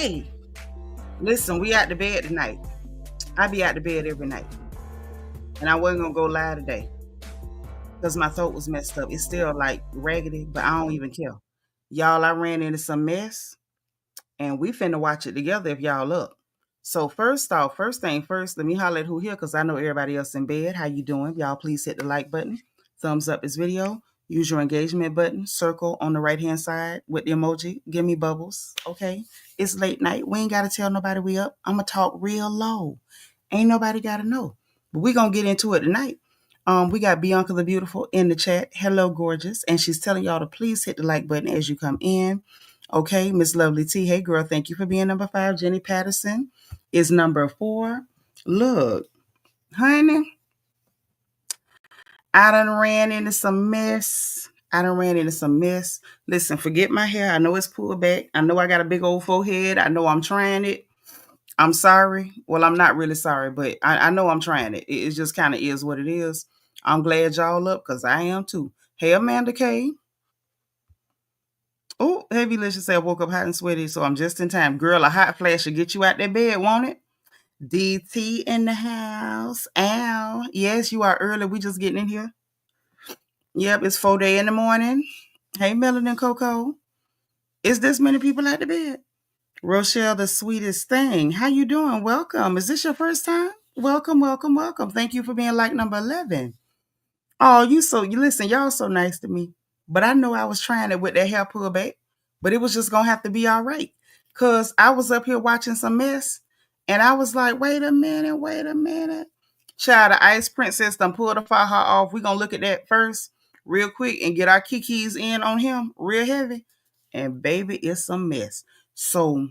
Hey, listen, we out to bed tonight. I be out to bed every night. And I wasn't gonna go live today because my throat was messed up. It's still like raggedy, but I don't even care. Y'all, I ran into some mess and we finna watch it together if y'all up. So first off, first thing first, let me holler at who here because I know everybody else in bed. How you doing? Y'all please hit the like button, thumbs up this video, use your engagement button, circle on the right hand side with the emoji. Give me bubbles, okay? It's late night. We ain't gotta tell nobody we up. I'ma talk real low. Ain't nobody gotta know. But we gonna get into it tonight. We got Bianca the Beautiful in the chat. Hello, gorgeous. And she's telling y'all to please hit the like button as you come in. Okay, Miss Lovely T. Hey, girl, thank you for being number 5. Jenny Patterson is number 4. Look, honey, I done ran into some mess. Listen, forget my hair. I know it's pulled back. I know I got a big old forehead. I know I'm trying it. I'm sorry. Well, I'm not really sorry, but I know I'm trying it. It just kind of is what it is. I'm glad y'all up because I am too. Hey, Amanda K. Oh, Heavy Licious said I woke up hot and sweaty, so I'm just in time. Girl, a hot flash will get you out that bed, won't it? DT in the house. Ow. Yes, you are early. We just getting in here. Yep, it's 4 day in the morning. Hey, Melanin Coco. Is this many people at the bed? Rochelle, the sweetest thing. How you doing? Welcome. Is this your first time? Welcome, welcome, welcome. Thank you for being like number 11. Oh, you listen, y'all so nice to me. But I know I was trying it with that hair pull back, but it was just gonna have to be all right. Cause I was up here watching some mess and I was like, wait a minute. Child, the Ice Princess done pulled the Faja off. We gonna look at that first, real quick, and get our kikis in on him real heavy. And baby, it's a mess. So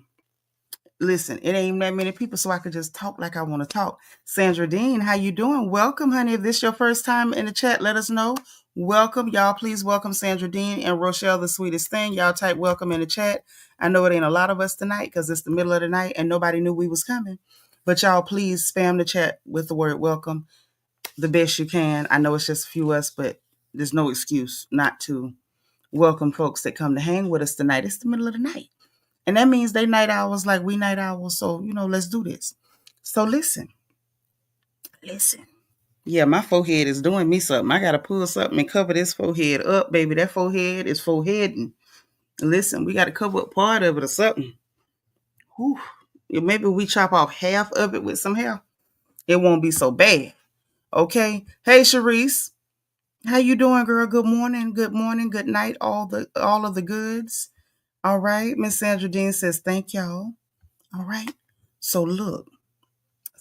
listen, it ain't that many people, so I could just talk like I want to talk. Sandra Dean, how you doing? Welcome, honey. If this your first time in the chat, let us know. Welcome, y'all. Please welcome Sandra Dean and Rochelle, the sweetest thing. Y'all type welcome in the chat. I know it ain't a lot of us tonight because it's the middle of the night and nobody knew we was coming. But y'all, please spam the chat with the word welcome the best you can. I know it's just a few of us, but there's no excuse not to welcome folks that come to hang with us tonight. It's the middle of the night. And that means they night owls like we night owls. So, let's do this. So listen. Yeah, my forehead is doing me something. I got to pull something and cover this forehead up, baby. That forehead is foreheading. Listen, we got to cover up part of it or something. Whew. Maybe we chop off half of it with some hair. It won't be so bad. Okay. Hey, Sharice. How you doing, girl? Good morning. Good night. All of the goods. All right. Miss Sandra Dean says, thank y'all. All right. So look.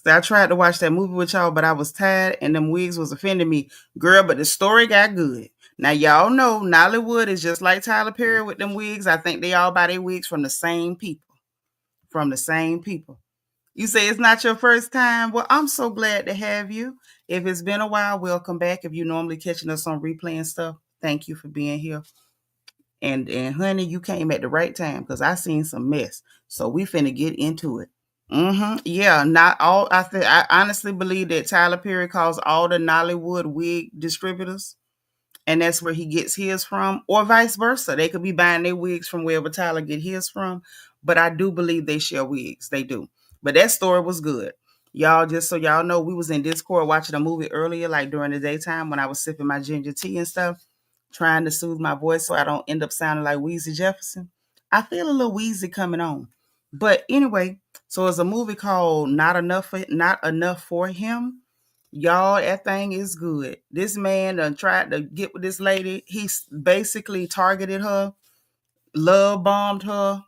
I tried to watch that movie with y'all, but I was tired and them wigs was offending me. Girl, but the story got good. Now, y'all know Nollywood is just like Tyler Perry with them wigs. I think they all buy their wigs from the same people. You say it's not your first time? Well, I'm so glad to have you. If it's been a while, welcome back. If you're normally catching us on replay and stuff, thank you for being here. And honey, you came at the right time because I seen some mess. So we finna get into it. Yeah, not all. I honestly believe that Tyler Perry calls all the Nollywood wig distributors, and that's where he gets his from, or vice versa. They could be buying their wigs from wherever Tyler get his from. But I do believe they share wigs. They do. But that story was good. Y'all, just so y'all know, we was in Discord watching a movie earlier, like during the daytime when I was sipping my ginger tea and stuff, trying to soothe my voice so I don't end up sounding like Wheezy Jefferson. I feel a little wheezy coming on. But anyway, so it's a movie called Not Enough for Him. Y'all, that thing is good. This man tried to get with this lady. He basically targeted her, love bombed her.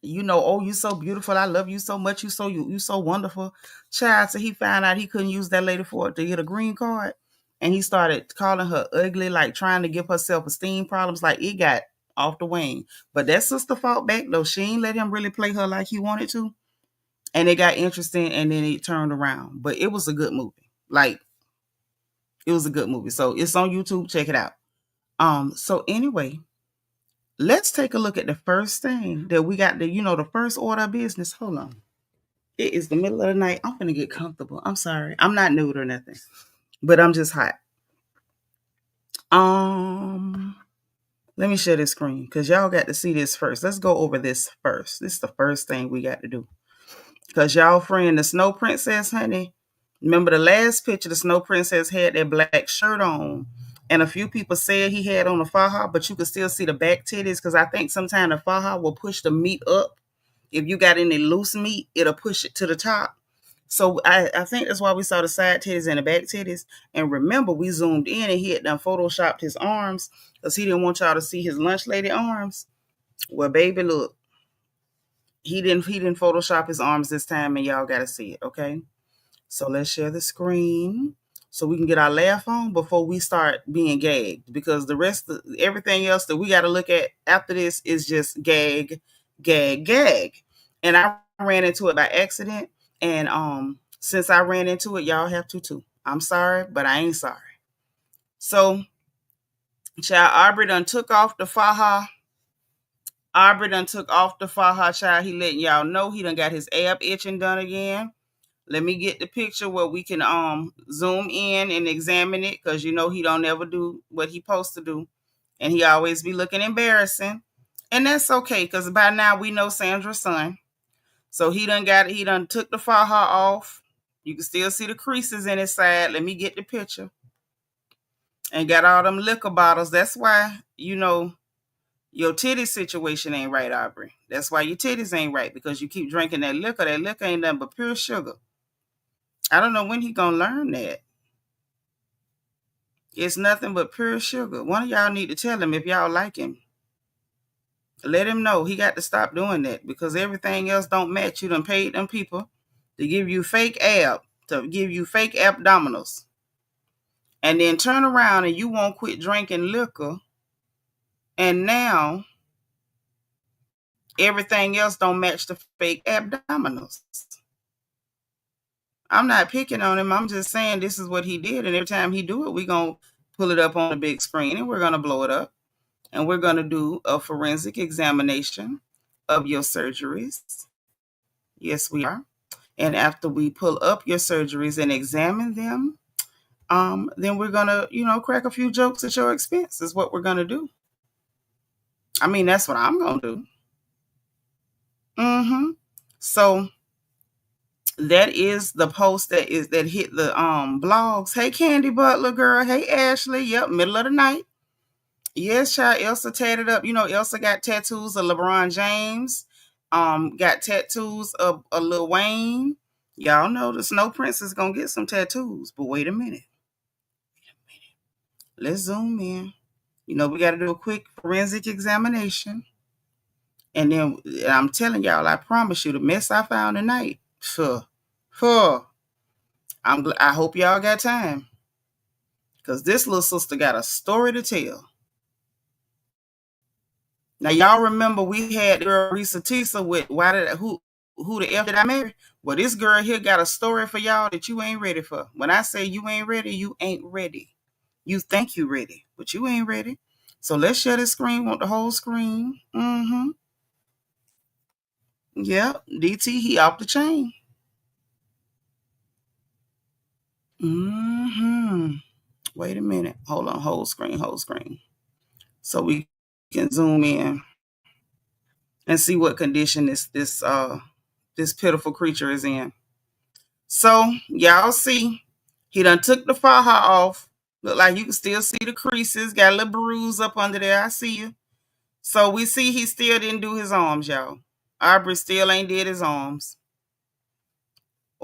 Oh, you so beautiful. I love you so much. You so wonderful. Child, so he found out he couldn't use that lady to get a green card. And he started calling her ugly, like trying to give her self-esteem problems. Like it got off the wing. But that sister fought back though. She ain't let him really play her like he wanted to. And it got interesting and then it turned around. But it was a good movie. Like, it was a good movie. So it's on YouTube. Check it out. So anyway, let's take a look at the first thing that we got, the first order of business. Hold on. It is the middle of the night. I'm gonna get comfortable. I'm sorry. I'm not nude or nothing, but I'm just hot. Um, Let me share this screen because y'all got to see this first. Let's go over this first. This is the first thing we got to do. Because y'all friend, the Snow Princess, honey, remember the last picture, the Snow Princess had that black shirt on. And a few people said he had on a faja, but you could still see the back titties because I think sometimes the faja will push the meat up. If you got any loose meat, it'll push it to the top. So I think that's why we saw the side titties and the back titties. And remember, we zoomed in and he had done photoshopped his arms because he didn't want y'all to see his lunch lady arms. Well, baby, look, he didn't Photoshop his arms this time, and y'all gotta see it, okay? So let's share the screen so we can get our laugh on before we start being gagged. Because the rest of everything else that we got to look at after this is just gag, gag, gag. And I ran into it by accident. And since I ran into it, y'all have to too. I'm sorry, but I ain't sorry. So, child, Aubrey done took off the faja. Child. He letting y'all know he done got his ab itching done again. Let me get the picture where we can zoom in and examine it, because you know he don't ever do what he supposed to do. And he always be looking embarrassing. And that's okay, because by now we know Sandra's son. So he done took the faja off. You can still see the creases in his side. Let me get the picture. And got all them liquor bottles. That's why, you know, your titty situation ain't right, Aubrey. That's why your titties ain't right, because you keep drinking that liquor. That liquor ain't nothing but pure sugar. I don't know when he gonna learn that. It's nothing but pure sugar. One of y'all need to tell him if y'all like him. Let him know he got to stop doing that, because everything else don't match. You done paid them people to give you fake abdominals. And then turn around and you won't quit drinking liquor. And now everything else don't match the fake abdominals. I'm not picking on him. I'm just saying this is what he did. And every time he do it, we going to pull it up on the big screen and we're going to blow it up. And we're going to do a forensic examination of your surgeries. Yes, we are. And after we pull up your surgeries and examine them, then we're going to, crack a few jokes at your expense is what we're going to do. I mean, that's what I'm going to do. So that is the post that hit the blogs. Hey, Candy Butler girl. Hey, Ashley. Yep, middle of the night. Yes, child. Elsa tatted up. You know, Elsa got tattoos of LeBron James. Got tattoos of Lil Wayne. Y'all know the Snow Prince is gonna get some tattoos. But wait a minute. Let's zoom in. You know, we got to do a quick forensic examination. And then I'm telling y'all, I promise you, the mess I found tonight. I hope y'all got time, because this little sister got a story to tell. Now y'all remember we had the girl Risa Tisa with who the F did I marry? Well, this girl here got a story for y'all that you ain't ready for. When I say you ain't ready, you ain't ready. You think you ready, but you ain't ready. So let's share this screen. Want the whole screen? Yep. DT, he off the chain. Wait a minute. Hold on. Whole screen. So we can zoom in and see what condition this pitiful creature is in. So y'all see, he done took the faja off. Look like you can still see the creases. Got a little bruise up under there. I see you. So we see he still didn't do his arms, y'all. Aubrey still ain't did his arms.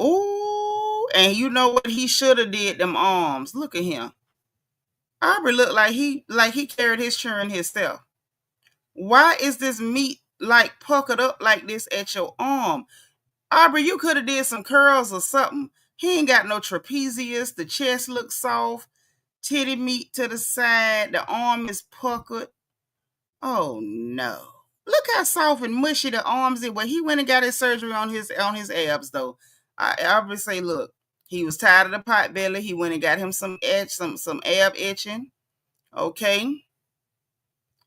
Ooh, and you know what? He should have did them arms. Look at him. Aubrey looked like he carried his churn himself. Why is this meat like puckered up like this at your arm? Aubrey, you could have did some curls or something. He ain't got no trapezius. The chest looks soft. Titty meat to the side. The arm is puckered. Oh no. Look how soft and mushy the arms is. Well, he went and got his surgery on his abs though. I would say, look, he was tired of the pot belly. He went and got him some ab itching. Okay.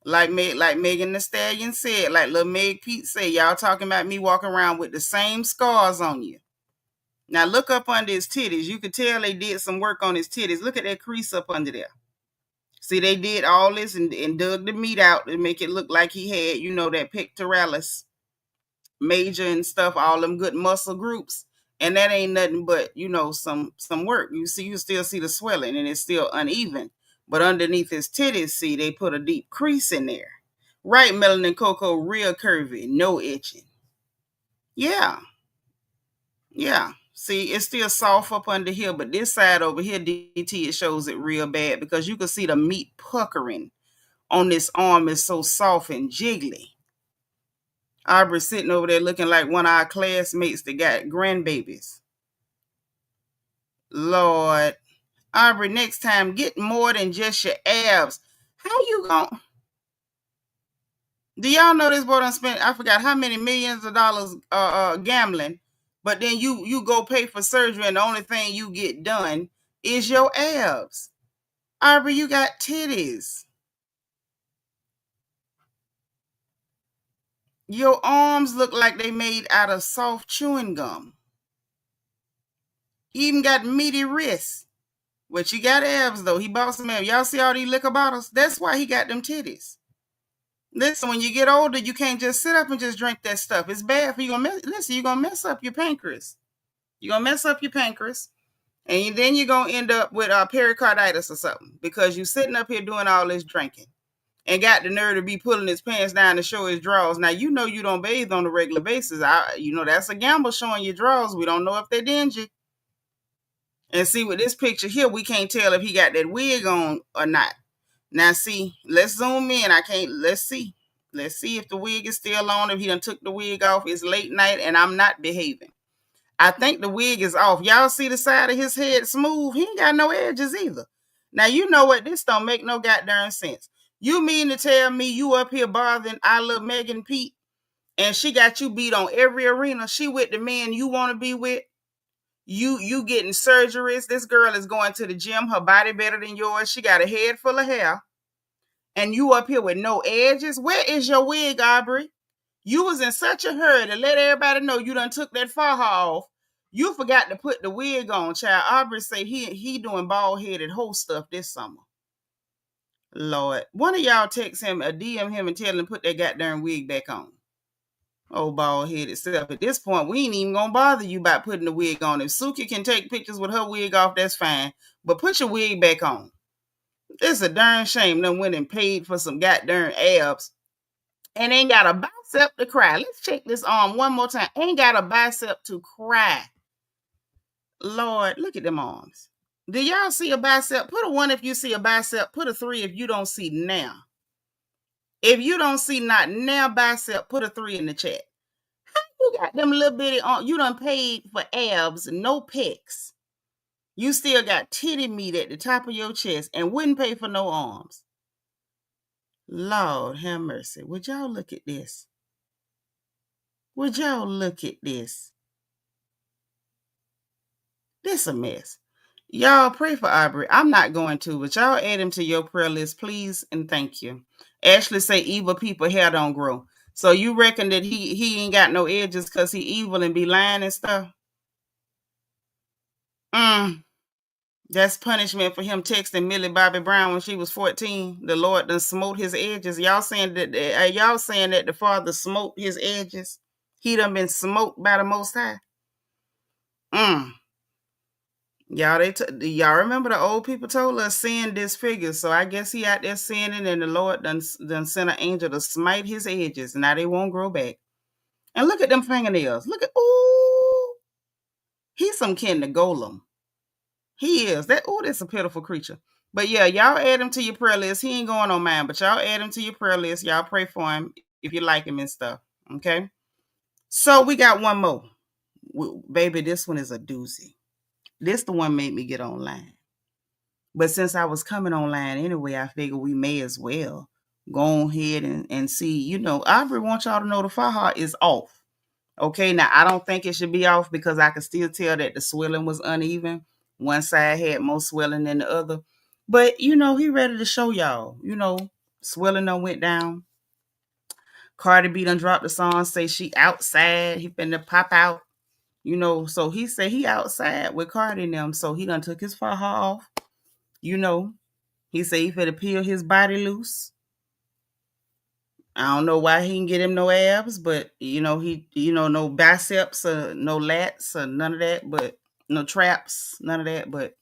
Like Megan Thee Stallion said, like Lil Meg Pete said, y'all talking about me walking around with the same scars on you. Now look up under his titties. You could tell they did some work on his titties. Look at that crease up under there. See, they did all this and dug the meat out to make it look like he had, that pectoralis major and stuff, all them good muscle groups. And that ain't nothing but, some work. You still see the swelling and it's still uneven. But underneath his titties, see, they put a deep crease in there. Right, Melanin Coco, real curvy, no itching. Yeah. Yeah. See, it's still soft up under here, but this side over here, DT, it shows it real bad because you can see the meat puckering on this arm is so soft and jiggly. Aubrey sitting over there looking like one of our classmates that got grandbabies. Lord. Aubrey, next time, get more than just your abs. How you going? Do y'all know this boy done spent, I forgot how many millions of dollars gambling, but then you go pay for surgery and the only thing you get done is your abs. Aubrey, you got titties. Your arms look like they made out of soft chewing gum. You even got meaty wrists. But you got abs, though. He bought some abs. Y'all see all these liquor bottles? That's why he got them titties. Listen, when you get older, you can't just sit up and just drink that stuff. It's bad for you. You're going to mess up your pancreas. You're going to mess up your pancreas. And then you're going to end up with pericarditis or something because you're sitting up here doing all this drinking and got the nerve to be pulling his pants down to show his drawers. Now, you don't bathe on a regular basis. That's a gamble showing your drawers. We don't know if they're dingy. And see, with this picture here, we can't tell if he got that wig on or not. Now, see, let's zoom in. Let's see. Let's see if the wig is still on, if he done took the wig off. It's late night and I'm not behaving. I think the wig is off. Y'all see the side of his head smooth? He ain't got no edges either. Now, you know what? This don't make no goddamn sense. You mean to tell me you up here bothering I Love Megan Pete and she got you beat on every arena? She with the men you want to be with? You getting surgeries. This girl is going to the gym. Her body better than yours. She got a head full of hair. And you up here with no edges. Where is your wig, Aubrey? You was in such a hurry to let everybody know you done took that Faja off. You forgot to put the wig on, child. Aubrey say he doing bald-headed whole stuff this summer. Lord. One of y'all text him or DM him and tell him to put that goddamn wig back on. Oh, bald-headed self. At this point, we ain't even gonna bother you about putting the wig on. If Suki can take pictures with her wig off, that's fine. But put your wig back on. It's a darn shame them went and paid for some goddamn abs and ain't got a bicep to cry. Let's check this arm one more time. Ain't got a bicep to cry. Lord, look at them arms. Do y'all see a bicep? Put a 1 if you see a bicep. Put a 3 if you don't see now. If you don't see not now bicep, put a 3 in the chat. How you got them little bitty on? You done paid for abs, no pecs. You still got titty meat at the top of your chest and wouldn't pay for no arms. Lord have mercy. Would y'all look at this? Would y'all look at this? This a mess. Y'all pray for Aubrey. I'm not going to, but y'all add him to your prayer list, please, and thank you. Ashley say evil people hair don't grow. So you reckon that he ain't got no edges because he evil and be lying and stuff? That's punishment for him texting Millie Bobby Brown when she was 14. The Lord done smote his edges. Y'all saying that the Father smote his edges? He done been smoked by the Most High. Y'all remember the old people told us sin disfigures. So I guess he out there sinning and the Lord done sent an angel to smite his edges. Now they won't grow back. And look at them fingernails. Look at, ooh. He's some kin to Golem. He is. That's a pitiful creature. But yeah, y'all add him to your prayer list. He ain't going on mine, but y'all add him to your prayer list. Y'all pray for him if you like him and stuff. Okay? So we got one more. Baby, this one is a doozy. This the one made me get online. But since I was coming online anyway, I figured we may as well go ahead and see. Aubrey wants y'all to know the Faja is off. Okay, now I don't think it should be off because I could still tell that the swelling was uneven. One side had more swelling than the other. But, he ready to show y'all. Swelling done went down. Cardi B done dropped the song, say she outside. He finna pop out. So he said he outside with Cardi and them. So he done took his Faja off. He said he finna peel his body loose. I don't know why he can get him no abs, but no biceps or no lats or none of that, but no traps, none of that. But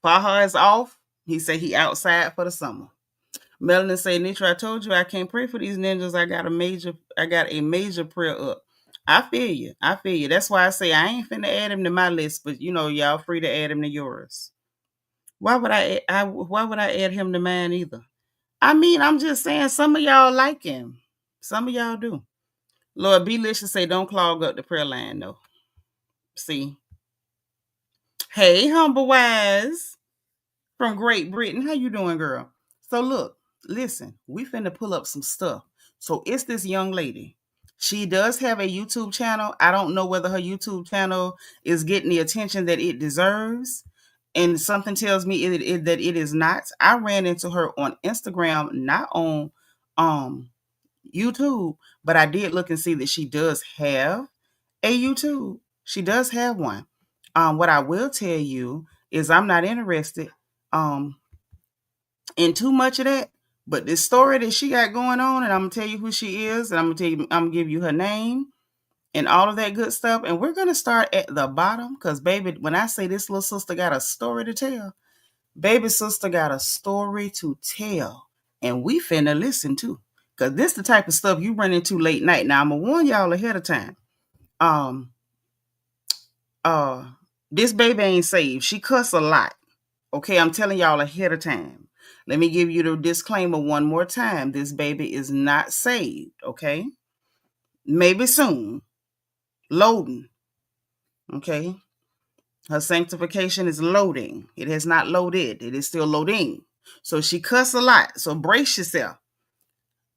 Faja is off. He said he outside for the summer. Melanie say, Nitra, I told you I can't pray for these ninjas. I got a major prayer up. I feel you. I feel you. That's why I say I ain't finna add him to my list, but y'all free to add him to yours. Why would I add him to mine either? I mean, I'm just saying some of y'all like him. Some of y'all do. Lord B. Licious say, don't clog up the prayer line, though. See. Hey, Humble Wise from Great Britain. How you doing, girl? So look, listen, we finna pull up some stuff. So it's this young lady. She does have a YouTube channel. I don't know whether her YouTube channel is getting the attention that it deserves. And something tells me that it is not. I ran into her on Instagram, not on YouTube, but I did look and see that she does have a YouTube. She does have one. What I will tell you is I'm not interested in too much of that. But this story that she got going on, and I'm gonna tell you who she is, and I'm gonna give you her name and all of that good stuff. And we're gonna start at the bottom, because baby, when I say this little sister got a story to tell, baby sister got a story to tell, and we finna listen to. Cause this the type of stuff you run into late night. Now I'm gonna warn y'all ahead of time. This baby ain't saved. She cuss a lot. Okay, I'm telling y'all ahead of time. Let me give you the disclaimer one more time. This baby is not saved, okay? Maybe soon. Loading, okay? Her sanctification is loading. It has not loaded. It is still loading. So she cuss a lot. So brace yourself.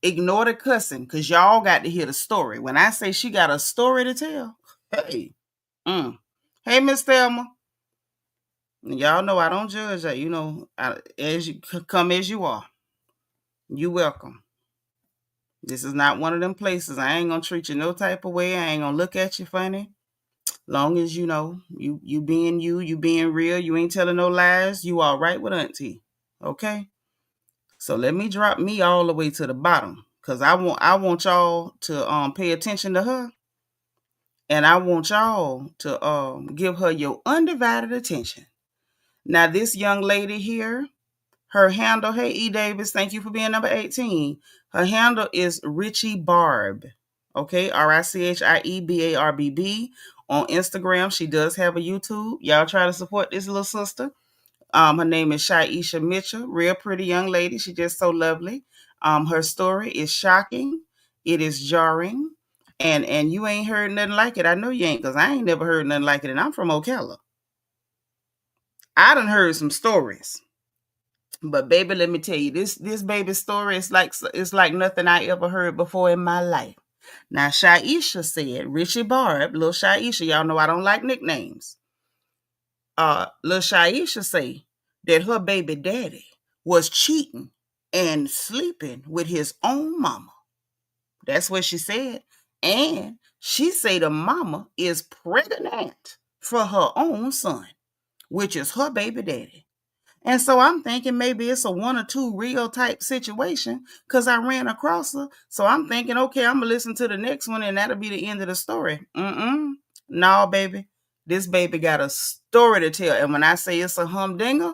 Ignore the cussing, because y'all got to hear the story. When I say she got a story to tell, hey. Hey, Miss Thelma. Y'all know I don't judge that. As you come as you are. You welcome. This is not one of them places. I ain't gonna treat you no type of way. I ain't gonna look at you funny. Long as you being you being real, you ain't telling no lies, you all right with auntie. Okay? So let me drop me all the way to the bottom. Cause I want y'all to pay attention to her. And I want y'all to give her your undivided attention. Now, this young lady here, her handle, hey, E. Davis, thank you for being number 18. Her handle is Richie Barb. Okay, RICHIEBARBB. On Instagram, she does have a YouTube. Y'all try to support this little sister. Her name is Shaisha Mitchell. Real pretty young lady. She's just so lovely. Her story is shocking. It is jarring. And you ain't heard nothing like it. I know you ain't, because I ain't never heard nothing like it. And I'm from Ocala. I done heard some stories. But baby, let me tell you, this baby's story is like nothing I ever heard before in my life. Now, Shaisha said, Richie Barb, little Shaisha, y'all know I don't like nicknames. Little Shaisha say that her baby daddy was cheating and sleeping with his own mama. That's what she said. And she say the mama is pregnant for her own son, which is her baby daddy. And so I'm thinking maybe it's a 1 or 2 real type situation, because I ran across her. So I'm thinking, okay, I'm going to listen to the next one and that'll be the end of the story. No, baby. This baby got a story to tell. And when I say it's a humdinger,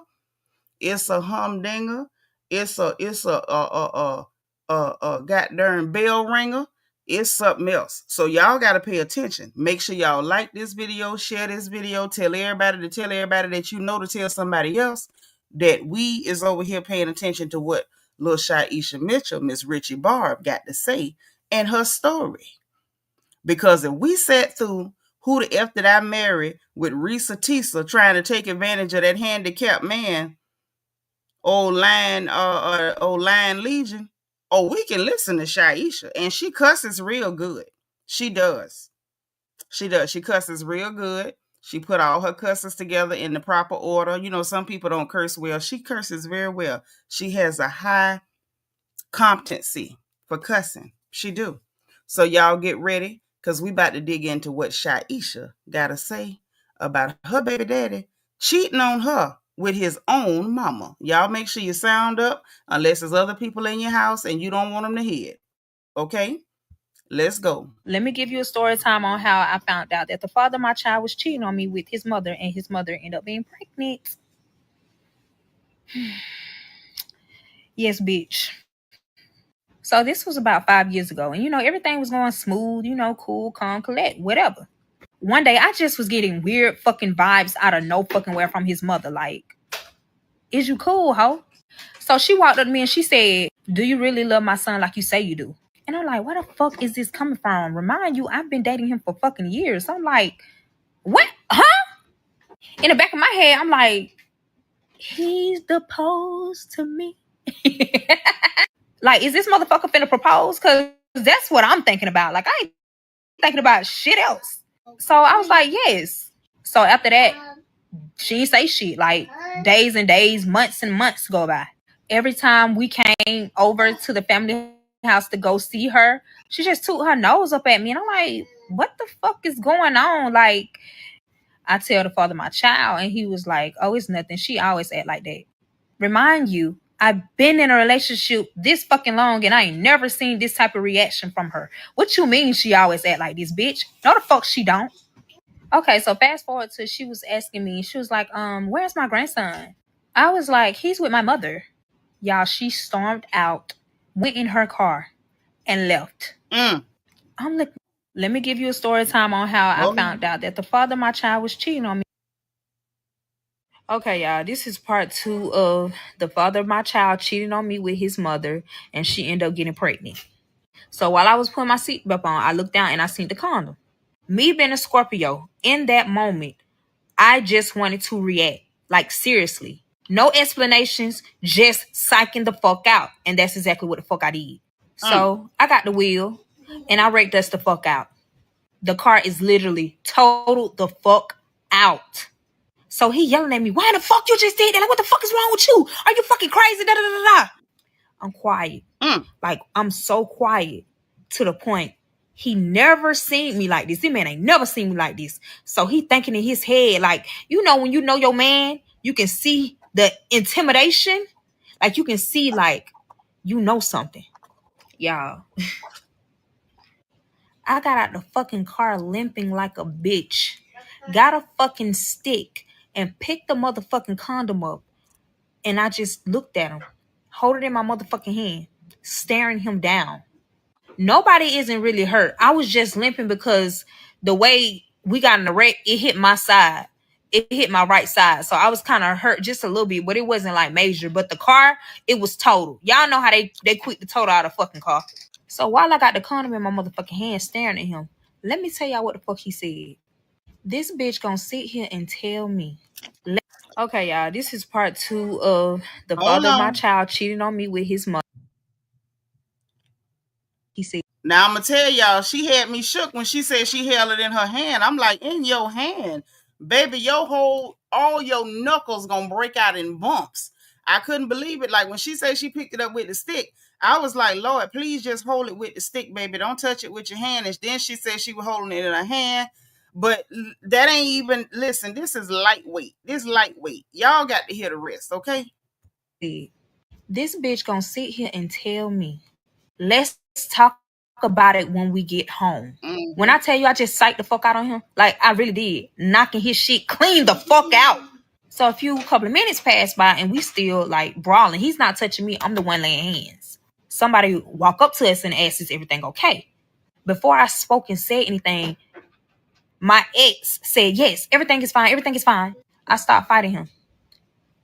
it's a humdinger. It's a goddamn bell ringer. It's something else. So y'all got to pay attention. Make sure y'all like this video, share this video, tell everybody that you know to tell somebody else that we is over here paying attention to what little Shaisha Mitchell, Miss Richie Barb, got to say and her story. Because if we sat through Who the F Did I Marry with Risa Tisa trying to take advantage of that handicapped man, old Lion Legion, we can listen to Shaisha. And she cusses real good. She does. She cusses real good. She put all her cusses together in the proper order. Some people don't curse well. She curses very well. She has a high competency for cussing. She do. So y'all get ready, because we about to dig into what Shaisha got to say about her baby daddy cheating on her with his own mama. Y'all make sure you sound up unless there's other people in your house and you don't want them to hear it. Okay? Let's go. Let me give you a story time on how I found out that the father of my child was cheating on me with his mother, and his mother ended up being pregnant. Yes, bitch. So this was about 5 years ago, and everything was going smooth, cool, calm, collect, whatever. One day I just was getting weird fucking vibes out of no fucking where from his mother. Like, is you cool, ho? So she walked up to me and she said, "Do you really love my son like you say you do?" And I'm like, where the fuck is this coming from? Remind you, I've been dating him for fucking years. I'm like, what? Huh? In the back of my head, I'm like, he's proposed to me. Like, is this motherfucker finna propose? Because that's what I'm thinking about. Like, I ain't thinking about shit else. So I was like, yes. So after that, she didn't say shit. Like, days and days, months and months go by. Every time we came over to the family house to go see her, she just took her nose up at me. And I'm like, what the fuck is going on? Like, I tell the father of my child, and he was like, oh, it's nothing. She always act like that. Remind you, I've been in a relationship this fucking long and I ain't never seen this type of reaction from her. What you mean she always act like this, bitch? No, the fuck she don't. Okay, so fast forward to she was asking me, she was like, where's my grandson? I was like, he's with my mother. Y'all, she stormed out, went in her car, and left. I'm like, let me give you a story time on how I found out that the father of my child was cheating on me. Okay, y'all, this is part 2 of the father of my child cheating on me with his mother, and she ended up getting pregnant. So while I was putting my seatbelt on, I looked down and I seen the condom. Me being a Scorpio, in that moment, I just wanted to react. Like, seriously. No explanations, just psyching the fuck out. And that's exactly what the fuck I did. So I got the wheel and I raked us the fuck out. The car is literally totaled the fuck out. So he yelling at me, why the fuck you just did that? Like, what the fuck is wrong with you? Are you fucking crazy? Da, da, da, da. I'm quiet. Like, I'm so quiet to the point he never seen me like this. This man ain't never seen me like this. So he thinking in his head, like, when you know your man, you can see the intimidation. Like, you can see, like, something. Y'all. I got out the fucking car limping like a bitch. Got a fucking stick and picked the motherfucking condom up. And I just looked at him, hold it in my motherfucking hand, staring him down. Nobody isn't really hurt. I was just limping because the way we got in the wreck, it hit my side. It hit my right side. So I was kind of hurt just a little bit, but it wasn't like major. But the car, it was total. Y'all know how they quick to total out a fucking car. So while I got the condom in my motherfucking hand staring at him, let me tell y'all what the fuck he said. This bitch gonna sit here and tell me. Okay, y'all, this is part 2 of the father of my child cheating on me with his mother. He said, now I'm gonna tell y'all, she had me shook when she said she held it in her hand. I'm like, in your hand, baby, all your knuckles gonna break out in bumps. I couldn't believe it. Like, when she said she picked it up with the stick, I was like, Lord, please just hold it with the stick, baby. Don't touch it with your hand. And then she said she was holding it in her hand. But that ain't even, listen, this is lightweight. This lightweight. Y'all got to hear the rest, okay? This bitch gonna sit here and tell me, let's talk about it when we get home. When I tell you I just psyched the fuck out on him, like, I really did. Knocking his shit clean the fuck out. So a couple of minutes passed by and we still like brawling. He's not touching me. I'm the one laying hands. Somebody walk up to us and ask, is everything okay? Before I spoke and said anything, my ex said, yes, everything is fine. Everything is fine. I stopped fighting him.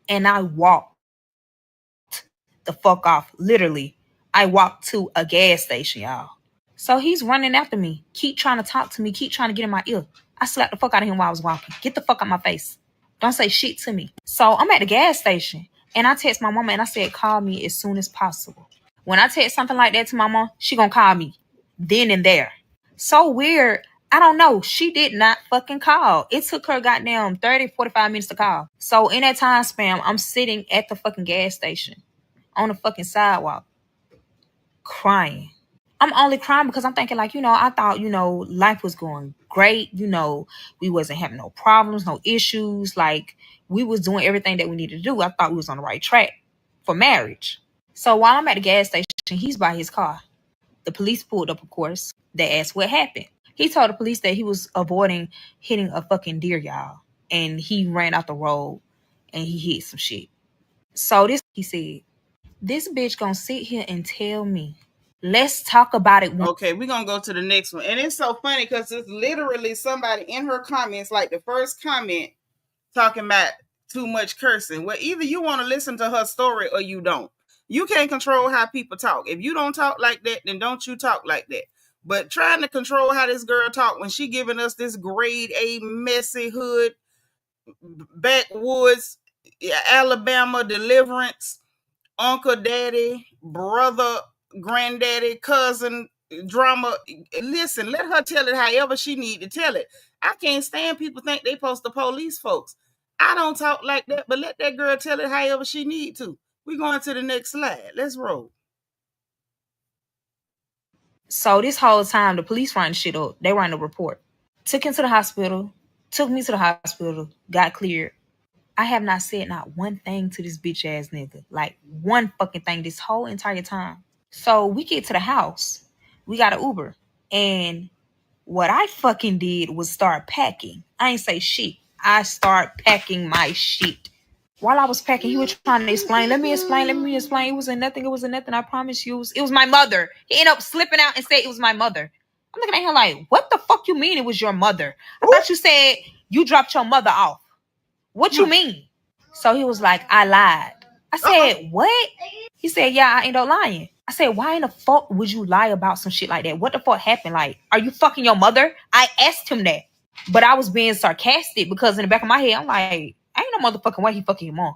And I walked the fuck off. Literally. I walked to a gas station, y'all. So he's running after me. Keep trying to talk to me. Keep trying to get in my ear. I slapped the fuck out of him while I was walking. Get the fuck out my face. Don't say shit to me. So I'm at the gas station. And I text my mama and I said, call me as soon as possible. When I text something like that to my mom, she gonna call me then and there. So weird. I don't know. She did not fucking call. It took her goddamn 30, 45 minutes to call. So in that time span, I'm sitting at the fucking gas station on the fucking sidewalk, crying. I'm only crying because I'm thinking like, I thought, life was going great. We wasn't having no problems, no issues. Like we was doing everything that we needed to do. I thought we was on the right track for marriage. So while I'm at the gas station, he's by his car. The police pulled up, of course. They asked what happened. He told the police that he was avoiding hitting a fucking deer, y'all. And he ran out the road and he hit some shit. So he said, this bitch gonna sit here and tell me, let's talk about it. Okay, we're gonna go to the next one. And it's so funny because it's literally somebody in her comments, like the first comment, talking about too much cursing. Well, either you want to listen to her story or you don't. You can't control how people talk. If you don't talk like that, then don't you talk like that. But trying to control how this girl talk when she giving us this grade A messy hood, backwoods, Alabama deliverance, uncle, daddy, brother, granddaddy, cousin drama. Listen, let her tell it however she need to tell it. I can't stand people think they post the police folks. I don't talk like that, but let that girl tell it however she need to. We going to the next slide. Let's roll. So this whole time, the police ran shit up. They ran a report. Took him to the hospital. Took me to the hospital. Got cleared. I have not said not one thing to this bitch ass nigga. Like one fucking thing this whole entire time. So we get to the house. We got an Uber. And what I fucking did was start packing. I ain't say shit. I start packing my shit. While I was packing, he was trying to explain. Let me explain. It wasn't nothing. I promise you. It was my mother. He ended up slipping out and said it was my mother. I'm looking at him like, what the fuck you mean it was your mother? I thought you said you dropped your mother off. What you mean? So he was like, I lied. I said, what? He said, yeah, I ain't no lying. I said, why in the fuck would you lie about some shit like that? What the fuck happened? Like, are you fucking your mother? I asked him that. But I was being sarcastic because in the back of my head, I'm like, ain't no motherfucking way he fucking your mom.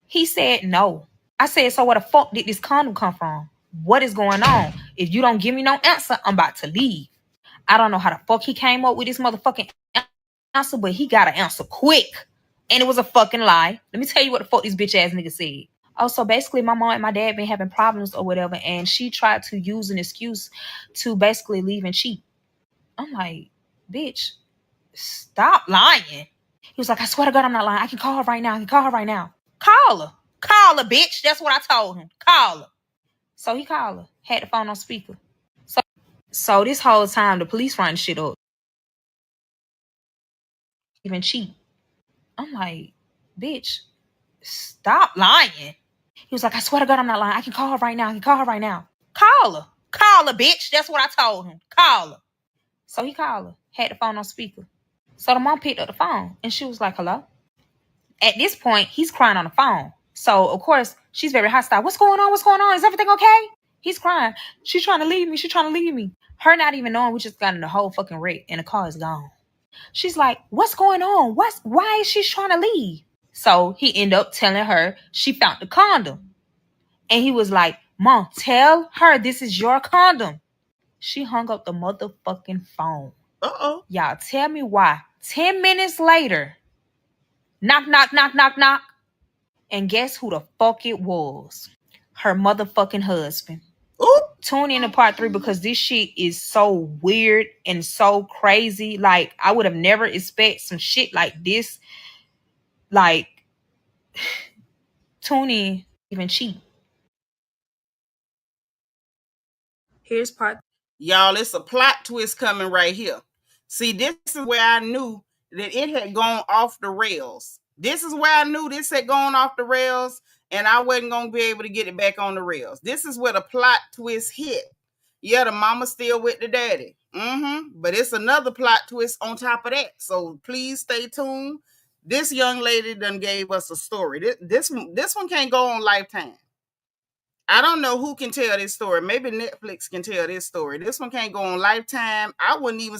He said no. I said, so where the fuck did this condom come from? What is going on? If you don't give me no answer, I'm about to leave. I don't know how the fuck he came up with this motherfucking answer, but he got an answer quick. And it was a fucking lie. Let me tell you what the fuck this bitch ass nigga said. Oh, so basically my mom and my dad been having problems or whatever, and she tried to use an excuse to basically leave and cheat. I'm like, bitch, stop lying. He was like, I swear to God, I'm not lying. I can call her right now. Call her. Call her, bitch. That's what I told him. Call her. So he called her. Had the phone on speaker. So this whole time, the police running shit up. Even cheat. I'm like, bitch, stop lying. He was like, I swear to God, I'm not lying. I can call her right now. Call her. Call her, bitch. That's what I told him. Call her. So he called her. Had the phone on speaker. So the mom picked up the phone and she was like, hello? At this point, he's crying on the phone. So, of course, she's very hostile. What's going on? Is everything okay? He's crying. She's trying to leave me. Her not even knowing we just got in the whole fucking wreck and the car is gone. She's like, what's going on? Why is she trying to leave? So he ended up telling her she found the condom. And he was like, Mom, tell her this is your condom. She hung up the motherfucking phone. Uh-oh. Y'all tell me why. 10 minutes later, knock, knock, knock, knock, knock. And guess who the fuck it was? Her motherfucking husband. Ooh. Tune in to part 3 because this shit is so weird and so crazy. Like, I would have never expected some shit like this. Like, tune in, even cheap. Here's part. Y'all, it's a plot twist coming right here. See, this is where I knew that it had gone off the rails. This is where I knew this had gone off the rails and I wasn't going to be able to get it back on the rails. This is where the plot twist hit. Yeah, the mama still with the daddy. But it's another plot twist on top of that. So please stay tuned. This young lady done gave us a story. This one can't go on Lifetime. I don't know who can tell this story. Maybe Netflix can tell this story. This one can't go on Lifetime. I wouldn't even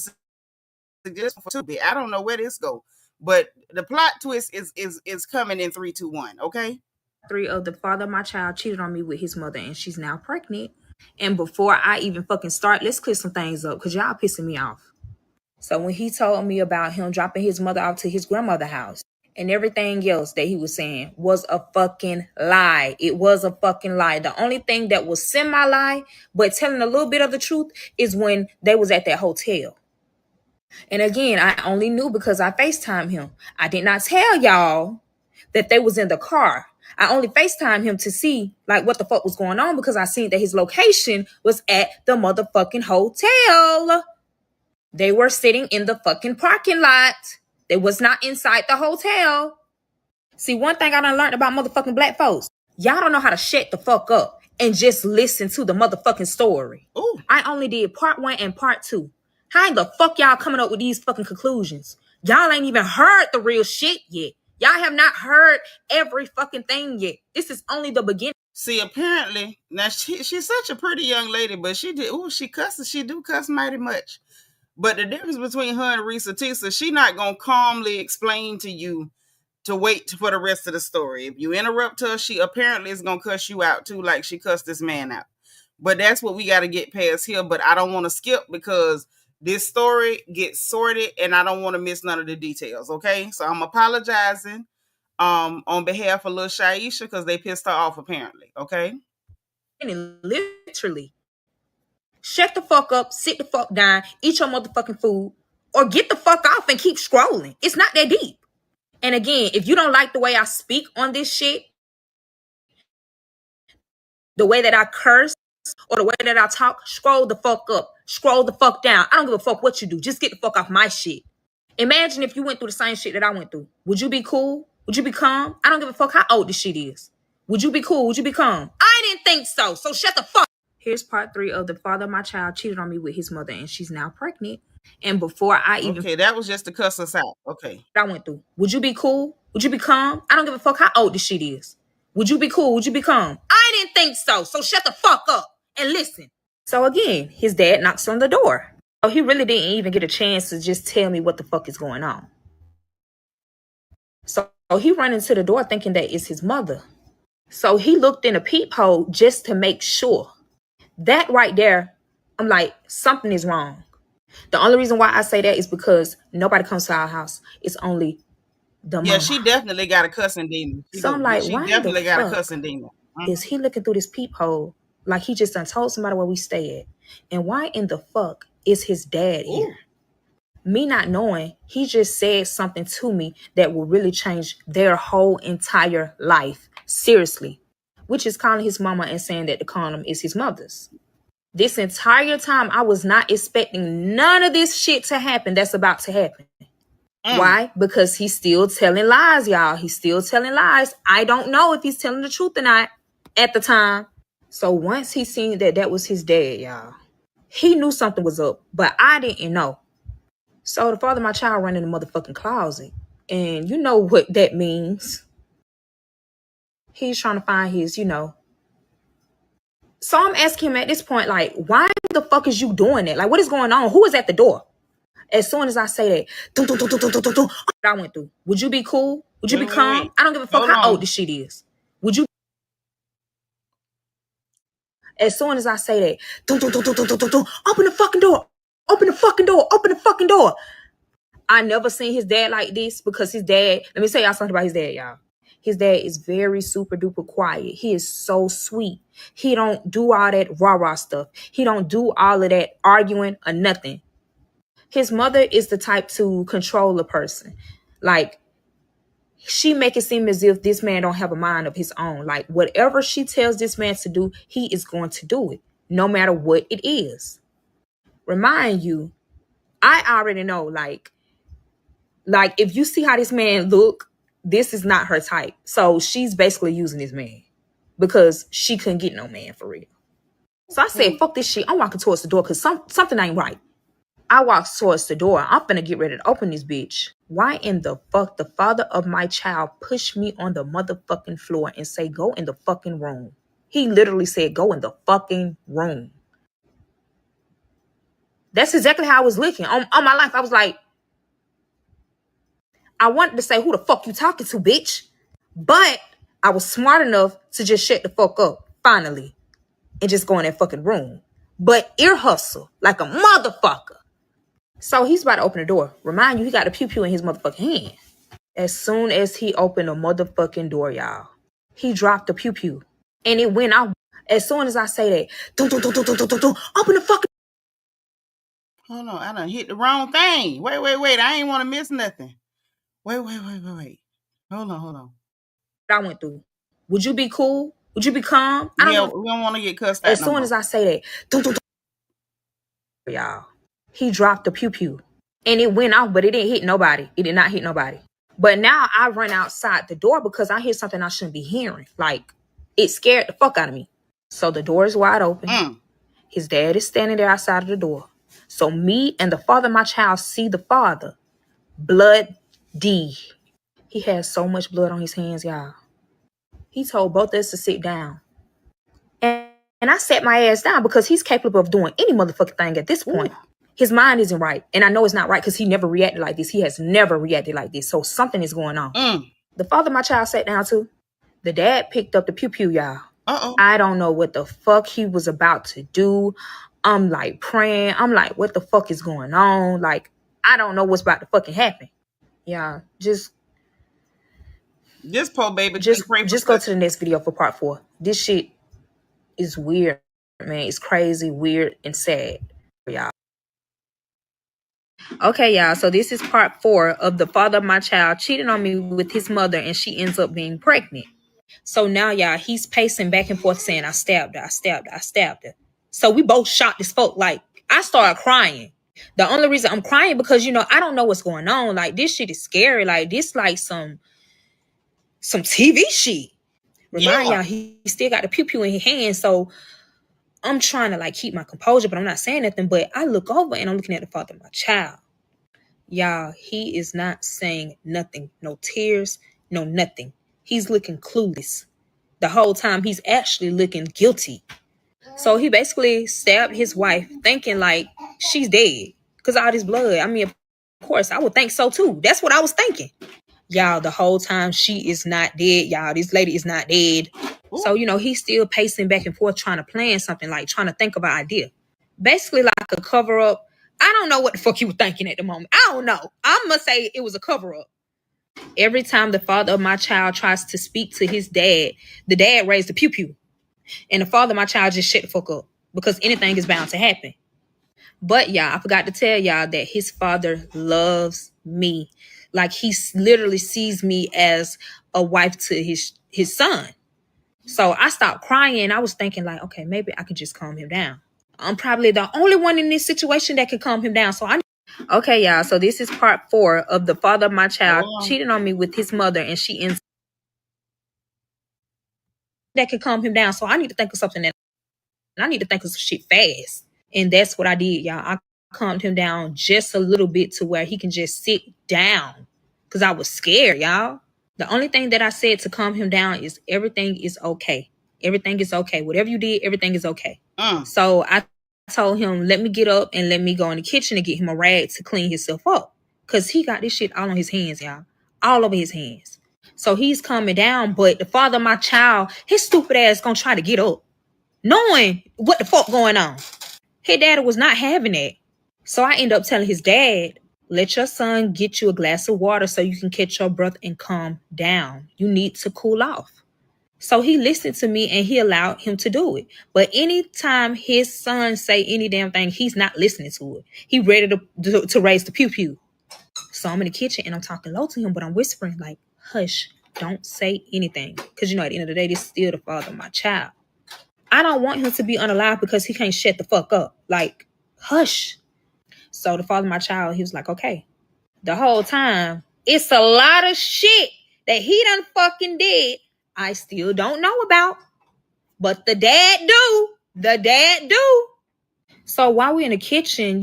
suggest for Tubi. I don't know where this go, but the plot twist is coming in 3, 2, 1. Okay. 3 of the father of my child cheated on me with his mother, and she's now pregnant. And before I even fucking start, let's clear some things up because y'all pissing me off. So when he told me about him dropping his mother off to his grandmother's house, And everything else that he was saying was a fucking lie. It was a fucking lie. The only thing that was semi-lie, but telling a little bit of the truth, is when they was at that hotel. And again, I only knew because I FaceTimed him. I did not tell y'all that they was in the car. I only FaceTimed him to see like what the fuck was going on because I seen that his location was at the motherfucking hotel. They were sitting in the fucking parking lot. They was not inside the hotel. See, one thing I done learned about motherfucking black folks, y'all don't know how to shut the fuck up and just listen to the motherfucking story. Ooh. I only did part 1 and part 2. How in the fuck y'all coming up with these fucking conclusions? Y'all ain't even heard the real shit yet. Y'all have not heard every fucking thing yet. This is only the beginning. See, apparently, now she's such a pretty young lady, but she cusses. She do cuss mighty much. But the difference between her and Risa Tisa, she not gonna calmly explain to you to wait for the rest of the story. If you interrupt her, she apparently is gonna cuss you out too, like she cussed this man out. But that's what we got to get past here. But I don't want to skip because this story gets sorted, and I don't want to miss none of the details. Okay, so I'm apologizing on behalf of little Shaisha because they pissed her off apparently. Okay, literally. Shut the fuck up, sit the fuck down, eat your motherfucking food, or get the fuck off and keep scrolling. It's not that deep. And again, if you don't like the way I speak on this shit, the way that I curse, or the way that I talk, scroll the fuck up, scroll the fuck down. I don't give a fuck what you do. Just get the fuck off my shit. Imagine if you went through the same shit that I went through. Would you be cool? Would you be calm? I don't give a fuck how old this shit is. Would you be cool? Would you be calm? I didn't think so. So shut the fuck. Here's part 3 of the father of my child cheated on me with his mother, and she's now pregnant. And before I even... Okay, that was just to cuss us out. Okay. I went through. Would you be cool? Would you be calm? I don't give a fuck how old this shit is. Would you be cool? Would you be calm? I didn't think so. So shut the fuck up and listen. So again, his dad knocks on the door. So he really didn't even get a chance to just tell me what the fuck is going on. So he ran into the door thinking that it's his mother. So he looked in a peephole just to make sure. That right there, I'm like, something is wrong. The only reason why I say that is because nobody comes to our house. It's only the mama. Yeah, she definitely got a cussing demon. So I'm like, she why definitely the got fuck a cussing demon. is he looking through this peephole like he just done told somebody where we stay at? And why in the fuck is his dad here? Me not knowing, he just said something to me that will really change their whole entire life. Seriously. Which is calling his mama and saying that the condom is his mother's. This entire time, I was not expecting none of this shit to happen that's about to happen. Why? Because he's still telling lies, y'all. He's still telling lies. I don't know if he's telling the truth or not at the time. So once he seen that that was his dad, y'all, he knew something was up, but I didn't know. So the father of my child ran in the motherfucking closet. And you know what that means. He's trying to find his, So I'm asking him at this point, like, why the fuck is you doing that? Like, what is going on? Who is at the door? As soon as I say that, I went through. Would you be cool? Would you be calm? I don't give a fuck how old this shit is. Would you? As soon as I say that, open the fucking door. Open the fucking door. Open the fucking door. I never seen his dad like this because his dad, let me tell y'all something about his dad, y'all. His dad is very super duper quiet. He is so sweet. He don't do all that rah-rah stuff. He don't do all of that arguing or nothing. His mother is the type to control a person. Like, she make it seem as if this man don't have a mind of his own. Like, whatever she tells this man to do, he is going to do it, no matter what it is. Remind you, I already know, like if you see how this man look, this is not her type. So she's basically using this man because she couldn't get no man for real. So I said, fuck this shit. I'm walking towards the door because something ain't right. I walked towards the door. I'm finna get ready to open this bitch. Why in the fuck the father of my child pushed me on the motherfucking floor and say, go in the fucking room? He literally said, go in the fucking room. That's exactly how I was looking. On my life, I was like, I wanted to say, who the fuck you talking to, bitch? But I was smart enough to just shut the fuck up, finally, and just go in that fucking room. But ear hustle like a motherfucker. So he's about to open the door. Remind you, he got a pew-pew in his motherfucking hand. As soon as he opened the motherfucking door, y'all, he dropped the pew pew. And it went out. As soon as I say that, dun, dun, dun, dun, dun, dun, dun, open the fucking. Hold on, I done hit the wrong thing. Wait. I ain't want to miss nothing. Wait. Hold on. I went through. Would you be cool? Would you be calm? I don't Yeah, know. we don't want to get cussed out As no soon more. as I say that, dun, dun, dun, y'all, he dropped the pew pew. And it went off, but it didn't hit nobody. It did not hit nobody. But now I run outside the door because I hear something I shouldn't be hearing. Like, it scared the fuck out of me. So the door is wide open. His dad is standing there outside of the door. So me and the father of my child see the father. Blood D. He has so much blood on his hands, y'all. He told both of us to sit down. And I sat my ass down because he's capable of doing any motherfucking thing at this point. Ooh. His mind isn't right. And I know it's not right because he never reacted like this. He has never reacted like this. So something is going on. The father of my child sat down too. The dad picked up the pew pew, y'all. I don't know what the fuck he was about to do. I'm like praying. I'm like, what the fuck is going on? Like, I don't know what's about to fucking happen. Yeah, just poor baby. Just go to the next video for part 4. This shit is weird, man. It's crazy, weird, and sad for y'all. Okay, y'all. So this is part 4 of the father of my child cheating on me with his mother, and she ends up being pregnant. So now, y'all, he's pacing back and forth saying, I stabbed her. So we both shocked as fuck. Like, I started crying. The only reason I'm crying because, I don't know what's going on. Like, this shit is scary. Like, this like some TV shit. Remind y'all, he still got the pew pew in his hand. So I'm trying to like keep my composure, but I'm not saying nothing. But I look over and I'm looking at the father of my child. Y'all, he is not saying nothing. No tears, no nothing. He's looking clueless. The whole time he's actually looking guilty. So he basically stabbed his wife thinking like she's dead because all this blood. I mean, of course, I would think so too. That's what I was thinking. Y'all, the whole time she is not dead. Y'all, this lady is not dead. Ooh. So, he's still pacing back and forth trying to plan something, like trying to think of an idea. Basically like a cover up. I don't know what the fuck he was thinking at the moment. I don't know. I'm going to say it was a cover up. Every time the father of my child tries to speak to his dad, the dad raised the pew pew. And the father of my child just shut the fuck up because anything is bound to happen. But y'all, I forgot to tell y'all that his father loves me. Like he literally sees me as a wife to his son. So I stopped crying. I was thinking like, okay, maybe I could just calm him down. I'm probably the only one in this situation that could calm him down. Okay, y'all. So this is part 4 of the father of my child cheating on me with his mother, and she ends that could calm him down. So I need to think of something I need to think of some shit fast. And that's what I did, y'all. I calmed him down just a little bit to where he can just sit down. Because I was scared, y'all. The only thing that I said to calm him down is everything is okay. Everything is okay. Whatever you did, everything is okay. So I told him, let me get up and let me go in the kitchen and get him a rag to clean himself up. Because he got this shit all on his hands, y'all. All over his hands. So he's calming down. But the father of my child, his stupid ass gonna try to get up, knowing what the fuck going on. His daddy was not having that. So I end up telling his dad, let your son get you a glass of water so you can catch your breath and calm down. You need to cool off. So he listened to me and he allowed him to do it. But anytime his son say any damn thing, he's not listening to it. He ready to raise the pew pew. So I'm in the kitchen and I'm talking low to him, but I'm whispering like, hush, don't say anything. Because at the end of the day, this is still the father of my child. I don't want him to be unalive because he can't shut the fuck up. Like, hush. So the father of my child, he was like, okay. The whole time, it's a lot of shit that he done fucking did I still don't know about. But the dad do. The dad do. So while we're in the kitchen,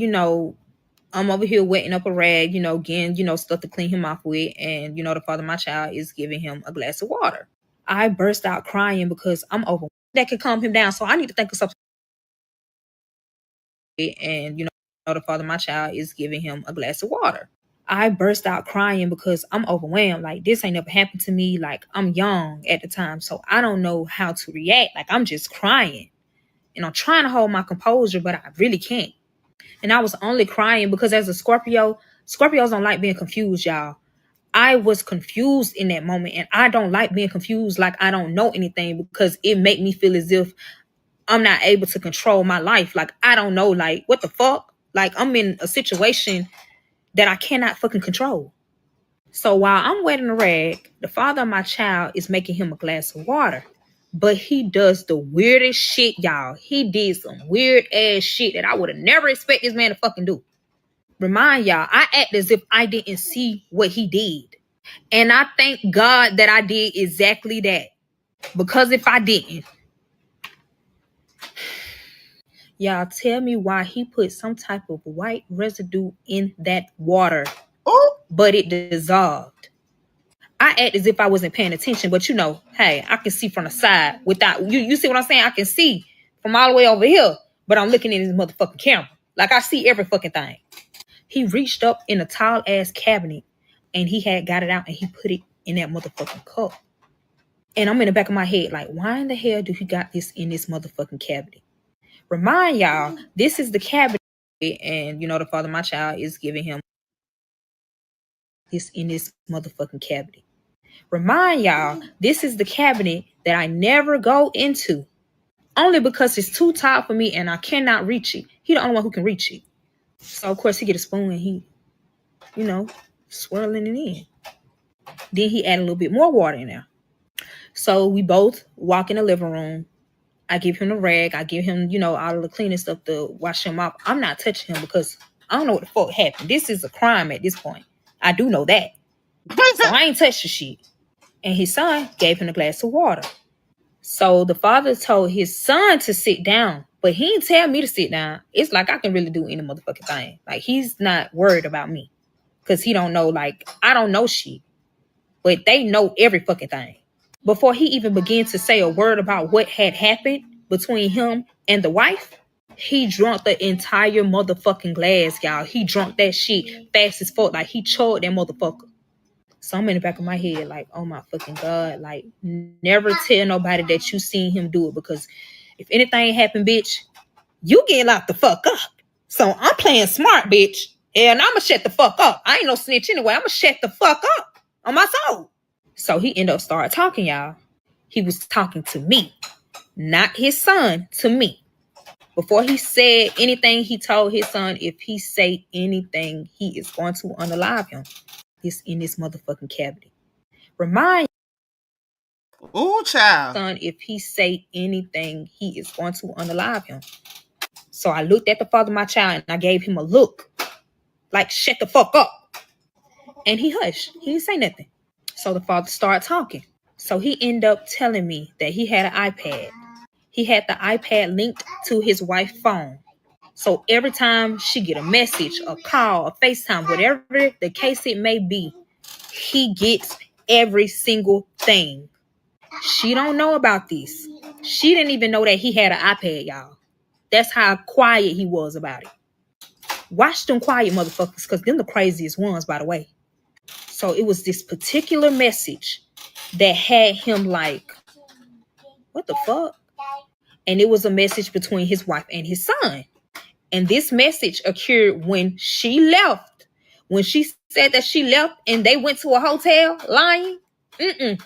I'm over here wetting up a rag, getting, stuff to clean him off with. And, the father of my child is giving him a glass of water. I burst out crying because I'm overwhelmed. That could calm him down. So I need to think of something. And, the father of my child is giving him a glass of water. I burst out crying because I'm overwhelmed. Like, this ain't never happened to me. Like, I'm young at the time, so I don't know how to react. Like, I'm just crying. And I'm trying to hold my composure, but I really can't. And I was only crying because as a Scorpio, Scorpios don't like being confused, y'all. I was confused in that moment, and I don't like being confused like I don't know anything, because it make me feel as if I'm not able to control my life. Like, I don't know, like, what the fuck? Like, I'm in a situation that I cannot fucking control. So while I'm wetting the rag, the father of my child is making him a glass of water. But he does the weirdest shit, y'all. He did some weird ass shit that I would have never expected this man to fucking do. Remind y'all, I act as if I didn't see what he did. And I thank God that I did exactly that. Because if I didn't, y'all tell me why he put some type of white residue in that water, Oh, but it dissolved. I act as if I wasn't paying attention, but hey, I can see from the side without you. You see what I'm saying? I can see from all the way over here, but I'm looking at his motherfucking camera. Like, I see every fucking thing. He reached up in a tall ass cabinet and he had got it out and he put it in that motherfucking cup. And I'm in the back of my head, like, why in the hell do he got this in this motherfucking cabinet? Remind y'all, this is the cabinet, and the father of my child is giving him this in this motherfucking cabinet. Remind y'all, this is the cabinet that I never go into, only because it's too tall for me and I cannot reach it. He the only one who can reach it. So of course he get a spoon and he, swirling it in. Then he add a little bit more water in there. So we both walk in the living room. I give him the rag. I give him, all of the cleaning stuff to wash him off. I'm not touching him because I don't know what the fuck happened. This is a crime at this point. I do know that. So I ain't touched the shit. And his son gave him a glass of water. So the father told his son to sit down, but he didn't tell me to sit down. It's like I can really do any motherfucking thing. Like, he's not worried about me because he don't know, like, I don't know shit, but they know every fucking thing. Before he even began to say a word about what had happened between him and the wife, he drunk the entire motherfucking glass, y'all. He drunk that shit fast as fuck. Like, he choked that motherfucker. So I'm in the back of my head like, oh my fucking God. Like, never tell nobody that you seen him do it, because if anything happened, bitch, you get locked the fuck up. So I'm playing smart, bitch. And I'ma shut the fuck up. I ain't no snitch anyway. I'ma shut the fuck up on my soul. So he ended up started talking, y'all. He was talking to me, not his son, to me. Before he said anything, he told his son, if he say anything, he is going to unalive him. This in this motherfucking cabinet. Remind child. son, if he say anything, he is going to unalive him. So I looked at the father of my child and I gave him a look like, shut the fuck up. And he hushed. He didn't say nothing. So the father started talking. So he ended up telling me that he had an iPad. He had the iPad linked to his wife's phone. So every time she get a message, a call, a FaceTime, whatever the case it may be, he gets every single thing. She don't know about this. She didn't even know that he had an iPad, y'all. That's how quiet he was about it. Watch them quiet motherfuckers, because them the craziest ones, by the way. So it was this particular message that had him like, what the fuck? And it was a message between his wife and his son. And this message occurred when she left. When she said that she left and they went to a hotel lying. It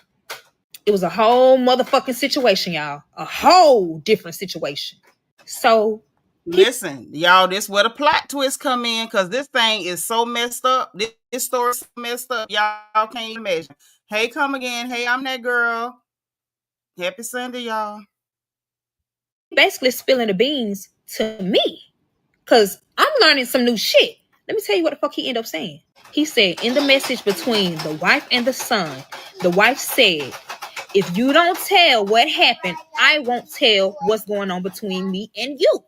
was a whole motherfucking situation, y'all. A whole different situation. So listen, y'all, this where the plot twist come in, because this thing is so messed up. This story is so messed up. Y'all can't imagine. Hey, come again. Hey, I'm that girl. Happy Sunday, y'all. Basically spilling the beans to me, because I'm learning some new shit. Let me tell you what the fuck he ended up saying. He said in the message between the wife and the son, the wife said, if you don't tell what happened, I won't tell what's going on between me and you.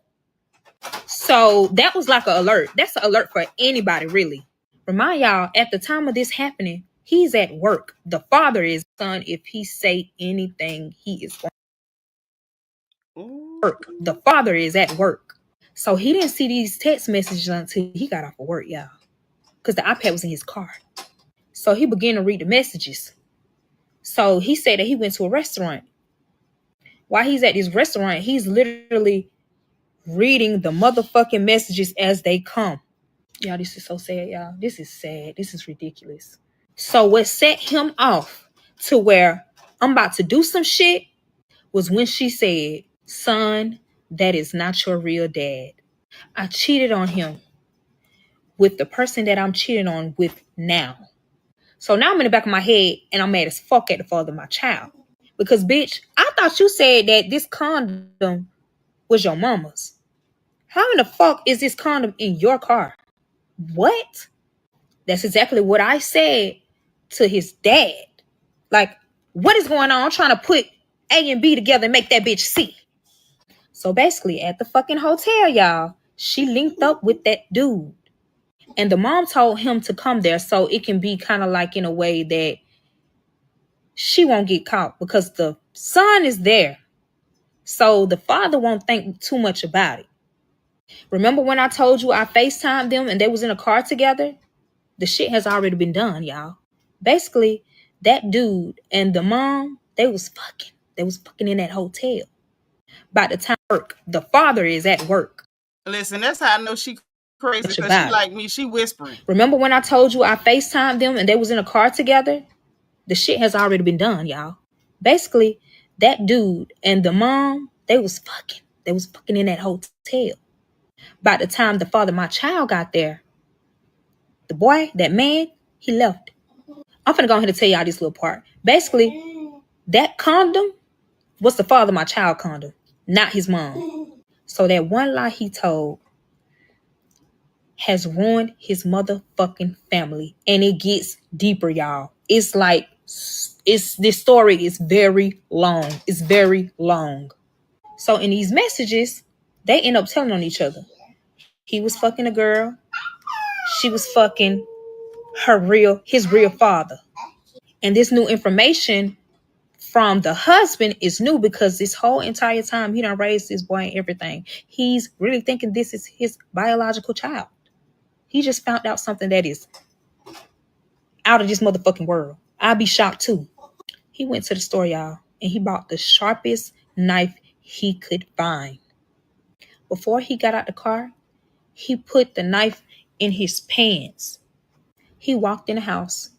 So that was like an alert. That's an alert for anybody, really. Remind y'all, at the time of this happening, he's at work. The father is son. If he say anything, he is going to work. The father is at work. So he didn't see these text messages until he got off of work, y'all. Because the iPad was in his car. So he began to read the messages. So he said that he went to a restaurant. While he's at this restaurant, he's literally reading the motherfucking messages as they come. Y'all, this is so sad, y'all. This is sad. This is ridiculous. So what set him off to where I'm about to do some shit was when she said, "Son, that is not your real dad. I cheated on him with the person that I'm cheating on with now." So now I'm in the back of my head and I'm mad as fuck at the father of my child. Because, bitch, I thought you said that this condom was your mama's. How in the fuck is this condom in your car? What? That's exactly what I said to his dad. Like, what is going on? I'm trying to put A and B together and make that bitch C. So basically, at the fucking hotel, y'all, she linked up with that dude. And the mom told him to come there so it can be kind of like in a way that she won't get caught because the son is there. So the father won't think too much about it. Remember when I told you I FaceTimed them and they was in a car together? The shit has already been done, y'all. Basically, that dude and the mom, they was fucking. They was fucking in that hotel. By the time work, the father is at work. Listen, that's how I know she crazy Much because she about it. like me. She whispering. Remember when I told you I FaceTimed them and they was in a car together? The shit has already been done, y'all. Basically, that dude and the mom, they was fucking. They was fucking in that hotel. By the time the father of my child got there, the boy, that man, he left. I'm finna go ahead and tell y'all this little part. Basically, that condom was the father of my child condom, not his mom. So that one lie he told has ruined his motherfucking family. And it gets deeper, y'all. It's like, this story is very long. It's very long. So in these messages, they end up telling on each other. He was fucking a girl. She was fucking his real father. And this new information from the husband is new because this whole entire time he done raised this boy and everything. He's really thinking this is his biological child. He just found out something that is out of this motherfucking world. I'd be shocked too. He went to the store, y'all, and he bought the sharpest knife he could find. Before he got out the car, he put the knife in his pants. He walked in the house.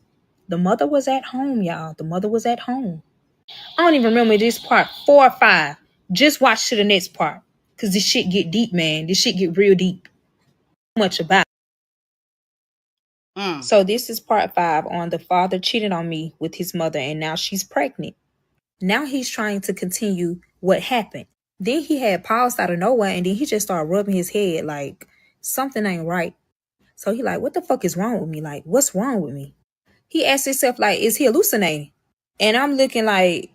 The mother was at home, y'all. The mother was at home. I don't even remember this part, 4 or 5. Just watch to the next part. Because this shit get deep, man. This shit get real deep. Much about it. So this is part 5 on the father cheated on me with his mother and now she's pregnant. Now he's trying to continue what happened. Then he had paused out of nowhere and then he just started rubbing his head like something ain't right. So he like, what the fuck is wrong with me? Like, what's wrong with me? He asked himself like, is he hallucinating? And I'm looking like,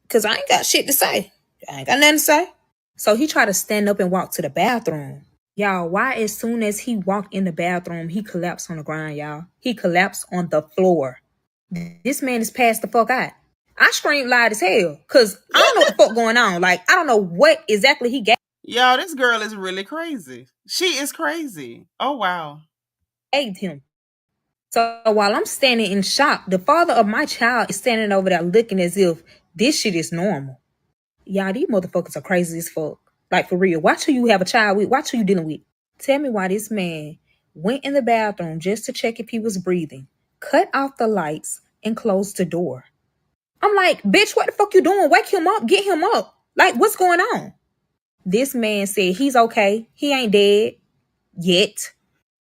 because I ain't got shit to say. I ain't got nothing to say. So he tried to stand up and walk to the bathroom. Y'all, why as soon as he walked in the bathroom, he collapsed on the ground, y'all. He collapsed on the floor. This man is passed the fuck out. I screamed loud as hell because I don't know what the fuck going on. Like, I don't know what exactly he gave. Y'all, this girl is really crazy. She is crazy. Oh, wow. Him. So while I'm standing in shock, the father of my child is standing over there looking as if this shit is normal. Y'all, these motherfuckers are crazy as fuck. Like, for real. Watch who you have a child with. Watch who you dealing with. Tell me why this man went in the bathroom just to check if he was breathing, cut off the lights, and closed the door. I'm like, bitch, what the fuck you doing? Wake him up. Get him up. Like, what's going on? This man said he's okay. He ain't dead yet.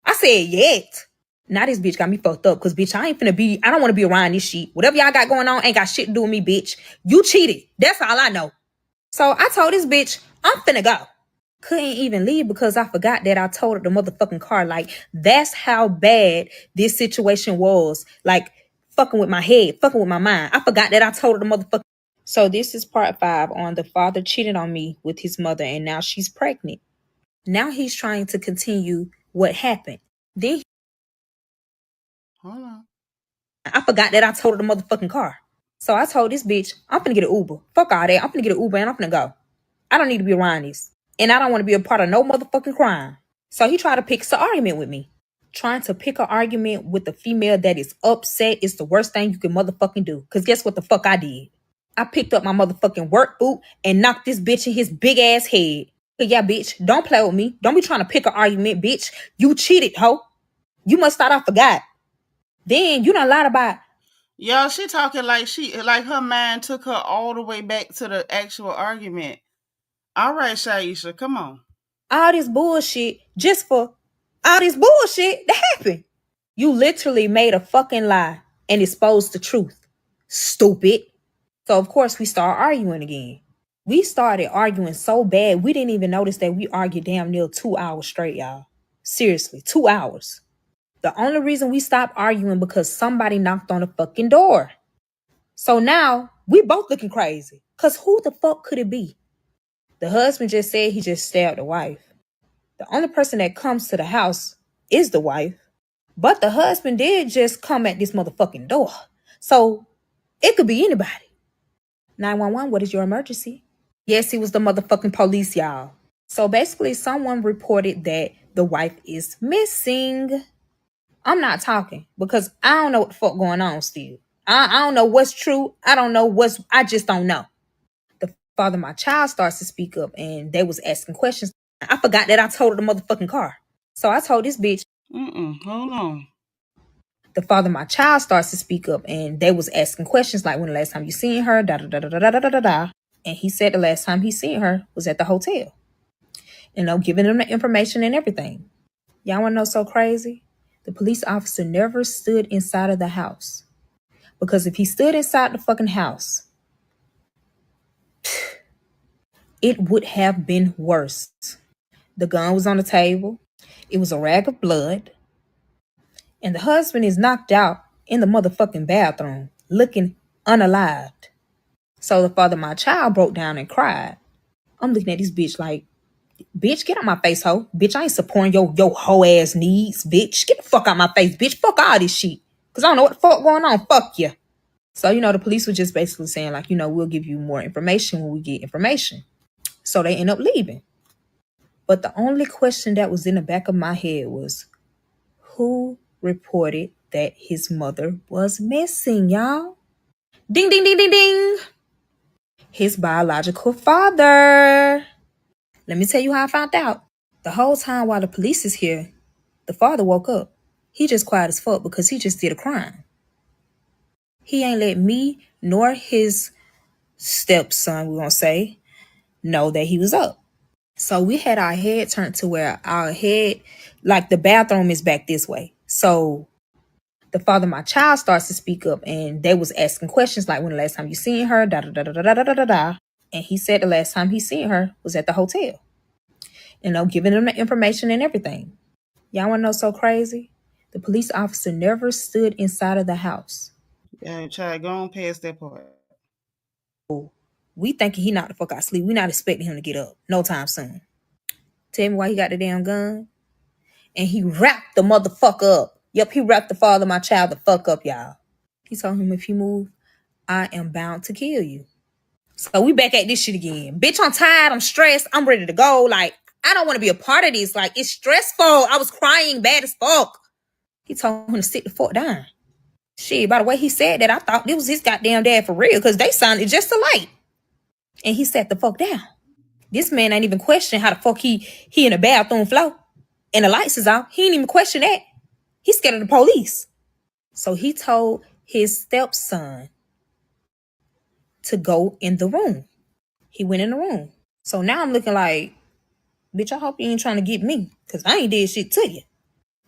I said yet. Now this bitch got me fucked up because, bitch, I don't want to be around this shit. Whatever y'all got going on ain't got shit to do with me, bitch. You cheated. That's all I know. So I told this bitch, I'm finna go. Couldn't even leave because I forgot that I told her the motherfucking car. Like, that's how bad this situation was. Like, fucking with my head, fucking with my mind. I forgot that I told her the motherfucking. So this is part 5 on the father cheated on me with his mother and now she's pregnant. Now he's trying to continue what happened. Then Hold on. I forgot that I told her the motherfucking car. So I told this bitch, I'm finna get an Uber. Fuck all that. I'm finna get an Uber and I'm finna go. I don't need to be around this. And I don't want to be a part of no motherfucking crime. So he tried to pick an argument with me. Trying to pick an argument with a female that is upset is the worst thing you can motherfucking do. Because guess what the fuck I did? I picked up my motherfucking work boot and knocked this bitch in his big ass head. But yeah, bitch, don't play with me. Don't be trying to pick an argument, bitch. You cheated, hoe. You must thought I forgot. Then you done lied about Y'all, she talking like her mind took her all the way back to the actual argument. All right, Shaisha, come on. all this bullshit just for all this bullshit that happened. You literally made a fucking lie and exposed the truth. Stupid. So of course we start arguing again. We started arguing so bad we didn't even notice that we argued damn near 2 hours straight, y'all. Seriously, 2 hours. The only reason we stopped arguing because somebody knocked on the fucking door. So now we both looking crazy. Cause who the fuck could it be? The husband just said he just stabbed the wife. The only person that comes to the house is the wife. But the husband did just come at this motherfucking door. So it could be anybody. 911, what is your emergency? Yes, he was the motherfucking police, y'all. So basically, someone reported that the wife is missing. I'm not talking because I don't know what the fuck going on still. I don't know what's true. I don't know I just don't know. The father of my child starts to speak up and they was asking questions. I forgot that I totaled the motherfucking car. So I told this bitch, Hold on. the father of my child starts to speak up and they was asking questions like when the last time you seen her, da da da da da da da da da. And he said the last time he seen her was at the hotel. Giving them the information and everything. Y'all wanna know so crazy? The police officer never stood inside of the house. Because if he stood inside the fucking house, it would have been worse. The gun was on the table. It was a rag of blood. And the husband is knocked out in the motherfucking bathroom, looking unalived. So the father of my child broke down and cried. I'm looking at this bitch like, bitch, get out my face, hoe. Bitch, I ain't supporting your hoe ass needs, bitch. Get the fuck out my face, bitch. Fuck all this shit. Cause I don't know what the fuck going on. Fuck you. So, the police were just basically saying like, we'll give you more information when we get information. So they end up leaving. But the only question that was in the back of my head was, who reported that his mother was missing, y'all? Ding, ding, ding, ding, ding. His biological father. Let me tell you how I found out. The whole time while the police is here, the father woke up. He just quiet as fuck because he just did a crime. He ain't let me nor his stepson, we're going to say, know that he was up. So we had our head turned to where our head, like the bathroom is back this way. So the father of my child starts to speak up and they was asking questions like when the last time you seen her, da da da da da da da da da. And he said the last time he seen her was at the hotel. Giving them the information and everything. Y'all want to know so crazy? The police officer never stood inside of the house. Yeah, try go on past that part. We thinking he knocked the fuck out of sleep. We not expecting him to get up no time soon. Tell me why he got the damn gun. And he wrapped the motherfucker up. Yep, he wrapped the father of my child the fuck up, y'all. He told him, if you move, I am bound to kill you. So we back at this shit again. Bitch, I'm tired. I'm stressed. I'm ready to go. Like, I don't want to be a part of this. Like, it's stressful. I was crying bad as fuck. He told him to sit the fuck down. Shit, by the way he said that, I thought it was his goddamn dad for real because they sounded just alike. And he sat the fuck down. This man ain't even question how the fuck he in the bathroom floor and the lights is out. He ain't even question that. He's scared of the police. So he told his stepson to go in the room. He went in the room. So now I'm looking like, bitch, I hope you ain't trying to get me because I ain't did shit to you.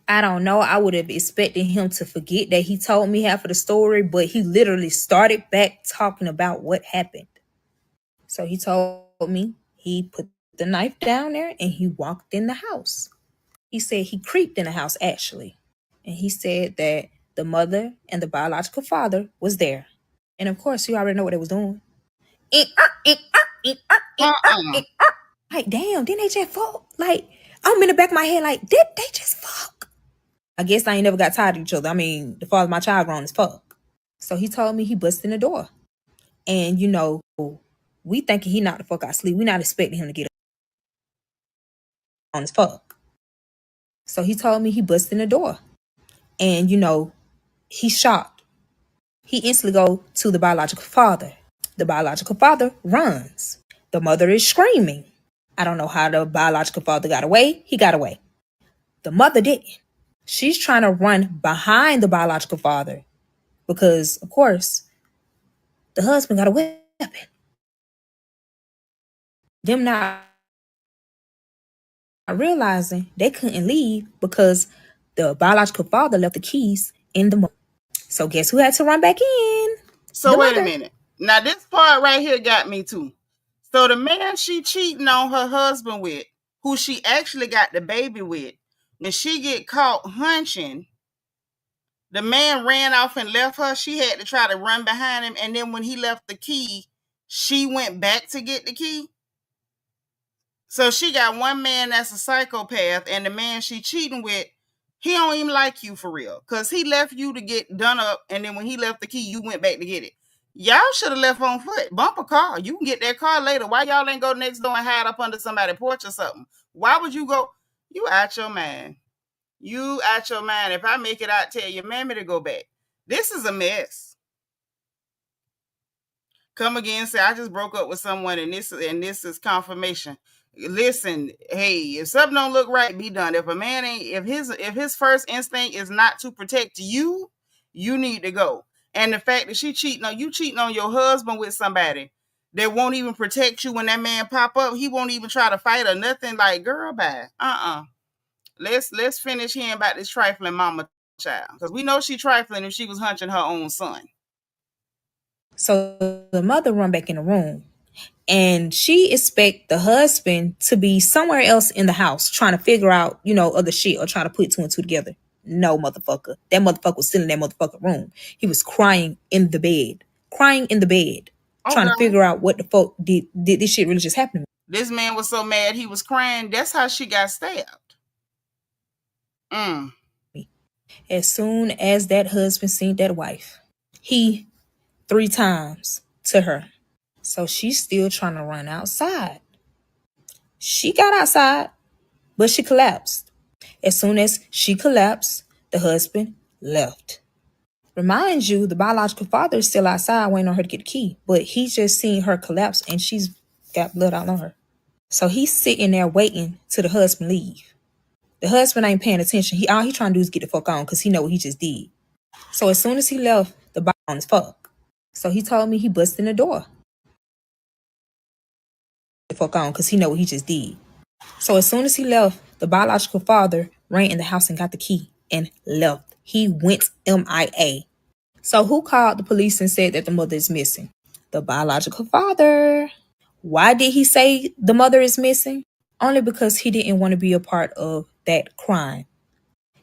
I don't know. I would have expected him to forget that he told me half of the story, but he literally started back talking about what happened. So he told me he put the knife down there and he walked in the house. He said he creeped in the house actually. And he said that the mother and the biological father was there. And of course, you already know what they was doing. Like, damn, didn't they just fuck? Like, I'm in the back of my head like, did they just fuck? I guess I ain't never got tired of each other. I mean, the father of my child grown as fuck. So he told me he busted in the door. And, we thinking he knocked the fuck out of sleep. We not expecting him to get on as fuck. So he told me he busted in the door. And, he's shocked. He instantly go to the biological father. The biological father runs. The mother is screaming. I don't know how the biological father got away. He got away. The mother didn't. She's trying to run behind the biological father because, of course, the husband got a weapon. Them not realizing they couldn't leave because the biological father left the keys in the mother. So guess who had to run back in? So The wait a mother. minute. Now this part right here got me too. So the man she cheating on her husband with, who she actually got the baby with, when she get caught hunching, the man ran off and left her. She had to try to run behind him, and then when he left the key, she went back to get the key. So she got one man that's a psychopath, and the man she cheating with, he don't even like you for real, because he left you to get done up, and then when he left the key, you went back to get it. Y'all should have left on foot. Bump a car. You can get that car later. Why y'all ain't go next door and hide up under somebody's porch or something? Why would you go? You out your mind. You out your mind. If I make it out, tell your mammy to go back. This is a mess. Come again, say I just broke up with someone, and this is confirmation. Listen, hey, if something don't look right, be done. If a man ain't, if his first instinct is not to protect you, you need to go. And the fact that she cheating on your husband with somebody that won't even protect you when that man pop up, he won't even try to fight or nothing. Like, girl, bye. Let's finish hearing about this trifling mama child, because we know she trifling if she was hunching her own son. So the mother run back in the room and she expect the husband to be somewhere else in the house trying to figure out, other shit or trying to put two and two together. No, motherfucker. That motherfucker was still in that motherfucking room. He was crying in the bed. Crying in the bed. Oh, trying to figure out what the fuck did this shit really just happen to me. This man was so mad he was crying. That's how she got stabbed. As soon as that husband seen that wife, he 3 times to her. So she's still trying to run outside. She got outside, but she collapsed. As soon as she collapsed, the husband left. Reminds you, the biological father is still outside waiting on her to get the key, but he just seen her collapse and she's got blood all on her. So he's sitting there waiting till the husband leave. The husband ain't paying attention. All he trying to do is get the fuck on because he know what he just did. So as soon as he left, the body on his fuck. So he told me he busted in the door. The fuck on because he know what he just did. So as soon as he left, the biological father ran in the house and got the key and left. He went MIA. So who called the police and said that the mother is missing? The biological father. Why did he say the mother is missing? Only because he didn't want to be a part of that crime.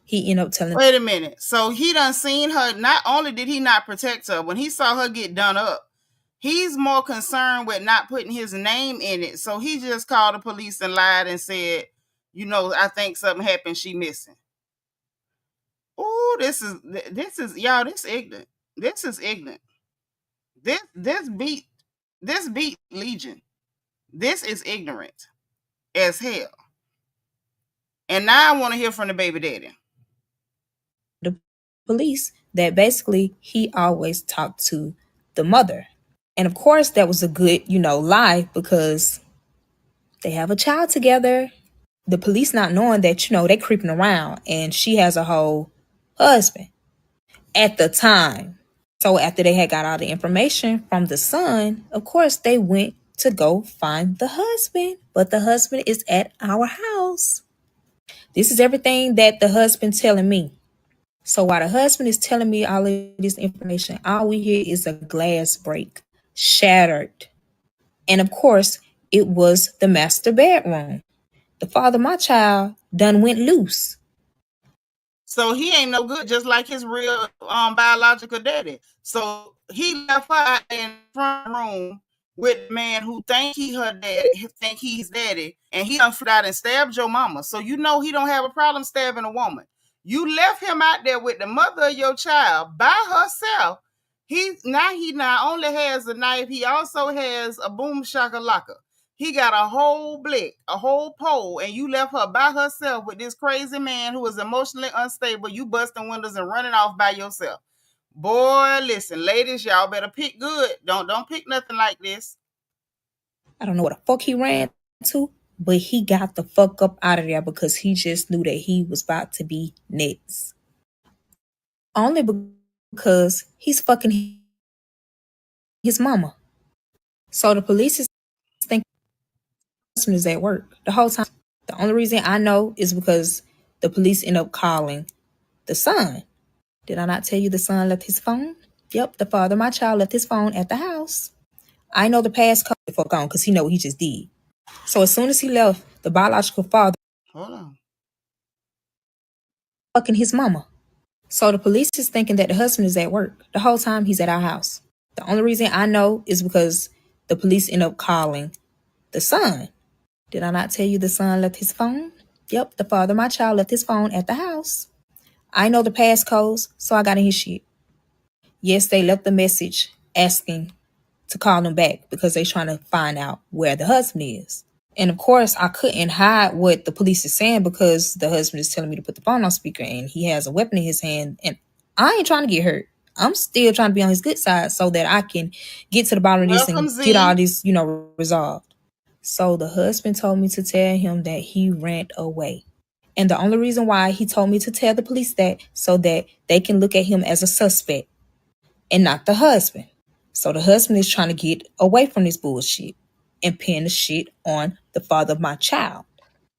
He ended up telling... Wait a minute. So he done seen her. Not only did he not protect her, when he saw her get done up, he's more concerned with not putting his name in it. So he just called the police and lied and said, I think something happened. She missing. Oh, this is y'all. This ignorant. This is ignorant. This beat Legion. This is ignorant as hell. And now I want to hear from the baby daddy. The police that basically he always talked to the mother. And of course that was a good, lie because they have a child together. The police not knowing that, they creeping around and she has a whole husband at the time. So after they had got all the information from the son, of course they went to go find the husband. But the husband is at our house. This is everything that the husband telling me. So while the husband is telling me all of this information, all we hear is a glass break, shattered. And of course, it was the master bedroom. The father of my child done went loose. So he ain't no good, just like his real biological daddy. So he left her in the front room with the man who think he her daddy, think he's daddy, and he done flew out and stabbed your mama. So he don't have a problem stabbing a woman. You left him out there with the mother of your child by herself. He not only has a knife, he also has a boom shakalaka. He got a whole blick, a whole pole, and you left her by herself with this crazy man who is emotionally unstable. You busting windows and running off by yourself. Boy, listen, ladies, y'all better pick good. Don't pick nothing like this. I don't know what the fuck he ran to, But he got the fuck up out of there because he just knew that he was about to be next. Only because he's fucking his mama. So the police is thinking the husband is at work the whole time. The only reason I know is because the police end up calling the son. Did I not tell you the son left his phone? Yep, the father of my child left his phone at the house. I know the passcode the fuck on because he know what he just did. So as soon as he left, the biological father Hold on. fucking his mama. So the police is thinking that the husband is at work the whole time he's at our house. The only reason I know is because the police end up calling the son. Did I not tell you the son left his phone? Yep, the father of my child left his phone at the house. I know the passcodes, so I got in his shit. Yes, they left the message asking to call him back because they trying to find out where the husband is. And of course, I couldn't hide what the police is saying because the husband is telling me to put the phone on speaker and he has a weapon in his hand. And I ain't trying to get hurt. I'm still trying to be on his good side so that I can get to the bottom of this Welcome, and Z. get all this, resolved. So the husband told me to tell him that he ran away. And the only reason why he told me to tell the police that so that they can look at him as a suspect and not the husband. So the husband is trying to get away from this bullshit and pin the shit on the father of my child.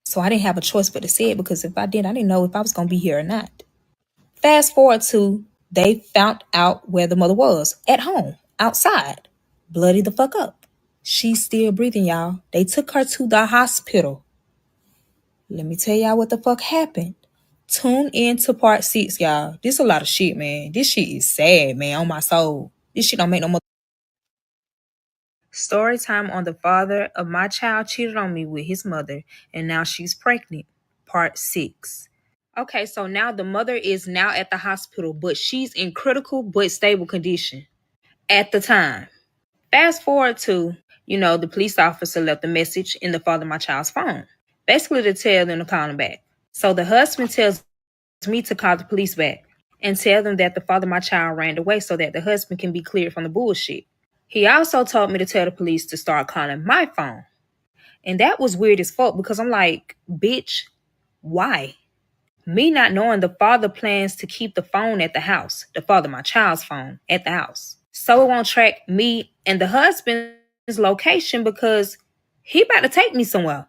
So I didn't have a choice but to say it because if I did, I didn't know if I was going to be here or not. Fast forward to they found out where the mother was at home, outside, bloody the fuck up. She's still breathing, y'all. They took her to the hospital. Let me tell y'all what the fuck happened. Tune in to part 6, y'all. This a lot of shit, man. This shit is sad, man, on my soul. This shit don't make no more. Story time on the father of my child cheated on me with his mother, and now she's pregnant. Part 6. Okay, so now the mother is now at the hospital, but she's in critical but stable condition at the time. Fast forward to, the police officer left a message in the father of my child's phone, basically to tell them to call him back. So the husband tells me to call the police back and tell them that the father of my child ran away so that the husband can be cleared from the bullshit. He also told me to tell the police to start calling my phone. And that was weird as fuck because I'm like, bitch, why? Me not knowing the father plans to keep the phone at the house, the father of my child's phone at the house. So it won't track me and the husband's location because he about to take me somewhere.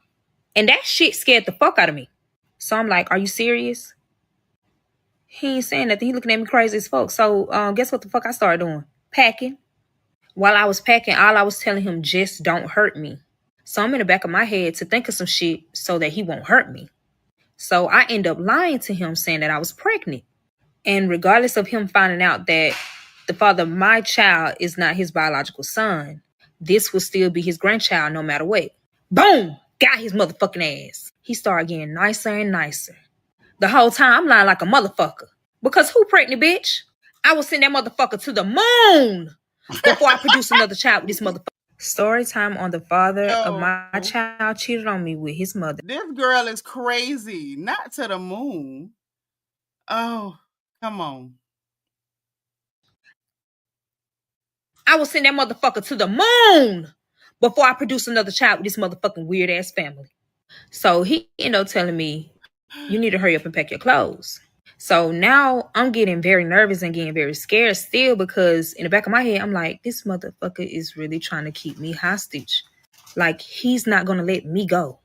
And that shit scared the fuck out of me. So I'm like, are you serious? He ain't saying nothing. He looking at me crazy as fuck. So guess what the fuck I started doing? Packing. While I was packing, all I was telling him, just don't hurt me. So I'm in the back of my head to think of some shit so that he won't hurt me. So I end up lying to him saying that I was pregnant. And regardless of him finding out that the father of my child is not his biological son, this will still be his grandchild no matter what. Boom! Got his motherfucking ass. He started getting nicer and nicer. The whole time I'm lying like a motherfucker. Because who pregnant, bitch? I will send that motherfucker to the moon before I produce another child with this motherfucker. Story time on the father of my child cheated on me with his mother. This girl is crazy. Not to the moon. Oh, come on. I will send that motherfucker to the moon before I produce another child with this motherfucking weird ass family. So he ended up telling me, you need to hurry up and pack your clothes. So now I'm getting very nervous and getting very scared still because in the back of my head, I'm like, this motherfucker is really trying to keep me hostage. Like, he's not going to let me go.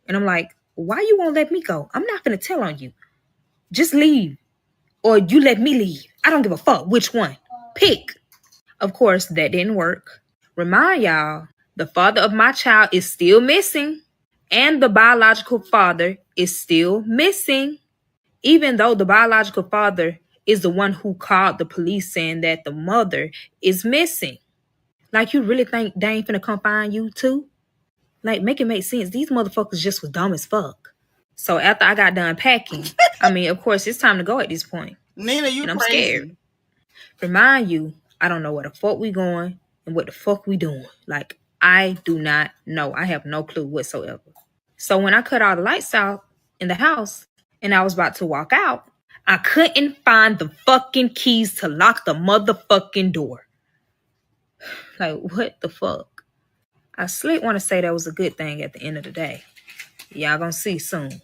And I'm like, why you won't let me go? I'm not going to tell on you. Just leave. Or you let me leave. I don't give a fuck which one. Pick. Of course, that didn't work. Remind y'all, the father of my child is still missing. And the biological father is still missing. Even though the biological father is the one who called the police saying that the mother is missing. Like, you really think they ain't finna come find you too? Like, make it make sense. These motherfuckers just was dumb as fuck. So after I got done packing, of course, it's time to go at this point. Nina, you and I'm crazy. Scared. Remind you, I don't know where the fuck we going and what the fuck we doing. Like, I do not know. I have no clue whatsoever. So when I cut all the lights out in the house and I was about to walk out, I couldn't find the fucking keys to lock the motherfucking door. Like, what the fuck? I slick want to say that was a good thing at the end of the day. Y'all gonna see soon.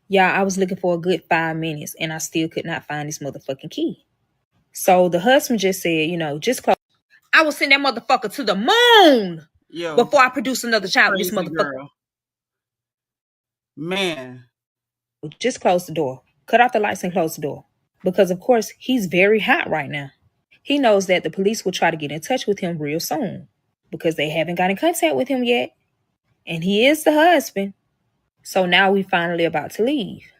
Y'all, I was looking for a good 5 minutes and I still could not find this motherfucking key. So the husband just said, just close. I will send that motherfucker to the moon before I produce another child with this crazy motherfucker. girl. Man. Just close the door. Cut off the lights and close the door. Because, of course, he's very hot right now. He knows that the police will try to get in touch with him real soon because they haven't got in contact with him yet. And he is the husband. So now we finally about to leave.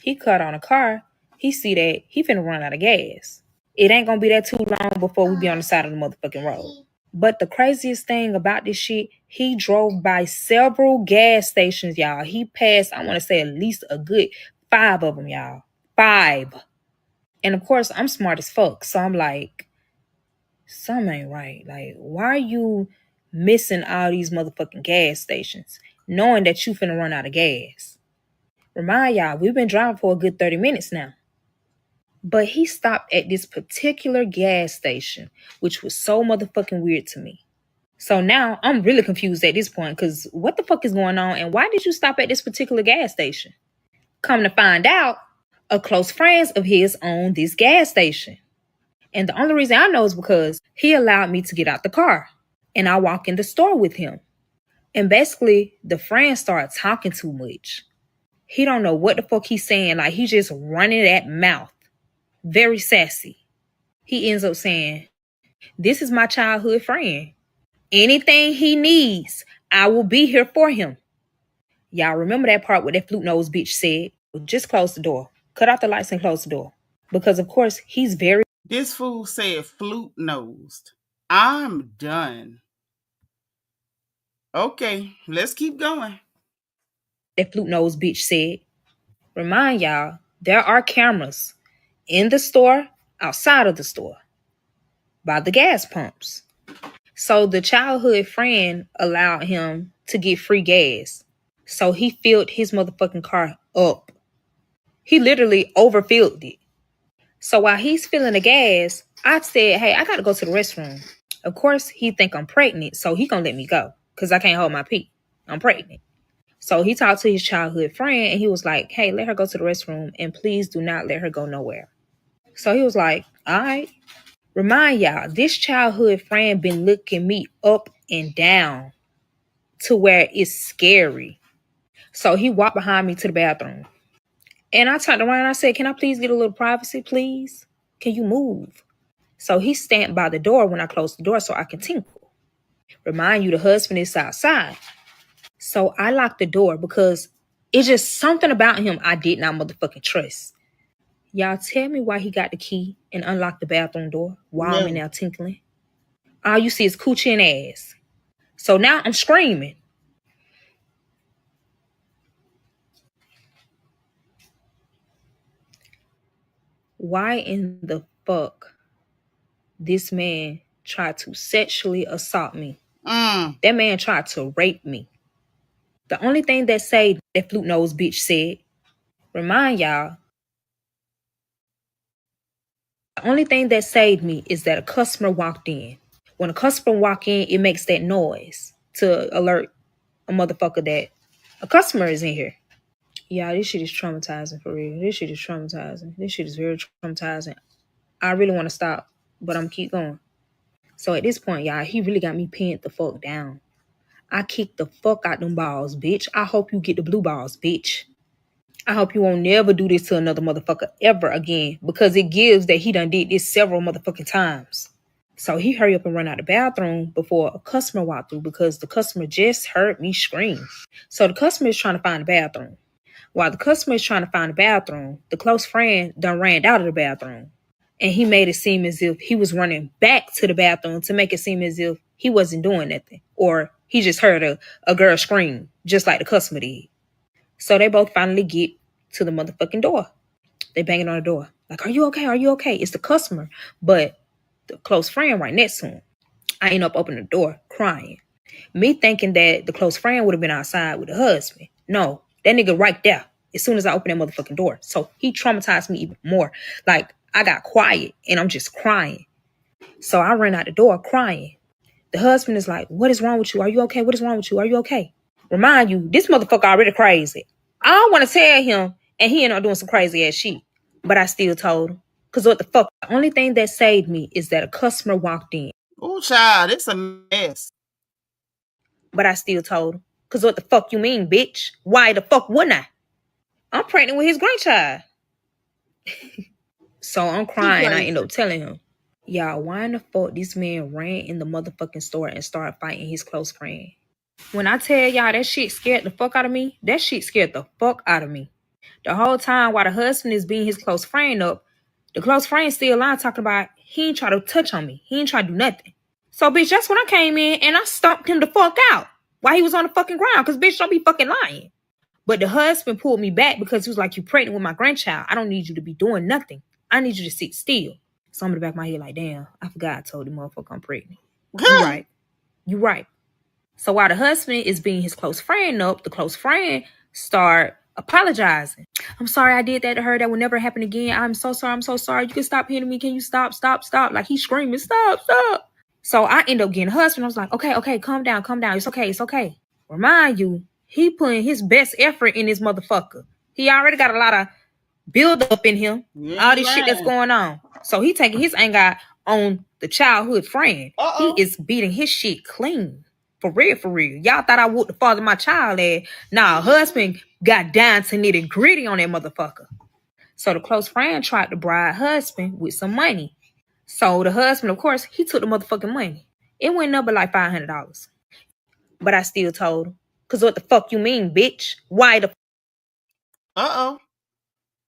He cut on a car. He see that he finna run out of gas. It ain't gonna be that too long before we be on the side of the motherfucking road. But the craziest thing about this shit, he drove by several gas stations, y'all. He passed, I want to say, at least a good 5 of them, y'all. 5. And of course, I'm smart as fuck. So I'm like, something ain't right. Like, why are you missing all these motherfucking gas stations, knowing that you finna run out of gas? Remind y'all, we've been driving for a good 30 minutes now. But he stopped at this particular gas station, which was so motherfucking weird to me. So now I'm really confused at this point because what the fuck is going on and why did you stop at this particular gas station? Come to find out, a close friend of his owned this gas station. And the only reason I know is because he allowed me to get out the car and I walk in the store with him. And basically the friend started talking too much. He don't know what the fuck he's saying. Like he just running that mouth. Very sassy. He ends up saying, "This is my childhood friend. Anything he needs, I will be here for him." Y'all remember that part where that flute nose bitch said, "Just close the door. Cut off the lights and close the door." Because of course, he's very... This fool said flute nosed. I'm done. Okay, let's keep going. That flute nose bitch said. Remind y'all, there are cameras in the store, outside of the store, by the gas pumps. So the childhood friend allowed him to get free gas. So he filled his motherfucking car up. He literally overfilled it. So while he's filling the gas, I said, "Hey, I gotta go to the restroom." Of course, he think I'm pregnant, so he gonna let me go because I can't hold my pee. I'm pregnant. So he talked to his childhood friend and he was like, "Hey, let her go to the restroom and please do not let her go nowhere." So he was like, "All right." Remind y'all, this childhood friend been looking me up and down to where it's scary. So he walked behind me to the bathroom. And I turned around and I said, "Can I please get a little privacy, please? Can you move?" So he stamped by the door when I closed the door so I can tinkle. Remind you, the husband is outside. So I locked the door because it's just something about him I did not motherfucking trust. Y'all tell me why he got the key and unlocked the bathroom door while I'm in there tinkling. All you see is coochie and ass. So now I'm screaming. Why in the fuck this man tried to sexually assault me? That man tried to rape me. The only thing that saved that flute nose bitch said, remind y'all, the only thing that saved me is that a customer walked in. When a customer walk in, it makes that noise to alert a motherfucker that a customer is in here. Yeah, this shit is traumatizing for real. This shit is traumatizing. This shit is very traumatizing. I really want to stop, but I'm keep going. So at this point, y'all, he really got me pinned the fuck down. I kicked the fuck out them balls, bitch. I hope you get the blue balls, bitch. I hope you won't never do this to another motherfucker ever again because it gives that he done did this several motherfucking times. So he hurry up and run out the bathroom before a customer walked through because the customer just heard me scream. So the customer is trying to find the bathroom. While the customer is trying to find the bathroom, the close friend done ran out of the bathroom. And he made it seem as if he was running back to the bathroom to make it seem as if he wasn't doing nothing. Or he just heard a girl scream, just like the customer did. So they both finally get to the motherfucking door. They banging on the door. Like, "Are you okay? Are you okay?" It's the customer, but the close friend right next to him. I end up opening the door, crying. Me thinking that the close friend would have been outside with the husband. No, that nigga right there. As soon as I opened that motherfucking door. So he traumatized me even more. Like, I got quiet and I'm just crying. So I ran out the door crying. The husband is like, "What is wrong with you? Are you okay? What is wrong with you? Are you okay?" Remind you, this motherfucker already crazy. I don't want to tell him, and he ended up doing some crazy ass shit. But I still told him. Because what the fuck? The only thing that saved me is that a customer walked in. Oh, child, it's a mess. But I still told him. Because what the fuck you mean, bitch? Why the fuck wouldn't I? I'm pregnant with his grandchild. So I'm crying. I end up telling him, y'all, why in the fuck this man ran in the motherfucking store and started fighting his close friend? When I tell y'all that shit scared the fuck out of me, that shit scared the fuck out of me. The whole time while the husband is beating his close friend up, the close friend still lying talking about he ain't try to touch on me. He ain't try to do nothing. So, bitch, that's when I came in and I stomped him the fuck out while he was on the fucking ground. Because, bitch, don't be fucking lying. But the husband pulled me back because he was like, you pregnant with my grandchild. I don't need you to be doing nothing. I need you to sit still. So I'm in the back of my head like, damn, I forgot I told the motherfucker I'm pregnant. You right. You right. So while the husband is beating his close friend up, the close friend start apologizing. I'm sorry I did that to her. That will never happen again. I'm so sorry. I'm so sorry. You can stop hitting me. Can you stop? Stop, stop. Like he's screaming, stop, stop. So I end up getting the husband. I was like, okay, calm down, calm down. It's okay, it's okay. Remind you, he putting his best effort in this motherfucker. He already got a lot of build up in him. All this shit that's going on. So he taking his anger out on the childhood friend. He is beating his shit clean. For real, for real. Y'all thought I would the father my child at. Nah, husband got down to nitty gritty on that motherfucker. So the close friend tried to bribe husband with some money. So the husband, of course, he took the motherfucking money. It went up like $500. But I still told him. Because what the fuck you mean, bitch? Why the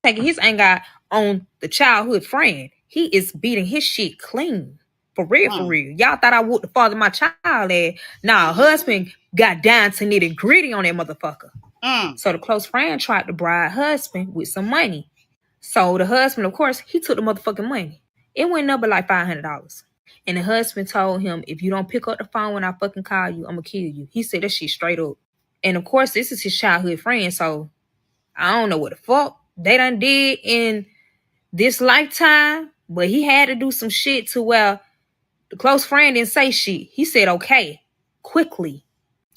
taking his anger out on the childhood friend. He is beating his shit clean. For real, for real. Y'all thought I would the father my child at. Nah, husband got down to nitty gritty on that motherfucker. So the close friend tried to bribe husband with some money. So the husband, of course, he took the motherfucking money. It went up like $500. And the husband told him, if you don't pick up the phone when I fucking call you, I'm gonna kill you. He said that shit straight up. And of course, this is his childhood friend, so I don't know what the fuck they done did in this lifetime, but he had to do some shit to where the close friend didn't say shit. He said, okay, quickly.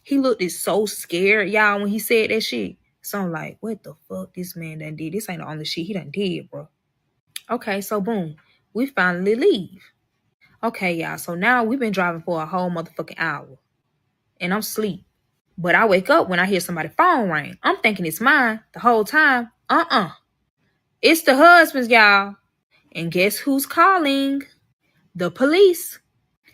He looked so scared, y'all, when he said that shit. So I'm like, what the fuck this man done did? This ain't the only shit he done did, bro. Okay, so boom, we finally leave. Okay, y'all, so now we've been driving for a whole motherfucking hour. And I'm asleep. But I wake up when I hear somebody's phone ring. I'm thinking it's mine the whole time. It's the husband's, y'all. And guess who's calling? The police.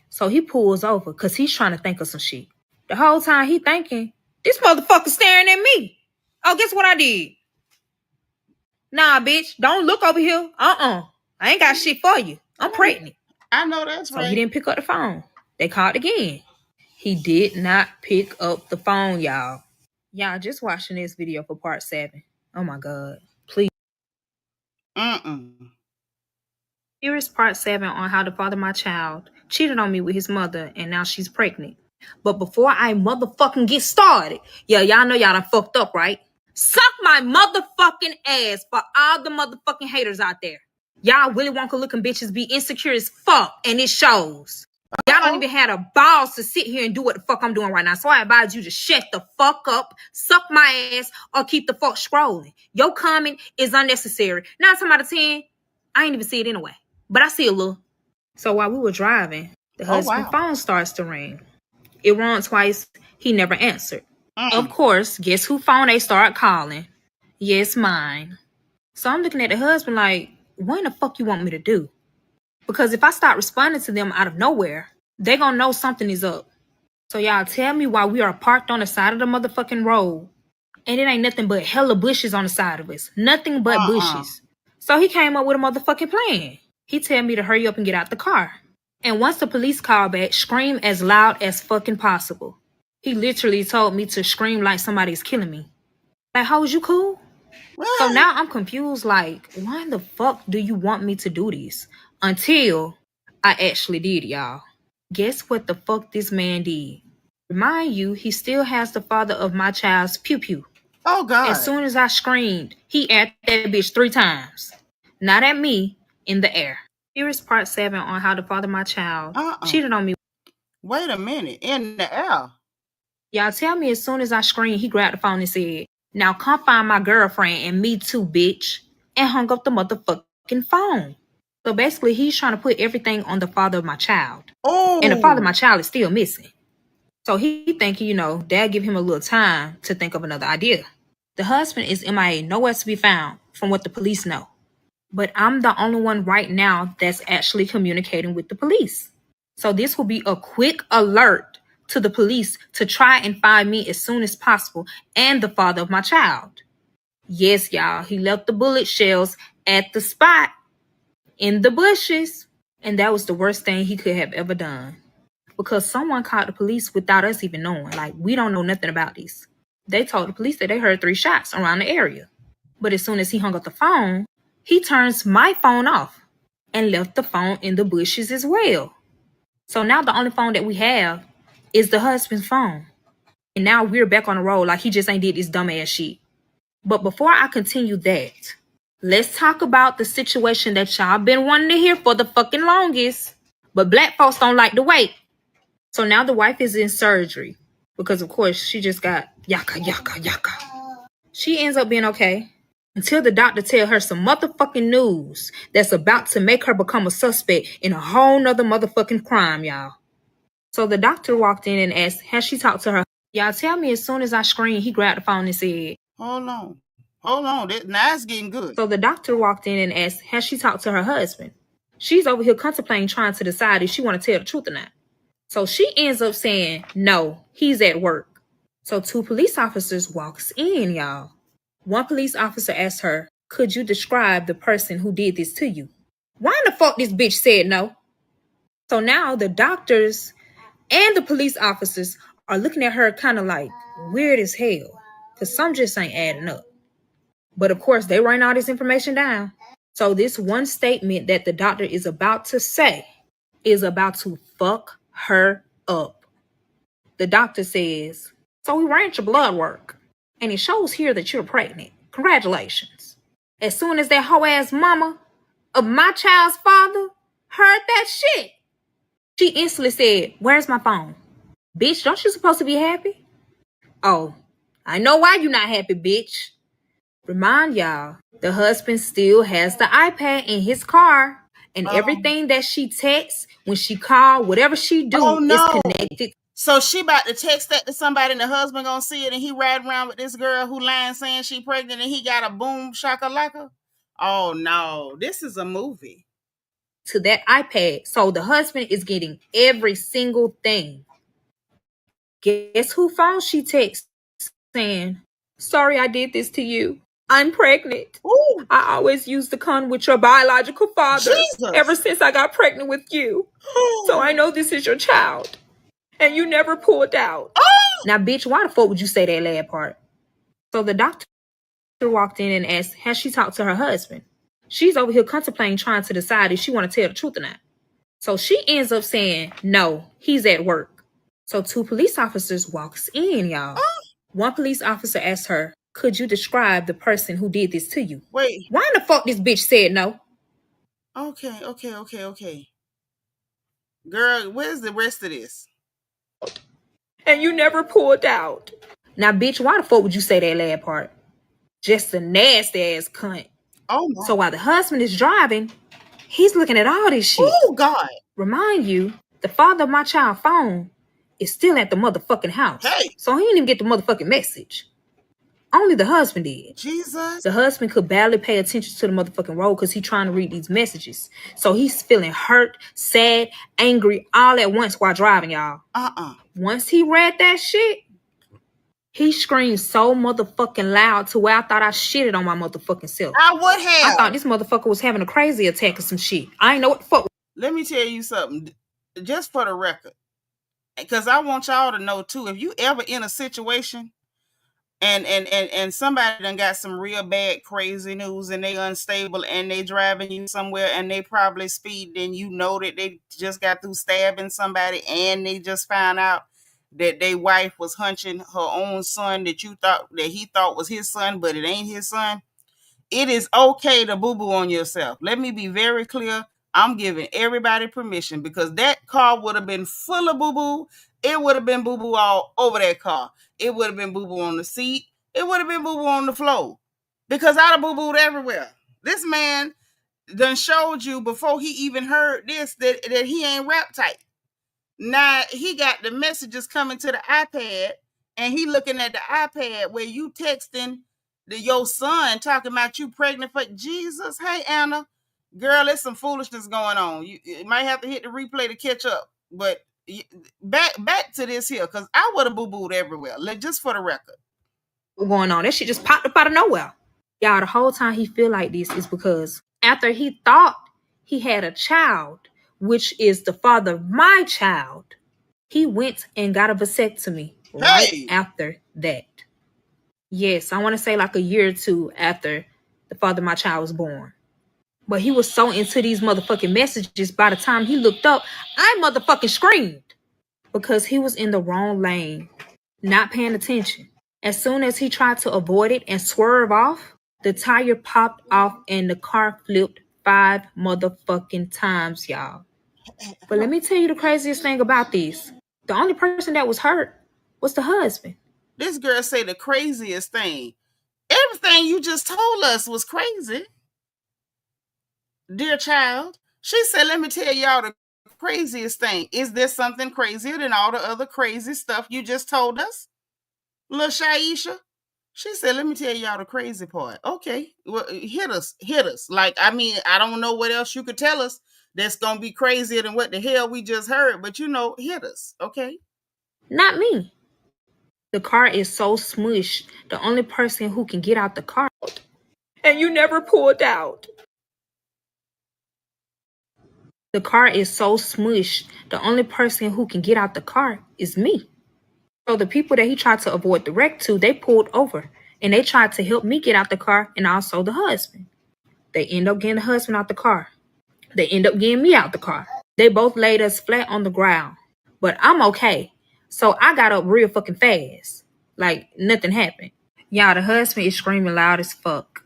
So he pulls over because he's trying to think of some shit. The whole time he thinking, this motherfucker staring at me. Oh, guess what I did? Nah, bitch, don't look over here. I ain't got shit for you. I'm pregnant. I know that's right. So he didn't pick up the phone. They called again. He did not pick up the phone, y'all. Y'all just watching this video for part 7. Oh my God. Please. Here is part 7 on how the father of my child cheated on me with his mother and now she's pregnant. But before I motherfucking get started, y'all know y'all done fucked up, right? Suck my motherfucking ass for all the motherfucking haters out there. Y'all Willy Wonka looking bitches be insecure as fuck and it shows. Y'all don't even have the balls to sit here and do what the fuck I'm doing right now. So I advise you to shut the fuck up, suck my ass, or keep the fuck scrolling. Your comment is unnecessary. 9 times out of 10, I ain't even see it anyway. But I see a little. So while we were driving, the husband's phone starts to ring. It rang twice. He never answered. Of course, guess who phone they start calling? Yes, mine. So I'm looking at the husband like, what in the fuck you want me to do? Because if I start responding to them out of nowhere, they gonna know something is up. So y'all tell me why we are parked on the side of the motherfucking road and it ain't nothing but hella bushes on the side of us. Nothing but bushes. So he came up with a motherfucking plan. He tell me to hurry up and get out the car. And once the police call back, scream as loud as fucking possible. He literally told me to scream like somebody's killing me. Like, how was you cool? So now I'm confused, like, why the fuck do you want me to do this? Until I actually did, y'all. Guess what the fuck this man did? Remind you, he still has the father of my child's pew-pew. Oh, God. As soon as I screamed, he at that bitch 3 times. Not at me, in the air. Here is part 7 on how the father of my child cheated on me. Wait a minute. In the air? Y'all tell me as soon as I screamed, he grabbed the phone and said, "Now come find my girlfriend and me too, bitch," and hung up the motherfucking phone. So basically, he's trying to put everything on the father of my child. And the father of Oh, my child is still missing. So he thinking, dad give him a little time to think of another idea. The husband is MIA, nowhere to be found from what the police know. But I'm the only one right now that's actually communicating with the police. So this will be a quick alert to the police to try and find me as soon as possible and the father of my child. Yes, y'all, he left the bullet shells at the spot in the bushes. And that was the worst thing he could have ever done. Because someone called the police without us even knowing. Like, we don't know nothing about this. They told the police that they heard 3 shots around the area. But as soon as he hung up the phone, he turns my phone off and left the phone in the bushes as well. So now the only phone that we have is the husband's phone. And now we're back on the road like he just ain't did this dumbass shit. But before I continue that, let's talk about the situation that y'all been wanting to hear for the fucking longest. But black folks don't like to wait. So now the wife is in surgery because, of course, she just got yaka, yaka, yaka. She ends up being okay until the doctor tell her some motherfucking news that's about to make her become a suspect in a whole nother motherfucking crime, y'all. So the doctor walked in and asked, has she talked to her? Y'all tell me as soon as I screamed, he grabbed the phone and said, hold on. Hold on. Now it's getting good. So the doctor walked in and asked, has she talked to her husband? She's over here contemplating trying to decide if she want to tell the truth or not. So she ends up saying, no, he's at work. So 2 police officers walks in, y'all. One police officer asked her, could you describe the person who did this to you? Why in the fuck this bitch said no? So now the doctors and the police officers are looking at her kind of like weird as hell. Because some just ain't adding up. But of course, they write all this information down. So this one statement that the doctor is about to say is about to fuck her up. The doctor says, so we ran your blood work, and it shows here that you're pregnant. Congratulations. As soon as that hoe ass mama of my child's father heard that shit, she instantly said, where's my phone? Bitch, don't you supposed to be happy? Oh, I know why you not happy, bitch. Remind y'all, the husband still has the iPad in his car, and everything that she texts when she call, whatever she do, is connected. So she about to text that to somebody, and the husband gonna see it, and he riding around with this girl who lying saying she pregnant, and he got a boom shakalaka. Oh no, this is a movie. To that iPad. So the husband is getting every single thing. Guess who phone she texts saying, sorry I did this to you. I'm pregnant. Ooh. I always used to come with your biological father ever since I got pregnant with you. So I know this is your child. And you never pulled out. Oh! Now, bitch, why the fuck would you say that last part? So the doctor walked in and asked, has she talked to her husband? She's over here contemplating trying to decide if she want to tell the truth or not. So she ends up saying, no, he's at work. So 2 police officers walks in, y'all. Oh. One police officer asked her, could you describe the person who did this to you? Wait. Why in the fuck this bitch said no? Okay. Girl, where's the rest of this? And you never pulled out. Now, bitch, why the fuck would you say that last part? Just a nasty ass cunt. Oh my. So while the husband is driving, he's looking at all this shit. Oh God. Remind you, the father of my child's phone is still at the motherfucking house. Hey. So he didn't even get the motherfucking message. Only the husband did. Jesus. The husband could barely pay attention to the motherfucking road because he's trying to read these messages. So he's feeling hurt, sad, angry, all at once while driving, y'all. Once he read that shit, he screamed so motherfucking loud to where I thought I shitted on my motherfucking self. I would have. I thought this motherfucker was having a crazy attack or some shit. I ain't know what the fuck. Let me tell you something, just for the record, because I want y'all to know too, if you ever in a situation and somebody done got some real bad crazy news and they unstable and they driving you somewhere and they probably speed, then you know that they just got through stabbing somebody and they just found out that their wife was hunching her own son that he thought was his son, but it ain't his son. It is okay to boo-boo on yourself. Let me be very clear. I'm giving everybody permission because that car would have been full of boo boo. It would have been boo boo all over that car. It would have been boo boo on the seat. It would have been boo boo on the floor because I'd have boo booed everywhere. This man done showed you before he even heard this that he ain't rap tight. Now he got the messages coming to the iPad, and he looking at the iPad where you texting your son talking about you pregnant for Jesus. Hey Anna, girl, there's some foolishness going on. You might have to hit the replay to catch up. But back to this here, because I would have boo booed everywhere. Just for the record. Going on. That shit just popped up out of nowhere. Y'all, the whole time he feel like this is because after he thought he had a child, which is the father of my child, he went and got a vasectomy right after that. Yes, I want to say like a year or two after the father of my child was born. But he was so into these motherfucking messages, by the time he looked up, I motherfucking screamed. Because he was in the wrong lane, not paying attention. As soon as he tried to avoid it and swerve off, the tire popped off and the car flipped 5 motherfucking times, y'all. But let me tell you the craziest thing about this. The only person that was hurt was the husband. This girl say the craziest thing. Everything you just told us was crazy. Dear child, she said, let me tell y'all the craziest thing. Is there something crazier than all the other crazy stuff you just told us? Little Shaisha? She said, let me tell y'all the crazy part. Okay, well, hit us. Like, I mean, I don't know what else you could tell us that's going to be crazier than what the hell we just heard, but hit us, okay? Not me. The car is so smushed, the only person who can get out the car. And you never pulled out. The car is so smushed, the only person who can get out the car is me. So the people that he tried to avoid the wreck to, they pulled over and they tried to help me get out the car and also the husband. They end up getting the husband out the car. They end up getting me out the car. They both laid us flat on the ground. But I'm okay. So I got up real fucking fast. Like nothing happened. Y'all, the husband is screaming loud as fuck.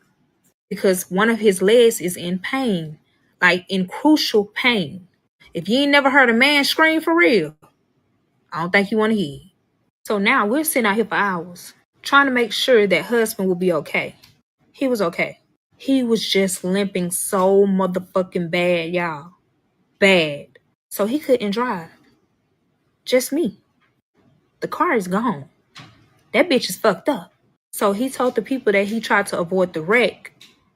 Because one of his legs is in pain. Like in crucial pain. If you ain't never heard a man scream for real, I don't think you want to hear. So now we're sitting out here for hours, trying to make sure that husband will be okay. He was okay. He was just limping so motherfucking bad, y'all. Bad. So he couldn't drive. Just me. The car is gone. That bitch is fucked up. So he told the people that he tried to avoid the wreck,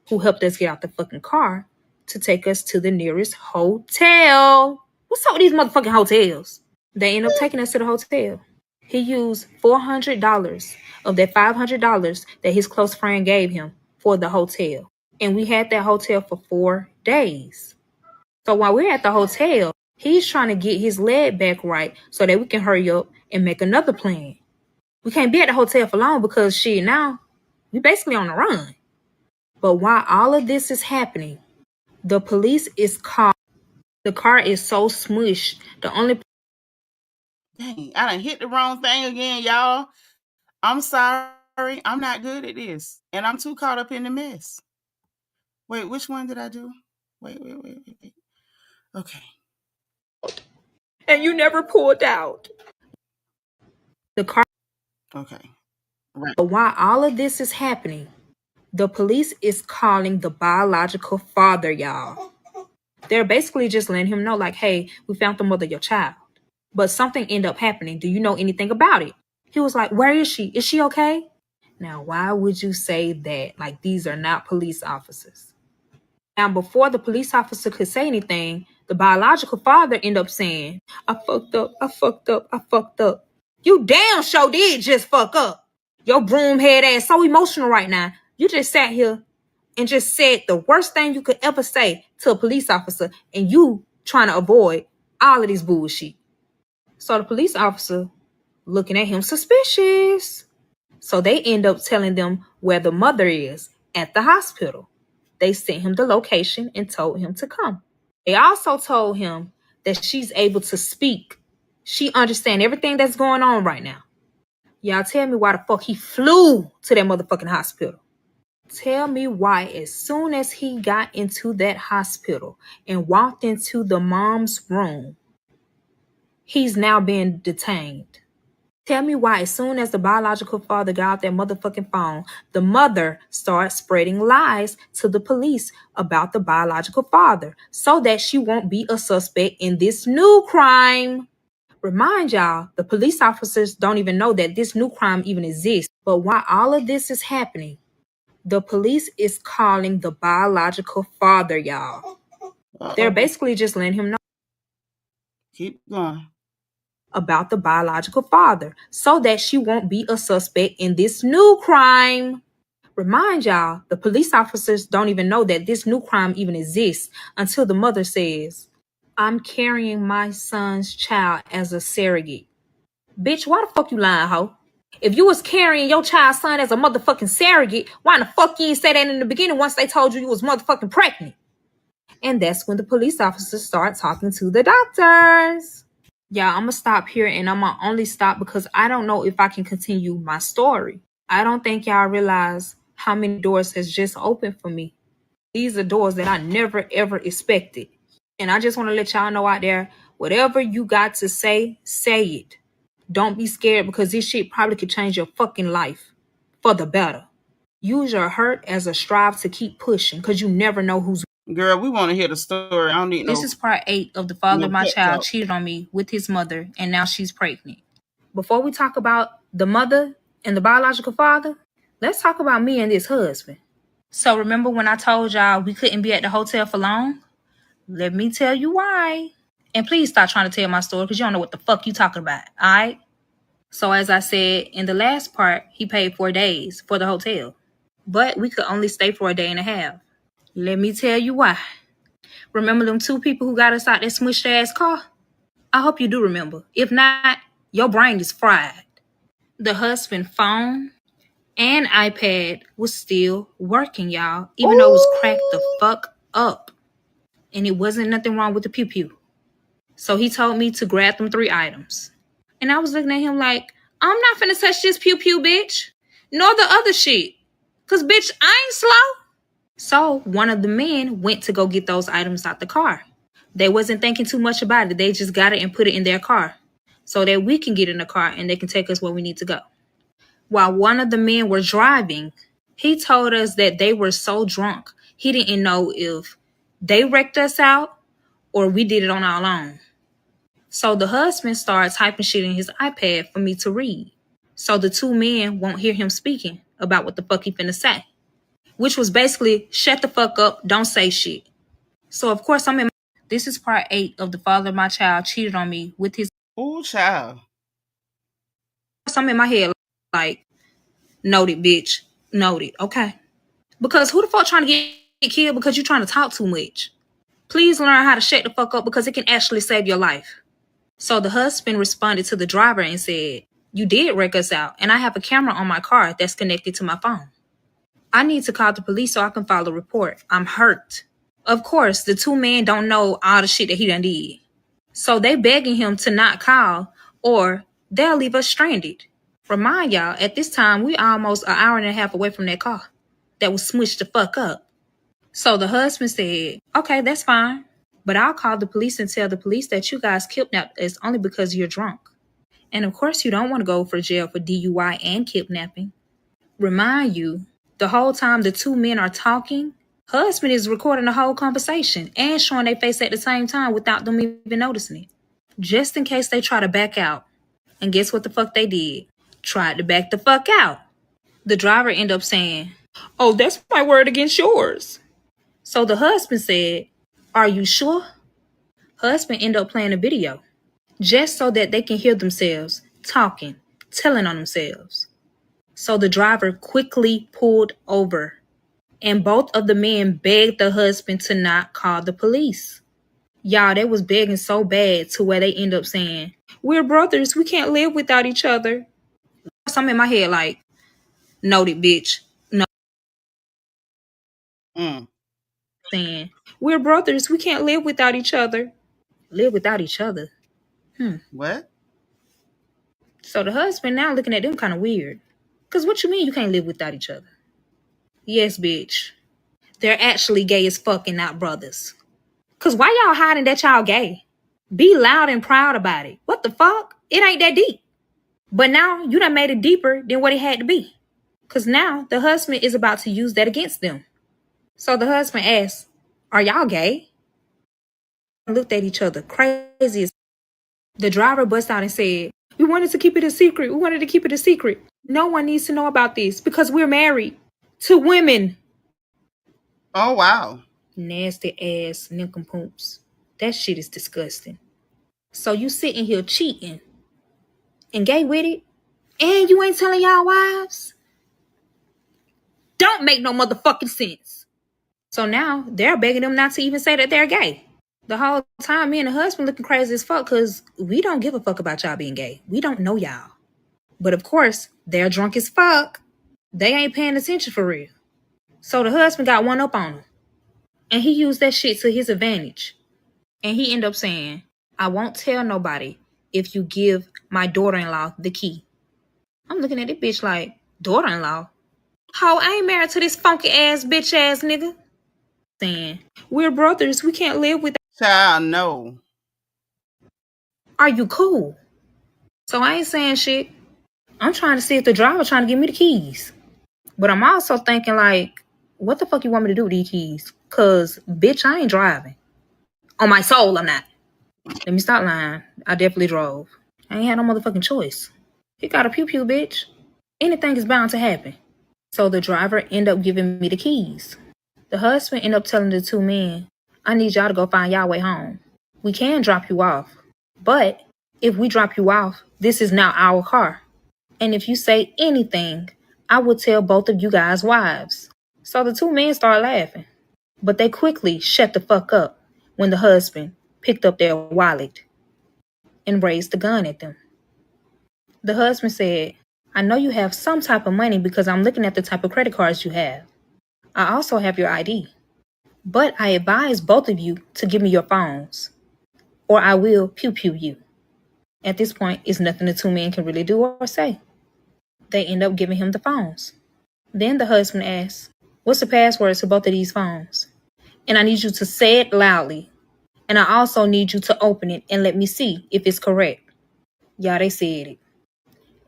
who helped us get out the fucking car, to take us to the nearest hotel. What's up with these motherfucking hotels? They end up taking us to the hotel. He used $400 of that $500 that his close friend gave him for the hotel. And we had that hotel for 4 days. So while we're at the hotel, he's trying to get his leg back right so that we can hurry up and make another plan. We can't be at the hotel for long because now we basically on the run. But while all of this is happening, the police is called. The car is so smushed. Dang, I done hit the wrong thing again, y'all. I'm sorry. I'm not good at this. And I'm too caught up in the mess. Wait, which one did I do? Wait. Okay. And you never pulled out. The car. Okay. Right. But while all of this is happening, the police is calling the biological father, y'all. They're basically just letting him know, like, hey, we found the mother of your child. But something ended up happening. Do you know anything about it? He was like, where is she? Is she okay? Now, why would you say that? Like, these are not police officers. Now, before the police officer could say anything, the biological father ended up saying, I fucked up. You damn sure did just fuck up. Your broom head ass so emotional right now. You just sat here and just said the worst thing you could ever say to a police officer, and you trying to avoid all of this bullshit. So the police officer looking at him suspicious. So they end up telling them where the mother is at the hospital. They sent him the location and told him to come. They also told him that she's able to speak. She understands everything that's going on right now. Y'all tell me why the fuck he flew to that motherfucking hospital. Tell me why, as soon as he got into that hospital and walked into the mom's room, he's now being detained. Tell me why, as soon as the biological father got out that motherfucking phone, the mother starts spreading lies to the police about the biological father so that she won't be a suspect in this new crime. Remind y'all, the police officers don't even know that this new crime even exists. But while all of this is happening, the police is calling the biological father, y'all. They're Uh-oh. basically just letting him know Keep going. about the biological father so that she won't be a suspect in this new crime. Remind y'all, the police officers don't even know that this new crime even exists until the mother says, I'm carrying my son's child as a surrogate. Bitch, why the fuck you lying, hoe? If you was carrying your child's son as a motherfucking surrogate, why the fuck you ain't say that in the beginning once they told you was motherfucking pregnant? And that's when the police officers start talking to the doctors. Yeah, I'm gonna stop here and I'm gonna only stop because I don't know if I can continue my story. I don't think y'all realize how many doors has just opened for me. These are doors that I never ever expected. And I just want to let y'all know out there, whatever you got to say, say it. Don't be scared because this shit probably could change your fucking life for the better. Use your hurt as a strive to keep pushing because you never know who's. Girl, we want to hear the story. I don't need This no is part 8 of the father no of my pep child talk. cheated on me with his mother and now she's pregnant. Before we talk about the mother and the biological father, let's talk about me and this husband. So remember when I told y'all we couldn't be at the hotel for long? Let me tell you why. And please stop trying to tell my story because you don't know what the fuck you talking about, alright? So as I said in the last part, he paid 4 days for the hotel. But we could only stay for a day and a half. Let me tell you why. Remember them 2 people who got us out that smushed ass car? I hope you do remember. If not, your brain is fried. The husband phone and iPad was still working, y'all, even though it was cracked the Ooh. fuck up. And it wasn't nothing wrong with the pew pew. So he told me to grab them 3 items. And I was looking at him like, I'm not finna touch this pew pew, bitch. Nor the other shit. Cause bitch, I ain't slow. So one of the men went to go get those items out the car. They wasn't thinking too much about it. They just got it and put it in their car so that we can get in the car and they can take us where we need to go. While one of the men were driving, he told us that they were so drunk, he didn't know if they wrecked us out or we did it on our own. So the husband started typing shit in his iPad for me to read. So the 2 men won't hear him speaking about what the fuck he finna say. Which was basically, shut the fuck up, don't say shit. So of course this is part 8 of the father of my child cheated on me with his. Ooh, child. So I'm in my head like, noted, bitch, noted, okay? Because who the fuck trying to get killed because you're trying to talk too much? Please learn how to shut the fuck up because it can actually save your life. So the husband responded to the driver and said, you did wreck us out, and I have a camera on my car that's connected to my phone. I need to call the police so I can file a report. I'm hurt. Of course, the 2 men don't know all the shit that he done did. So they begging him to not call or they'll leave us stranded. Remind y'all, at this time, we almost an hour and a half away from that car that was smushed the fuck up. So the husband said, okay, that's fine. But I'll call the police and tell the police that you guys kidnapped us only because you're drunk. And of course, you don't want to go for jail for DUI and kidnapping. Remind you, the whole time the 2 men are talking, husband is recording the whole conversation and showing their face at the same time without them even noticing it. Just in case they try to back out. And guess what the fuck they did? Tried to back the fuck out. The driver ended up saying, oh, that's my word against yours. So the husband said, are you sure? Husband ended up playing a video just so that they can hear themselves talking, telling on themselves. So the driver quickly pulled over and both of the men begged the husband to not call the police. Y'all, they was begging so bad to where they end up saying, we're brothers, we can't live without each other. So I'm in my head like, noted, bitch. No, Mm. saying, we're brothers, we can't live without each other. Live without each other. What? So the husband now looking at them kind of weird. Because what you mean you can't live without each other? Yes, bitch. They're actually gay as fuck and not brothers. Cause why y'all hiding that y'all gay? Be loud and proud about it. What the fuck? It ain't that deep. But now you done made it deeper than what it had to be. Cause now the husband is about to use that against them. So the husband asks, "Are y'all gay?" Looked at each other crazy as the driver bust out and said, "We wanted to keep it a secret. We wanted to keep it a secret. No one needs to know about this because we're married to women." Oh, wow. Nasty ass nincompoops. That shit is disgusting. So you sitting here cheating and gay with it, and you ain't telling y'all wives? Don't make no motherfucking sense. So now they're begging them not to even say that they're gay. The whole time, me and the husband looking crazy as fuck because we don't give a fuck about y'all being gay. We don't know y'all. But of course, they're drunk as fuck. They ain't paying attention for real. So the husband got one up on him. And he used that shit to his advantage. And he ended up saying, "I won't tell nobody if you give my daughter-in-law the key." I'm looking at this bitch like, daughter-in-law? Ho, I ain't married to this funky ass bitch ass nigga. Saying, "We're brothers. We can't live without." Child, no. Are you cool? So I ain't saying shit. I'm trying to see if the driver trying to give me the keys. But I'm also thinking like, what the fuck you want me to do with these keys? Cause bitch, I ain't driving. On my soul, I'm not. Let me stop lying. I definitely drove. I ain't had no motherfucking choice. He got a pew pew, bitch. Anything is bound to happen. So the driver ended up giving me the keys. The husband ended up telling the two men, "I need y'all to go find y'all way home. We can drop you off. But if we drop you off, this is now our car. And if you say anything, I will tell both of you guys' wives." So the two men started laughing. But they quickly shut the fuck up when the husband picked up their wallet and raised the gun at them. The husband said, "I know you have some type of money because I'm looking at the type of credit cards you have. I also have your ID. But I advise both of you to give me your phones, or I will pew pew you." At this point, it's nothing the two men can really do or say. They end up giving him the phones. Then the husband asks, "What's the password to both of these phones? And I need you to say it loudly. And I also need you to open it and let me see if it's correct." Yeah, they said it.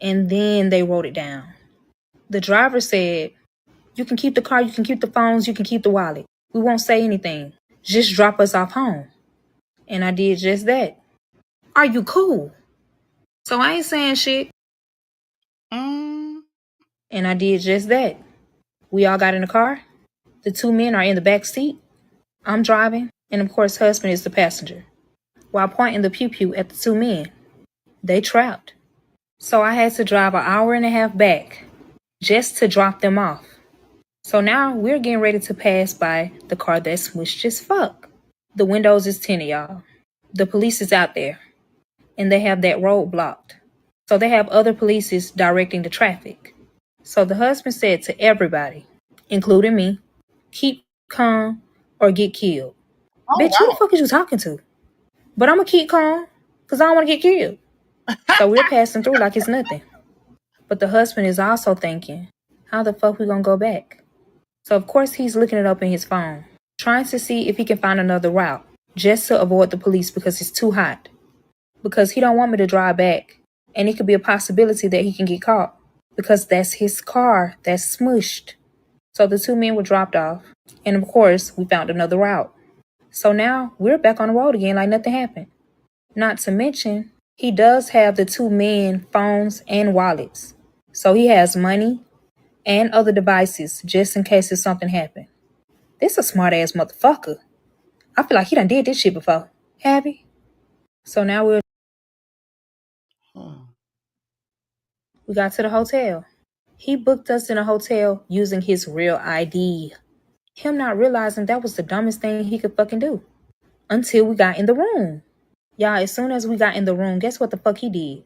And then they wrote it down. The driver said, "You can keep the car, you can keep the phones, you can keep the wallet. We won't say anything. Just drop us off home." And I did just that. Are you cool? So I ain't saying shit. Mm. And I did just that. We all got in the car. The two men are in the back seat. I'm driving. And of course, husband is the passenger. While pointing the pew pew at the two men. They trapped. So I had to drive an hour and a half back just to drop them off. So now we're getting ready to pass by the car that's smushed as fuck. The windows is tinted, y'all. The police is out there. And they have that road blocked. So they have other police directing the traffic. So the husband said to everybody, including me, "Keep calm or get killed." Oh, Bitch, who the wow. fuck is you talking to? But I'm going to keep calm because I don't want to get killed. So we're passing through like it's nothing. But the husband is also thinking, how the fuck we going to go back? So of course he's looking it up in his phone, trying to see if he can find another route just to avoid the police because it's too hot. Because he don't want me to drive back. And it could be a possibility that he can get caught because that's his car that's smushed. So the two men were dropped off. And of course, we found another route. So now we're back on the road again like nothing happened. Not to mention, he does have the two men phones and wallets. So he has money and other devices just in case if something happened. This a smart ass motherfucker. I feel like he done did this shit before. Have he? So now we got to the hotel. He booked us in a hotel using his real ID. Him not realizing that was the dumbest thing he could fucking do. Until we got in the room. Y'all, as soon as we got in the room, guess what the fuck he did?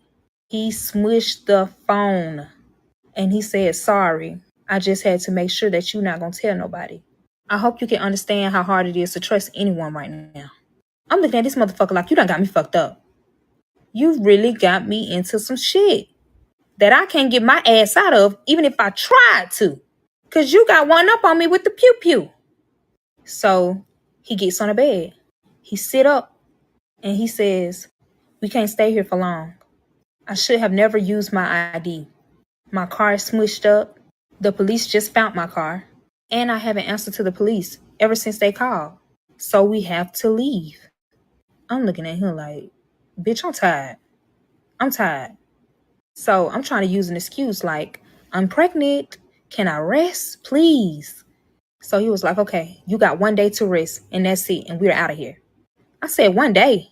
He smushed the phone. And he said, "Sorry. I just had to make sure that you're not gonna tell nobody." I hope you can understand how hard it is to trust anyone right now. I'm looking at this motherfucker like you done got me fucked up. You really got me into some shit that I can't get my ass out of even if I tried to. Cause you got one up on me with the pew pew. So he gets on the bed. He sit up and he says, we can't stay here for long. I should have never used my ID. My car is smushed up. The police just found my car. And I haven't answered to the police ever since they called. So we have to leave. I'm looking at him like, bitch, I'm tired. I'm tired. So I'm trying to use an excuse like, I'm pregnant. Can I rest? Please. So he was like, okay, you got 1 day to rest and that's it. And we're out of here. I said, 1 day.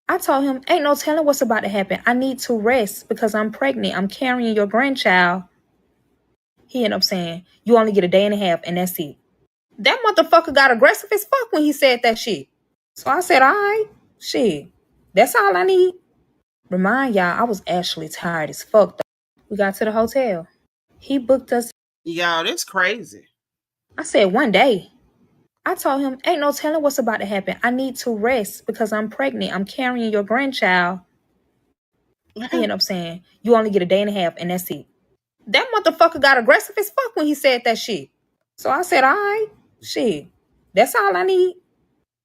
I told him, ain't no telling what's about to happen. I need to rest because I'm pregnant. I'm carrying your grandchild. He ended up saying, you only get 1.5 days and that's it. That motherfucker got aggressive as fuck when he said that shit. So I said, all right, shit. That's all I need. Remind y'all, I was actually tired as fuck though. We got to the hotel. He booked us. Y'all, that's crazy. I said, 1 day. I told him, ain't no telling what's about to happen. I need to rest because I'm pregnant. I'm carrying your grandchild. He ended up saying, you only get 1.5 days and that's it. That motherfucker got aggressive as fuck when he said that shit. So I said, all right, shit. That's all I need.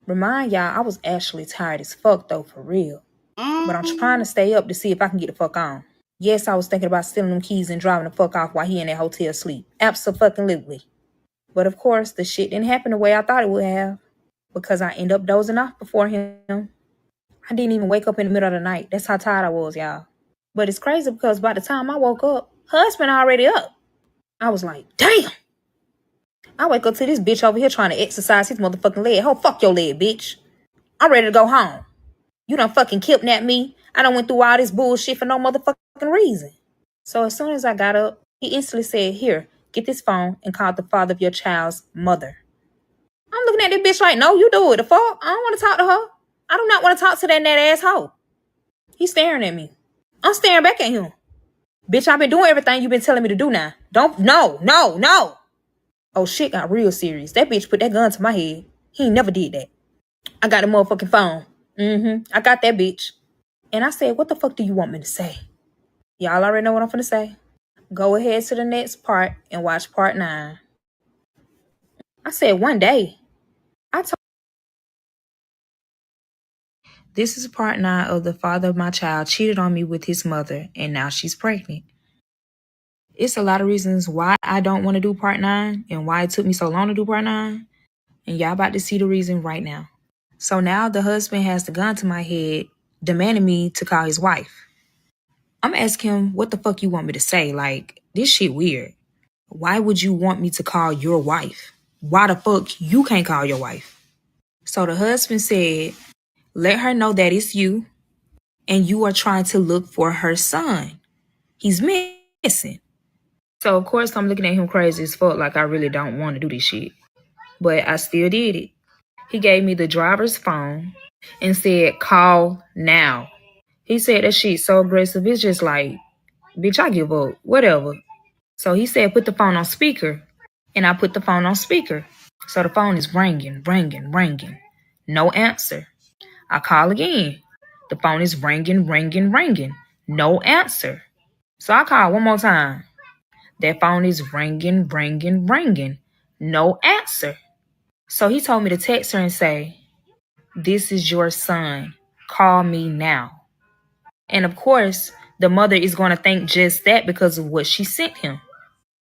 Remind y'all, I was actually tired as fuck though, for real. But I'm trying to stay up to see if I can get the fuck on. Yes, I was thinking about stealing them keys and driving the fuck off while he in that hotel sleep. Absolutely. But of course, the shit didn't happen the way I thought it would have. Because I end up dozing off before him. I didn't even wake up in the middle of the night. That's how tired I was, y'all. But it's crazy because by the time I woke up, husband already up. I was like, damn. I wake up to this bitch over here trying to exercise his motherfucking leg. Oh, fuck your leg, bitch. I'm ready to go home. You done fucking kidnapped me. I done went through all this bullshit for no motherfucking reason. So as soon as I got up, he instantly said, here, get this phone and call the father of your child's mother. I'm looking at this bitch like, no, you do it. The fuck? I don't want to talk to her. I do not want to talk to that asshole. He's staring at me. I'm staring back at him. Bitch, I've been doing everything you've been telling me to do now. No. Oh, shit got real serious. That bitch put that gun to my head. He ain't never did that. I got a motherfucking phone. I got that bitch. And I said, what the fuck do you want me to say? Y'all already know what I'm finna say. Go ahead to the next part and watch part 9. I said, 1 day. This is part 9 of the father of my child cheated on me with his mother and now she's pregnant. It's a lot of reasons why I don't want to do part 9 and why it took me so long to do part 9. And y'all about to see the reason right now. So now the husband has the gun to my head, demanding me to call his wife. I'm asking him, what the fuck you want me to say? Like, this shit weird. Why would you want me to call your wife? Why the fuck you can't call your wife? So the husband said, let her know that it's you and you are trying to look for her son. He's missing. So of course I'm looking at him crazy as fuck like I really don't want to do this shit. But I still did it. He gave me the driver's phone and said, call now. He said that shit so aggressive. It's just like, bitch, I give up. Whatever. So he said, put the phone on speaker. And I put the phone on speaker. So the phone is ringing. No answer. I call again. The phone is ringing. No answer. So I call one more time. That phone is ringing. No answer. So he told me to text her and say, this is your son. Call me now. And of course, the mother is going to think just that because of what she sent him,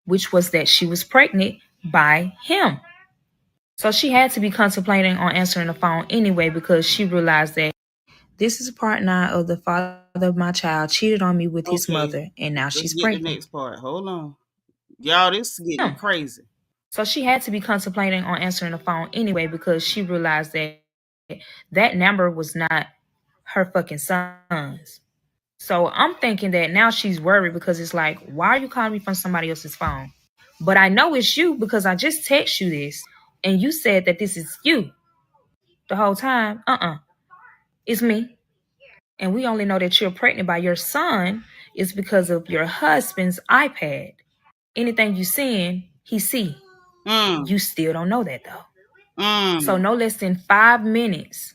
which was that she was pregnant by him. So she had to be contemplating on answering the phone anyway because she realized that this is part 9 of the father of my child cheated on me with his mother and now she's pregnant. The next part. Hold on. Y'all, this is getting crazy. So she had to be contemplating on answering the phone anyway because she realized that that number was not her fucking son's. So I'm thinking that now she's worried because it's like, why are you calling me from somebody else's phone? But I know it's you because I just text you this and you said that this is you the whole time. It's me. And we only know that you're pregnant by your son is because of your husband's iPad. Anything you send, he see. You still don't know that though. So no less than 5 minutes.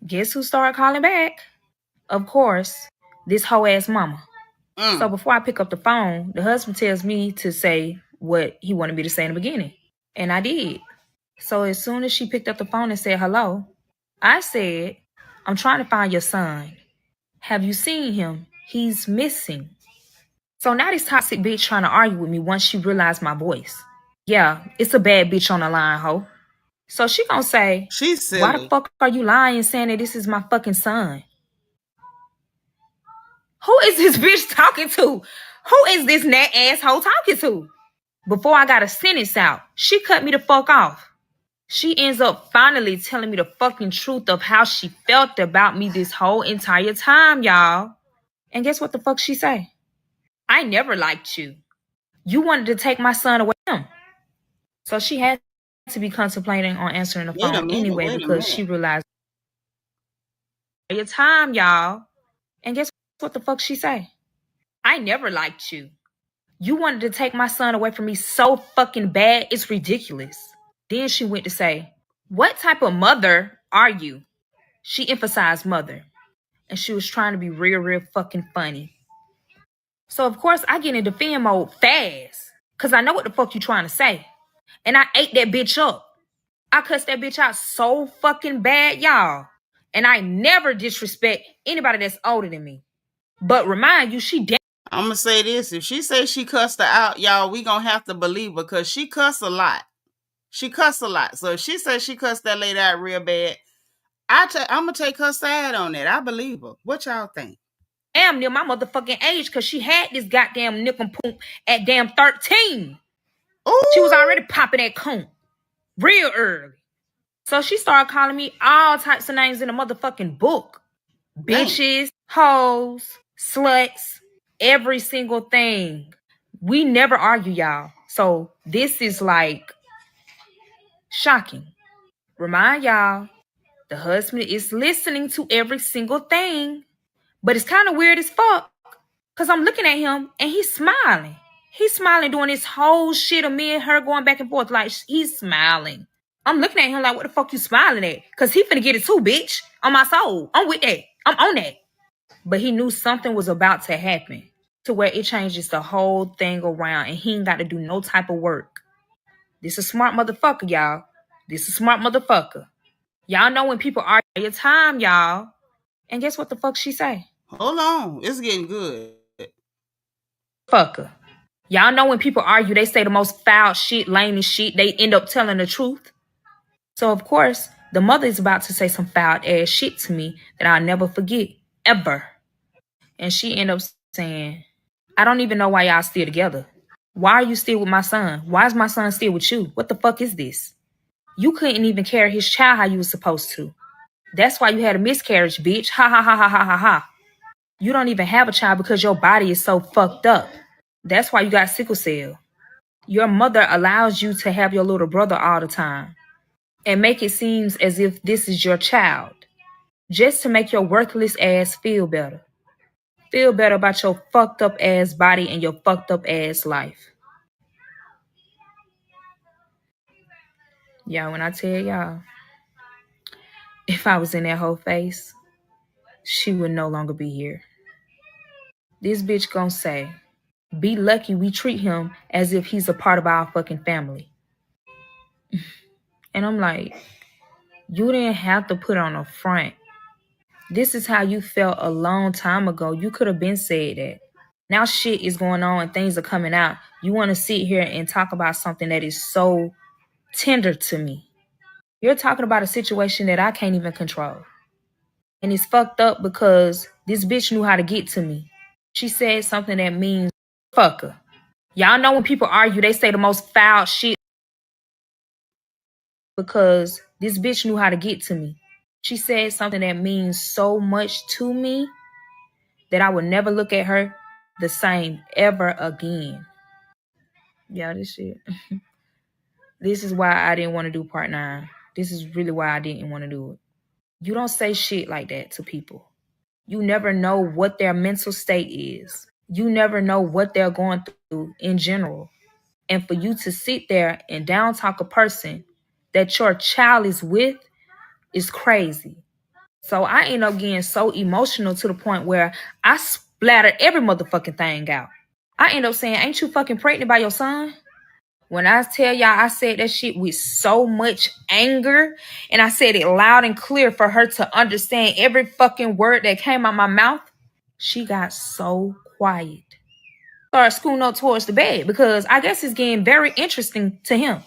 Guess who started calling back? Of course, this hoe ass mama. So before I pick up the phone, the husband tells me to say, what he wanted me to say in the beginning. And I did. So as soon as she picked up the phone and said hello, I said, I'm trying to find your son. Have you seen him? He's missing. So now this toxic bitch trying to argue with me once she realized my voice. Yeah, it's a bad bitch on the line, ho. So she gonna say, She's why the silly. fuck are you lying saying that this is my fucking son? Who is this bitch talking to? Who is this nat asshole talking to? Before I got a sentence out, she cut me the fuck off. She ends up finally telling me the fucking truth of how she felt about me this whole entire time, y'all. And guess what the fuck she say? I never liked you. You wanted to take my son away from him. So she had to be contemplating on answering the Wait a phone minute. anyway Wait a because she minute. realized your time, y'all. And guess what the fuck she say? I never liked you. You wanted to take my son away from me so fucking bad, it's ridiculous. Then she went to say, what type of mother are you? She emphasized mother. And she was trying to be real fucking funny. So of course I get in defend mode fast. Cause I know what the fuck you trying to say. And I ate that bitch up. I cussed that bitch out so fucking bad, y'all. And I never disrespect anybody that's older than me. But remind you, she I'm gonna say this: if she say she cussed her out, y'all, we gonna have to believe her because she cussed a lot. She cussed a lot. So if she says she cussed that lady out real bad, I'm gonna take her side on that. I believe her. What y'all think? damn near my motherfucking age because she had this goddamn nickel poop at damn 13. She was Ooh, already popping that coon real early. So she started calling me all types of names in the motherfucking book. dang. Bitches, hoes, sluts, every single thing. We never argue, y'all. So this is like shocking. Remind y'all, the husband is listening to every single thing. But it's kind of weird as fuck. Cause I'm looking at him and he's smiling. He's smiling doing this whole shit of me and her going back and forth. Like he's smiling. I'm looking at him like, what the fuck you smiling at? Cause he finna get it too, bitch. On my soul. I'm with that. I'm on that. But he knew something was about to happen to where it changes the whole thing around and he ain't got to do no type of work. This is a smart motherfucker, y'all. This is a smart motherfucker. Y'all know when people are your time, y'all. And guess what the fuck she say? Hold on, it's getting good. Fucker. Y'all know when people argue, they say the most foul shit, lamest shit. They end up telling the truth. So, of course, the mother is about to say some foul ass shit to me that I'll never forget, ever. And she end up saying, I don't even know why y'all still together. Why are you still with my son? Why is my son still with you? What the fuck is this? You couldn't even carry his child how you was supposed to. That's why you had a miscarriage, bitch. Ha ha ha ha ha ha ha. You don't even have a child because your body is so fucked up. That's why you got sickle cell. Your mother allows you to have your little brother all the time and make it seem as if this is your child just to make your worthless ass feel better. Feel better about your fucked up ass body and your fucked up ass life. Y'all, when I tell y'all, if I was in that whole face, she would no longer be here. This bitch gonna say, be lucky we treat him as if he's a part of our fucking family. And I'm like, you didn't have to put on a front. This is how you felt a long time ago. You could have been said that. Now shit is going on and things are coming out. You want to sit here and talk about something that is so tender to me. You're talking about a situation that I can't even control. And it's fucked up because this bitch knew how to get to me. She said something that means fucker. Y'all know when people argue, they say the most foul shit because this bitch knew how to get to me. She said something that means so much to me that I would never look at her the same ever again. Yeah, this shit. This is why I didn't want to do part 9. This is really why I didn't want to do it. You don't say shit like that to people. You never know what their mental state is. You never know what they're going through in general. And for you to sit there and down talk a person that your child is with is crazy. So I end up getting so emotional to the point where I splatter every motherfucking thing out. I end up saying, ain't you fucking pregnant by your son? When I tell y'all, I said that shit with so much anger, and I said it loud and clear for her to understand every fucking word that came out my mouth. She got so quiet. Started scooting up towards the bed because I guess it's getting very interesting to him.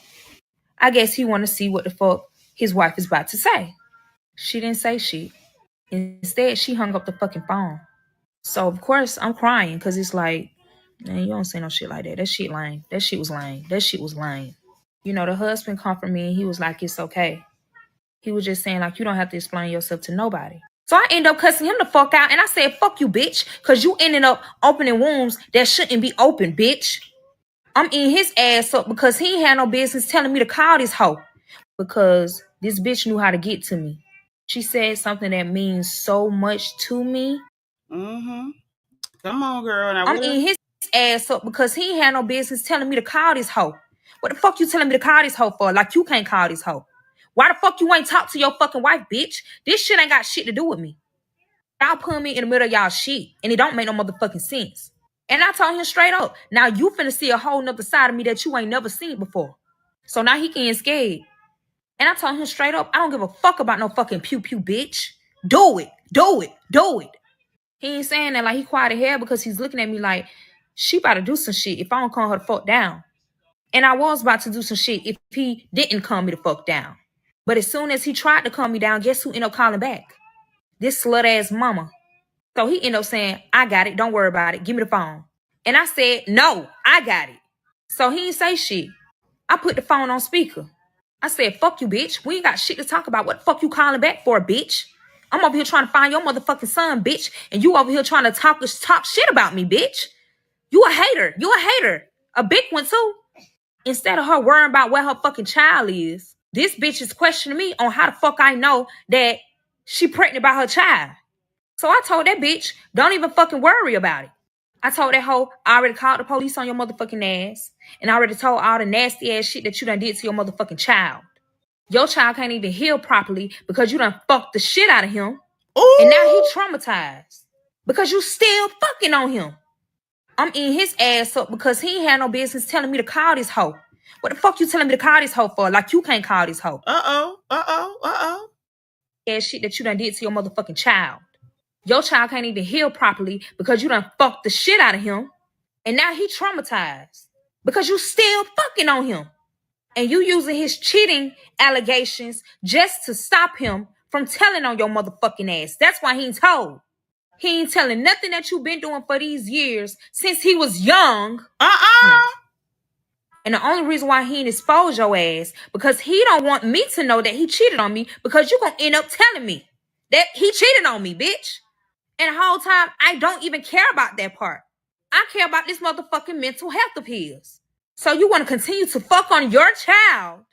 I guess he want to see what the fuck his wife is about to say. She didn't say shit. Instead, she hung up the fucking phone. So of course I'm crying because it's like, man, you don't say no shit like that. That shit lame. That shit was lame. That shit was lame. You know, the husband comforted me and he was like, it's okay. He was just saying, like, you don't have to explain yourself to nobody. So I ended up cussing him the fuck out and I said, fuck you, bitch. Because you ended up opening wounds that shouldn't be open, bitch. I'm eating his ass up because he ain't had no business telling me to call this hoe. Because this bitch knew how to get to me. She said something that means so much to me. Mm-hmm. Come on, girl. Now, I'm eating his ass up because he ain't had no business telling me to call this hoe. What the fuck you telling me to call this hoe for? Like you can't call this hoe. Why the fuck you ain't talk to your fucking wife, bitch? This shit ain't got shit to do with me. Y'all putting me in the middle of y'all shit, and it don't make no motherfucking sense. And I told him straight up, now you finna see a whole nother side of me that you ain't never seen before. So now he getting scared. And I told him straight up, I don't give a fuck about no fucking pew pew, bitch. Do it, do it, do it. He ain't saying that like he quiet as hell because he's looking at me like, she about to do some shit if I don't calm her the fuck down. And I was about to do some shit if he didn't calm me the fuck down. But as soon as he tried to calm me down, guess who ended up calling back? This slut ass mama. So he ended up saying, I got it. Don't worry about it. Give me the phone. And I said, no, I got it. So he didn't say shit. I put the phone on speaker. I said, fuck you, bitch. We ain't got shit to talk about. What the fuck you calling back for, bitch? I'm over here trying to find your motherfucking son, bitch. And you over here trying to talk shit about me, bitch. You a hater. You a hater. A big one, too. Instead of her worrying about where her fucking child is, this bitch is questioning me on how the fuck I know that she pregnant by her child. So I told that bitch, don't even fucking worry about it. I told that hoe, I already called the police on your motherfucking ass. And I already told all the nasty ass shit that you done did to your motherfucking child. Your child can't even heal properly because you done fucked the shit out of him. Ooh. And now he traumatized because you still fucking on him. I'm eating his ass up because he ain't had no business telling me to call this hoe. What the fuck you telling me to call this hoe for? Like you can't call this hoe. Ass shit that you done did to your motherfucking child. Your child can't even heal properly because you done fucked the shit out of him. And now he traumatized because you still fucking on him. And you using his cheating allegations just to stop him from telling on your motherfucking ass. That's why he ain't told. He ain't telling nothing that you've been doing for these years since he was young. And the only reason why he ain't exposed your ass because he don't want me to know that he cheated on me because you gonna end up telling me that he cheated on me, bitch. And the whole time, I don't even care about that part. I care about this motherfucking mental health of his. So you want to continue to fuck on your child,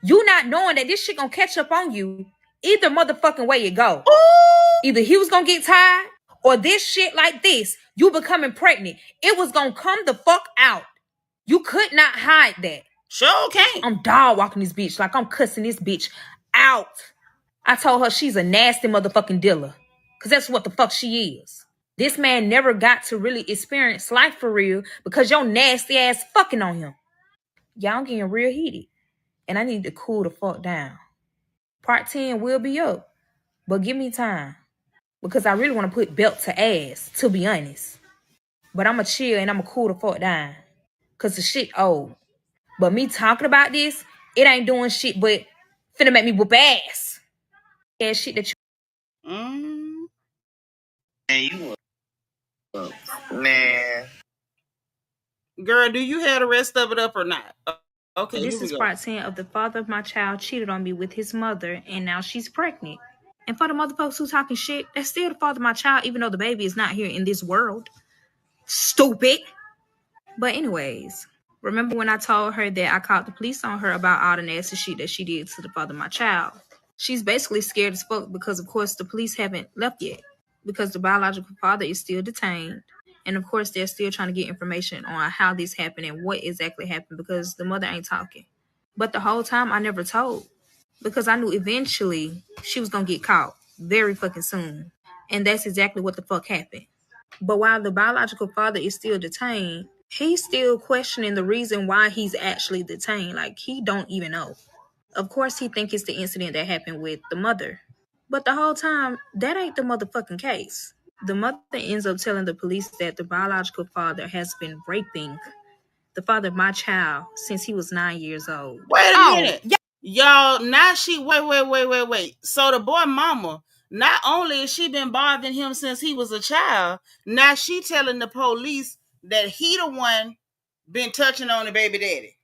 you not knowing that this shit gonna catch up on you either motherfucking way you go. Ooh. Either he was gonna get tired or this shit like this, you becoming pregnant, it was gonna come the fuck out. You could not hide that. Sure can't. I'm dog walking this bitch like I'm cussing this bitch out. I told her she's a nasty motherfucking dealer. Because that's what the fuck she is. This man never got to really experience life for real because your nasty ass fucking on him. Y'all getting real heated. And I need to cool the fuck down. Part 10 will be up. But give me time. Because I really want to put belt to ass, to be honest. But I'm going to chill and I'm going to cool the fuck down. Because the shit old. But me talking about this, it ain't doing shit but finna make me whoop ass. Ass shit that you... And you man. Girl, do you have the rest of it up or not? Okay, this is part 10 of the father of my child cheated on me with his mother, and now she's pregnant. And for the motherfuckers who talking shit, that's still the father of my child, even though the baby is not here in this world. Stupid. But anyways, remember when I told her that I called the police on her about all the nasty shit that she did to the father of my child? She's basically scared as fuck because, of course, the police haven't left yet. Because the biological father is still detained. And, of course, they're still trying to get information on how this happened and what exactly happened because the mother ain't talking. But the whole time, I never told. Because I knew eventually she was going to get caught very fucking soon. And that's exactly what the fuck happened. But while the biological father is still detained, He's still questioning the reason why he's actually detained. Like he don't even know. Of course, he think it's the incident that happened with the mother, but the whole time that ain't the motherfucking case. The mother ends up telling the police that the biological father has been raping the father of my child since he was 9 years old. Wait a Oh, minute. Y'all, now she wait. So the boy mama, not only has she been bothering him since he was a child, now she telling the police that he the one been touching on the baby daddy.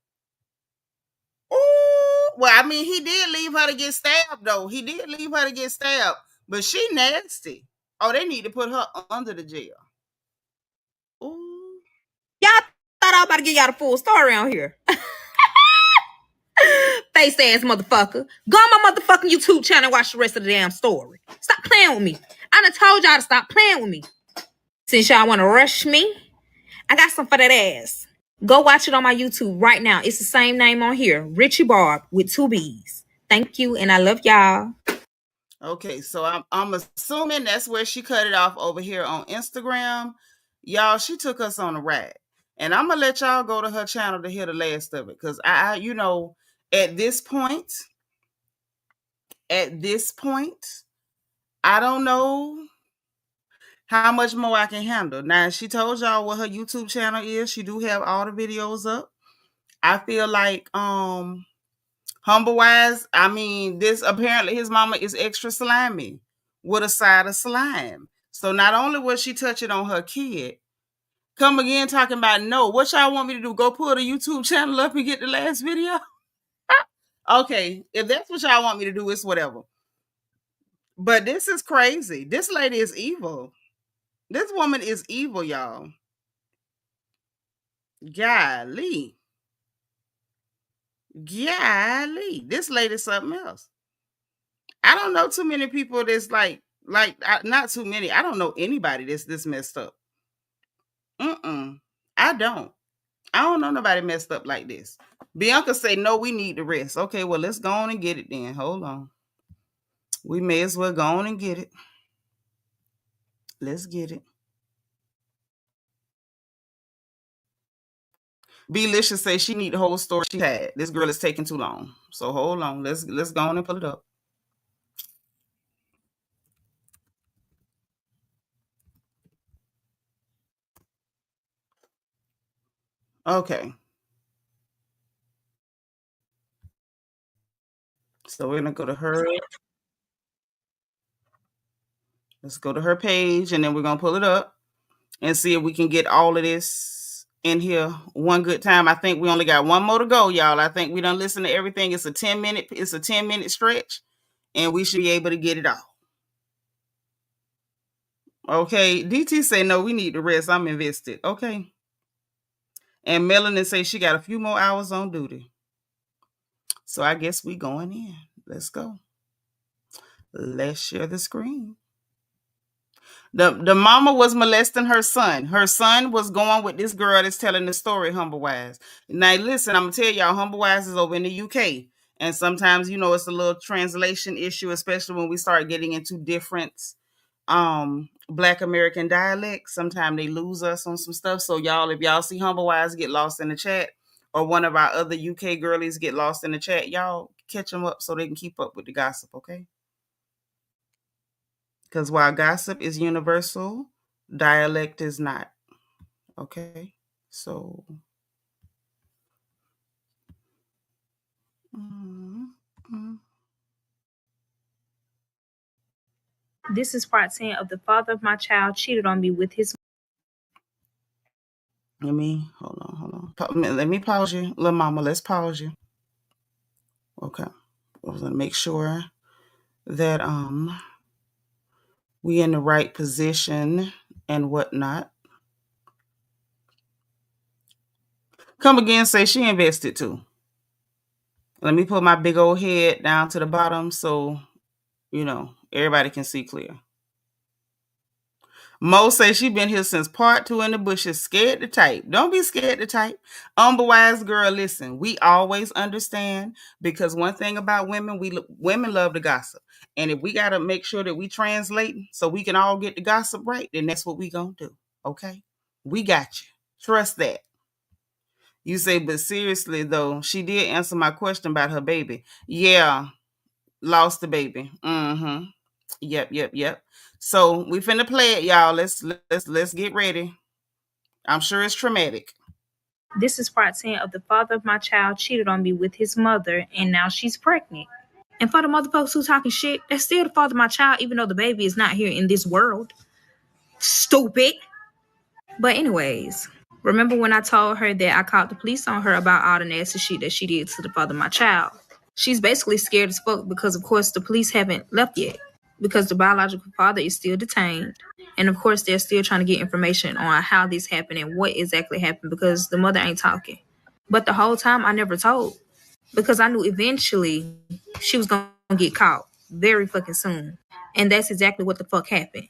Ooh, well, I mean, he did leave her to get stabbed, though. He did leave her to get stabbed, but she nasty. Oh, they need to put her under the jail. Ooh. y'all thought I was about to give y'all the full story on here. Face ass motherfucker. Go on my motherfucking YouTube channel and watch the rest of the damn story. Stop playing with me. I done told y'all to stop playing with me. Since y'all want to rush me, I got some for that ass. Go watch it on my YouTube right now. It's the same name on here, Richie Barb with 2 B's. Thank you, and I love y'all. Okay, so I'm assuming that's where she cut it off over here on Instagram. Y'all, she took us on a ride. And I'm gonna let y'all go to her channel to hear the last of it. Cause I at this point, at this point, I don't know how much more I can handle. Now, she told y'all what her YouTube channel is. She do have all the videos up. I feel like humble wise, I mean, this apparently his mama is extra slimy with a side of slime. So not only was she touching on her kid, come again talking about no, what y'all want me to do? Go pull the YouTube channel up and get the last video? Okay, if that's what y'all want me to do, it's whatever. But this is crazy. This lady is evil. This woman is evil, y'all. Golly. Golly. This lady's something else. I don't know too many people that's not too many. I don't know anybody that's this messed up. Mm-mm. I don't. I don't know nobody messed up like this. Bianca say, no, we need the rest. Okay, well, let's go on and get it then. Hold on. We may as well go on and get it. Let's get it. Licious say she need the whole story she had. This girl is taking too long. So hold on. Let's go on and pull it up. Okay. So we're gonna go to her. Let's go to her page and then we're gonna pull it up and see if we can get all of this in here one good time. I think we only got one more to go, y'all. I think we done listen to everything. It's a 10-minute stretch, and we should be able to get it all. Okay. DT say no, we need the rest. I'm invested. Okay. And Melanie say she got a few more hours on duty. So I guess we going in. Let's go. Let's share the screen. The mama was molesting her son. Her son was going with this girl that's telling the story, Humble Wise. Now listen, I'm gonna tell y'all, Humble Wise is over in the UK. And sometimes, it's a little translation issue, especially when we start getting into different Black American dialects. Sometimes they lose us on some stuff. So y'all, if y'all see Humble Wise get lost in the chat, or one of our other UK girlies get lost in the chat, y'all catch them up so they can keep up with the gossip, okay? Because while gossip is universal, dialect is not. Okay. So. Mm-hmm. This is part 10 of the father of my child cheated on me with his. Let me hold on. Let me pause you. Little mama, let's pause you. Okay. I was gonna make sure that we in the right position and whatnot. Come again, say she invested too. Let me put my big old head down to the bottom so everybody can see clear. Mo says she been here since part 2 in the bushes, scared to type. Don't be scared to type. Wise girl, listen, we always understand, because one thing about women, women love to gossip. And if we got to make sure that we translate so we can all get the gossip right, then that's what we going to do. Okay? We got you. Trust that. You say, but seriously though, she did answer my question about her baby. Yeah, lost the baby. Mm-hmm. Yep. So we finna play it, y'all. Let's get ready. I'm sure it's traumatic. This is part 10 of the father of my child cheated on me with his mother, and now she's pregnant. And for the motherfuckers who talking shit, that's still the father of my child, even though the baby is not here in this world. Stupid. But anyways, remember when I told her that I called the police on her about all the nasty shit that she did to the father of my child? She's basically scared as fuck because, of course, the police haven't left yet. Because the biological father is still detained. And of course, they're still trying to get information on how this happened and what exactly happened because the mother ain't talking. But the whole time, I never told because I knew eventually she was going to get caught very fucking soon. And that's exactly what the fuck happened.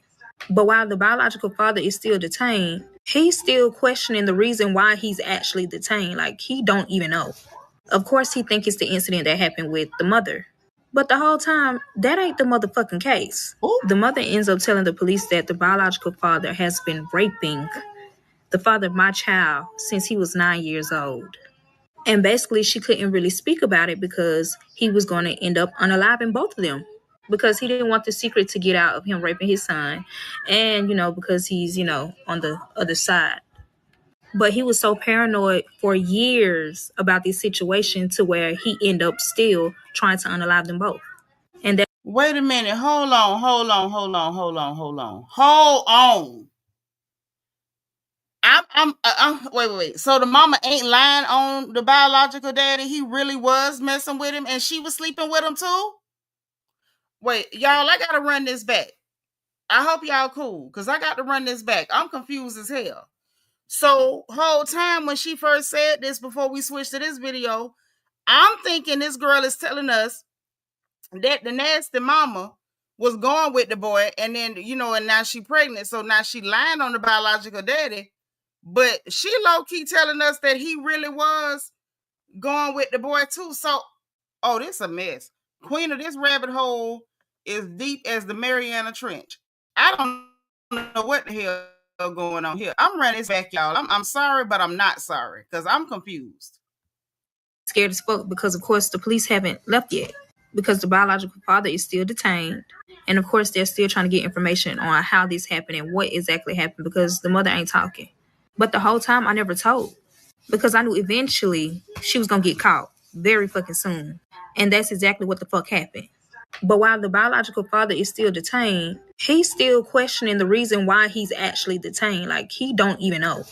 But while the biological father is still detained, he's still questioning the reason why he's actually detained. Like, he don't even know. Of course, he think it's the incident that happened with the mother. But the whole time, that ain't the motherfucking case. Ooh. The mother ends up telling the police that the biological father has been raping the father of my child since he was 9 years old. And basically, she couldn't really speak about it because he was going to end up unaliving both of them. Because he didn't want the secret to get out of him raping his son. And, because he's, on the other side. But he was so paranoid for years about this situation to where he ended up still trying to unalive them both. And that Wait a minute. Hold on. Wait. So the mama ain't lying on the biological daddy. He really was messing with him, and she was sleeping with him too. Wait, y'all, I gotta run this back. I hope y'all cool, because I got to run this back. I'm confused as hell. So, whole time when she first said this before we switched to this video, I'm thinking this girl is telling us that the nasty mama was going with the boy, and then, and now she pregnant. So now she lying on the biological daddy. But she low-key telling us that he really was going with the boy too. So, oh, this a mess. Queen of this rabbit hole is deep as the Mariana Trench. I don't know what the hell going on here. I'm running this back, y'all. I'm sorry, but I'm not sorry because I'm confused. scared as fuck because, of course, the police haven't left yet. Because the biological father is still detained. And of course, they're still trying to get information on how this happened and what exactly happened because the mother ain't talking. But the whole time, I never told because I knew eventually she was going to get caught very fucking soon. And that's exactly what the fuck happened. But while the biological father is still detained, he's still questioning the reason why he's actually detained. Like, he don't even know.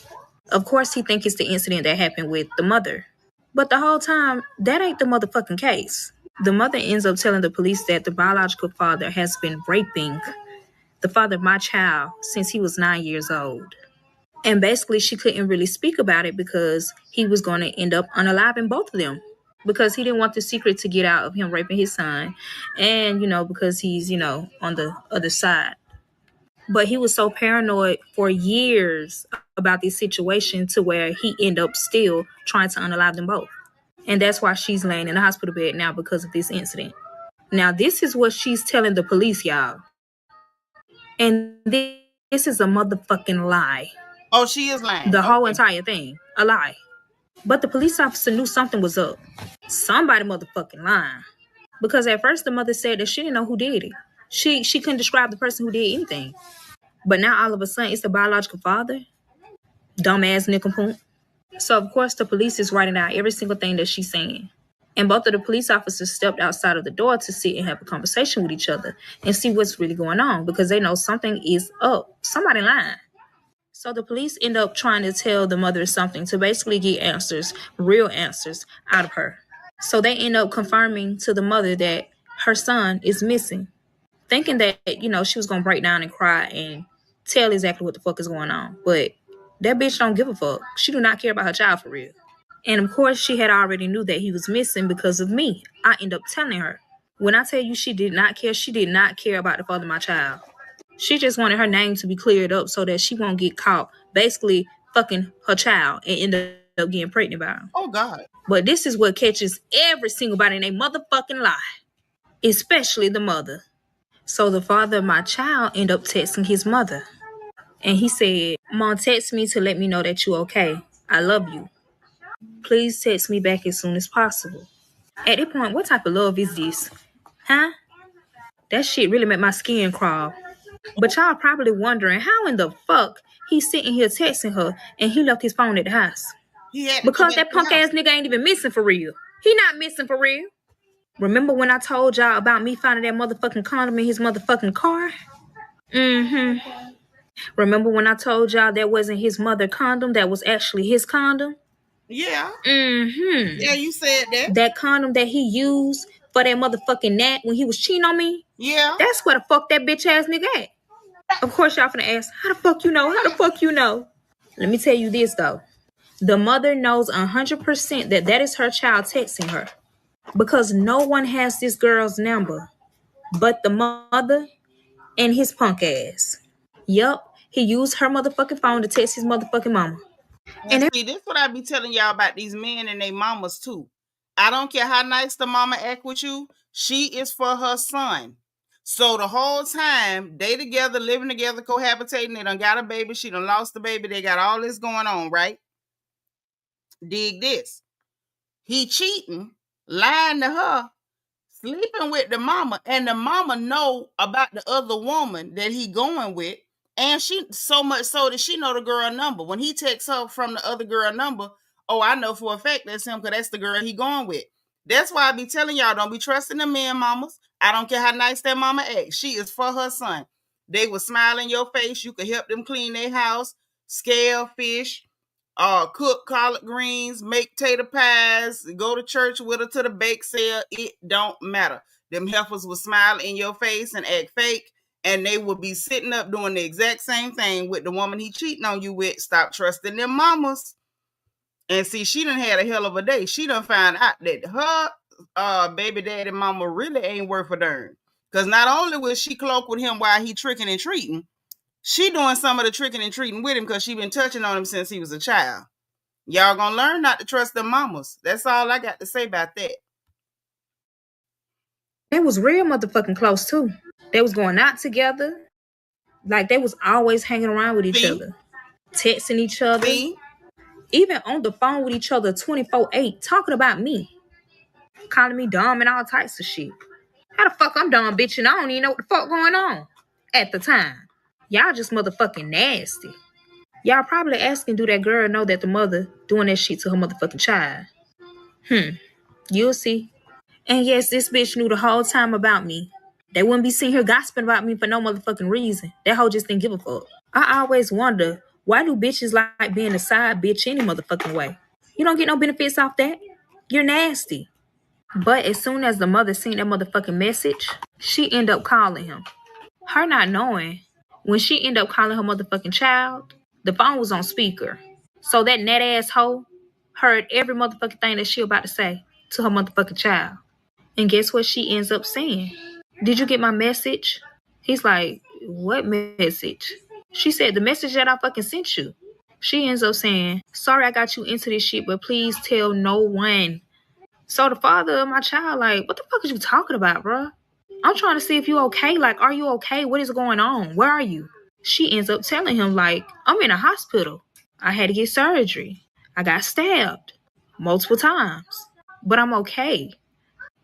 Of course, he think it's the incident that happened with the mother. But the whole time, that ain't the motherfucking case. The mother ends up telling the police that the biological father has been raping the father of my child since he was 9 years old. And basically, she couldn't really speak about it because he was going to end up unaliving both of them. Because he didn't want the secret to get out of him raping his son. And, because he's, on the other side. But he was so paranoid for years about this situation to where he ended up still trying to unalive them both. And that's why she's laying in the hospital bed now because of this incident. Now, this is what she's telling the police, y'all. And this is a motherfucking lie. Oh, she is lying. The whole Okay. entire thing, a lie. But the police officer knew something was up. Somebody motherfucking lying. Because at first the mother said that she didn't know who did it. She couldn't describe the person who did anything. But now all of a sudden it's the biological father. Dumbass nincompoop. So of course the police is writing out every single thing that she's saying. And both of the police officers stepped outside of the door to sit and have a conversation with each other and see what's really going on because they know something is up. Somebody lying. So the police end up trying to tell the mother something to basically get answers, real answers out of her. So they end up confirming to the mother that her son is missing, thinking that, she was going to break down and cry and tell exactly what the fuck is going on. But that bitch don't give a fuck. She do not care about her child for real. And of course, she had already knew that he was missing because of me. I end up telling her. When I tell you she did not care about the father of my child. She just wanted her name to be cleared up so that she won't get caught basically fucking her child and end up getting pregnant by him. Oh, God. But this is what catches every single body in a motherfucking lie, especially the mother. So the father of my child ended up texting his mother. And he said, Mom, text me to let me know that you okay. I love you. Please text me back as soon as possible. At that point, what type of love is this? Huh? That shit really made my skin crawl. But y'all probably wondering how in the fuck he's sitting here texting her and he left his phone at the house. He had to come Because back that to the punk house. ass nigga ain't even missing for real. He not missing for real. Remember when I told y'all about me finding that motherfucking condom in his motherfucking car? Mm-hmm. Remember when I told y'all that wasn't his mother condom, that was actually his condom? Yeah. Mm-hmm. Yeah, you said that. That condom that he used for that motherfucking nat when he was cheating on me? Yeah. That's where the fuck that bitch ass nigga at. Of course y'all finna ask, how the fuck you know? How the fuck you know? Let me tell you this though. The mother knows 100% that that is her child texting her. Because no one has this girl's number but the mother and his punk ass. Yup, he used her motherfucking phone to text his motherfucking mama. And see, this what I be telling y'all about these men and their mamas too. I don't care how nice the mama act with you. She is for her son. So the whole time they together, living together, cohabitating, they done got a baby. She done lost the baby. They got all this going on, right? Dig this. He cheating, lying to her, sleeping with the mama, and the mama know about the other woman that he going with, and she so much so that she know the girl number. When he texts her from the other girl number, oh, I know for a fact that's him because that's the girl he going with. That's why I be telling y'all, don't be trusting the men mamas. I don't care how nice that mama acts. She is for her son. They will smile in your face. You can help them clean their house, scale fish, cook collard greens, make tater pies, go to church with her to the bake sale. It don't matter. Them heifers will smile in your face and act fake, and they will be sitting up doing the exact same thing with the woman he cheating on you with. Stop trusting them mamas. And see, she done had a hell of a day. She done found out that her baby daddy mama really ain't worth a darn. Because not only will she cloak with him while he tricking and treating, she doing some of the tricking and treating with him because she been touching on him since he was a child. Y'all gonna learn not to trust them mamas. That's all I got to say about that. They was real motherfucking close too. They was going out together. Like they was always hanging around with each See? other. Texting each other. See? Even on the phone with each other 24/8, talking about me. Calling me dumb and all types of shit. How the fuck I'm dumb, bitch, and I don't even know what the fuck going on at the time. Y'all just motherfucking nasty. Y'all probably asking, do that girl know that the mother doing that shit to her motherfucking child? You'll see. And yes, this bitch knew the whole time about me. They wouldn't be sitting here gossiping about me for no motherfucking reason. That hoe just didn't give a fuck. I always wonder, why do bitches like being a side bitch any motherfucking way? You don't get no benefits off that. You're nasty. But as soon as the mother seen that motherfucking message, she ended up calling him. Her not knowing, when she ended up calling her motherfucking child, the phone was on speaker. So that net ass hoe heard every motherfucking thing that she about to say to her motherfucking child. And guess what she ends up saying? Did you get my message? He's like, what message? She said, the message that I fucking sent you. She ends up saying, sorry I got you into this shit, but please tell no one. So the father of my child, like, what the fuck is you talking about, bro? I'm trying to see if you okay. Like, are you okay? What is going on? Where are you? She ends up telling him, like, I'm in a hospital. I had to get surgery. I got stabbed multiple times, but I'm okay.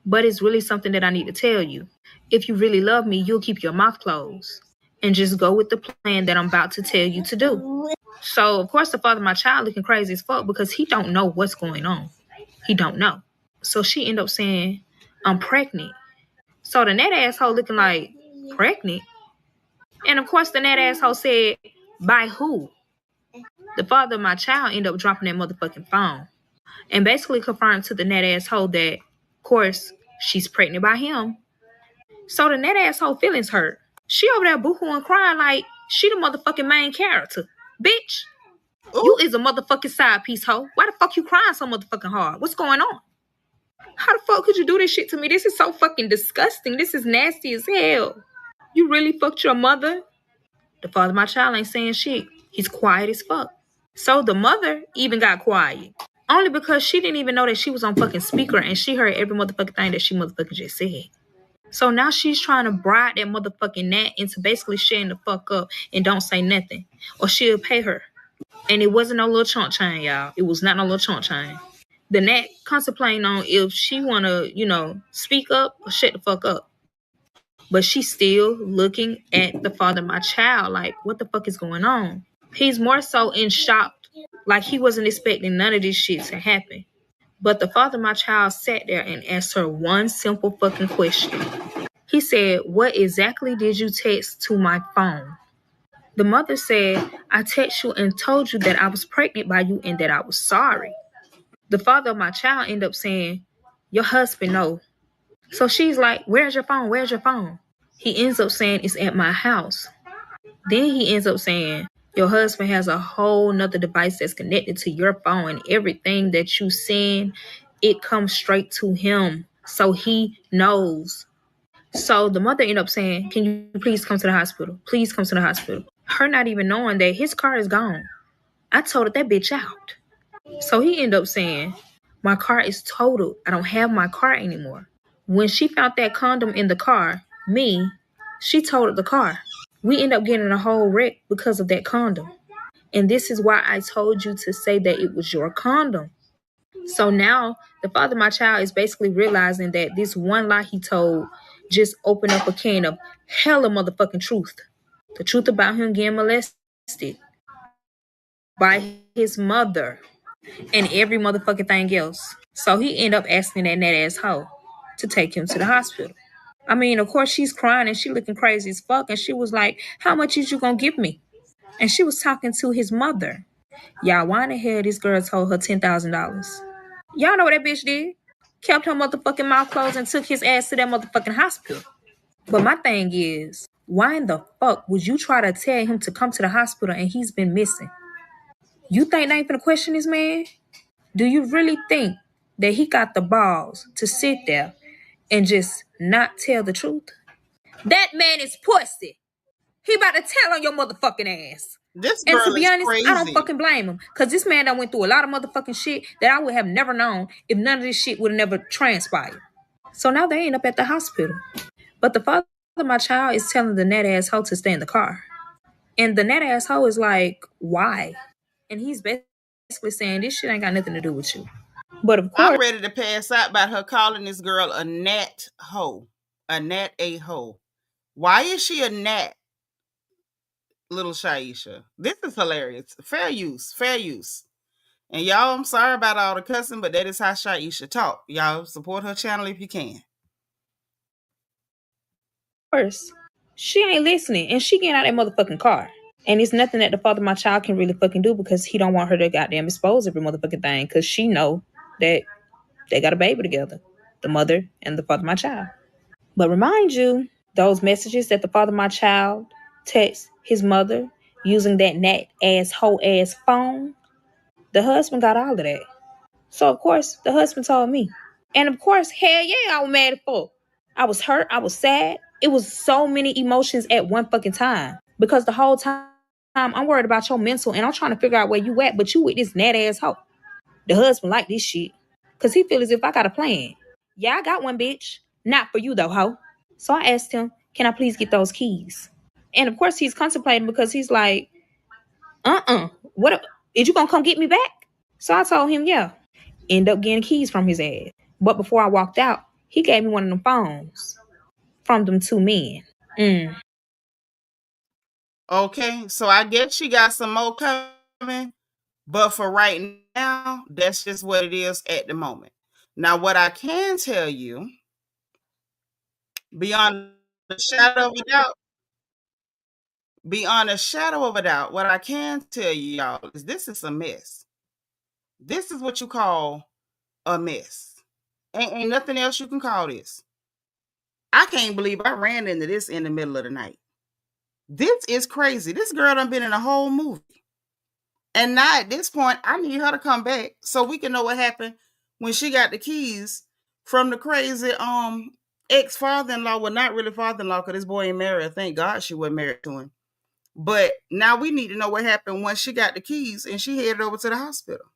But it's really something that I need to tell you. If you really love me, you'll keep your mouth closed and just go with the plan that I'm about to tell you to do. So, of course, the father of my child looking crazy as fuck because he don't know what's going on. He don't know. So she ended up saying, I'm pregnant. So the net asshole looking like, pregnant? And of course, the net asshole said, by who? The father of my child ended up dropping that motherfucking phone and basically confirmed to the net asshole that, of course, she's pregnant by him. So the net asshole feelings hurt. She over there boohooing crying like she the motherfucking main character. Bitch, you Ooh. is a motherfucking side piece hoe. Why the fuck you crying so motherfucking hard? What's going on? How the fuck could you do this shit to me? This is so fucking disgusting. This is nasty as hell. You really fucked your mother? The father of my child ain't saying shit. He's quiet as fuck. So the mother even got quiet. Only because she didn't even know that she was on fucking speaker and she heard every motherfucking thing that she motherfucking just said. So now she's trying to bribe that motherfucking Nat into basically shutting the fuck up and don't say nothing. Or she'll pay her. And it wasn't no little chunk chain, y'all. It was not no little chunk chain. The Nat contemplating on if she wanna, speak up or shut the fuck up. But she's still looking at the father of my child like, what the fuck is going on? He's more so in shock, like he wasn't expecting none of this shit to happen. But the father of my child sat there and asked her one simple fucking question. He said, "What exactly did you text to my phone?" The mother said, "I texted you and told you that I was pregnant by you and that I was sorry." The father of my child ended up saying, "Your husband know." So she's like, "Where's your phone? Where's your phone?" He ends up saying, "It's at my house." Then he ends up saying, "Your husband has a whole nother device that's connected to your phone, and everything that you send, it comes straight to him. So he knows." So the mother ended up saying, "Can you please come to the hospital? Please come to the hospital." Her not even knowing that his car is gone. I totaled that bitch out. So he ended up saying, "My car is totaled. I don't have my car anymore." When she found that condom in the car, she totaled the car. We end up getting a whole wreck because of that condom. And this is why I told you to say that it was your condom. So now the father of my child is basically realizing that this one lie he told just opened up a can of hella motherfucking truth. The truth about him getting molested by his mother and every motherfucking thing else. So he ended up asking that asshole to take him to the hospital. I mean, of course, she's crying and she looking crazy as fuck. And she was like, "How much is you gonna give me?" And she was talking to his mother. Y'all, why in the hell this girl told her $10,000? Y'all know what that bitch did? Kept her motherfucking mouth closed and took his ass to that motherfucking hospital. But my thing is, why in the fuck would you try to tell him to come to the hospital and he's been missing? You think they ain't gonna question this man? Do you really think that he got the balls to sit there and just not tell the truth? That man is pussy. He about to tell on your motherfucking ass. This And to girl be is honest, I don't crazy. fucking blame him. Because this man done went through a lot of motherfucking shit that I would have never known if none of this shit would have never transpired. So now they end up at the hospital. But the father of my child is telling the net asshole to stay in the car. And the net asshole is like, "Why?" And he's basically saying, "This shit ain't got nothing to do with you." But of I'm course, ready to pass out about her calling this girl a nat hoe. A nat a hoe. Why is she a nat, little Shaisha? This is hilarious. Fair use. Fair use. And y'all, I'm sorry about all the cussing, but that is how Shaisha talk. Y'all support her channel if you can. she ain't listening and she getting out that motherfucking car. And it's nothing that the father of my child can really fucking do because he don't want her to goddamn expose every motherfucking thing because she know that they got a baby together, the mother and the father of my child. But remind you, those messages that the father of my child texts his mother using that nat ass hoe ass phone, the husband got all of that. So of course the husband told me. And of course, hell yeah, I was mad as fuck. I was hurt, I was sad. It was so many emotions at one fucking time. Because the whole time I'm worried about your mental and I'm trying to figure out where you at, but you with this nat ass hoe. The husband like this shit. Cause he feel as if I got a plan. Yeah, I got one, bitch. Not for you though, hoe. So I asked him, "Can I please get those keys?" And of course he's contemplating because he's like, What is you gonna come get me back? So I told him, yeah. End up getting keys from his ass. But before I walked out, he gave me one of them phones from them two men. Mm. Okay, so I guess she got some more coming, but for right now, that's just what it is at the moment. Now, what I can tell you, beyond a shadow of a doubt, beyond a shadow of a doubt, what I can tell you, y'all, is this is a mess. This is what you call a mess. Ain't nothing else you can call this. I can't believe I ran into this in the middle of the night. This is crazy. This girl done been in a whole movie. And now at this point, I need her to come back so we can know what happened when she got the keys from the crazy ex father-in-law. Well, not really father-in-law because this boy ain't married. Thank God she wasn't married to him. But now we need to know what happened when she got the keys and she headed over to the hospital.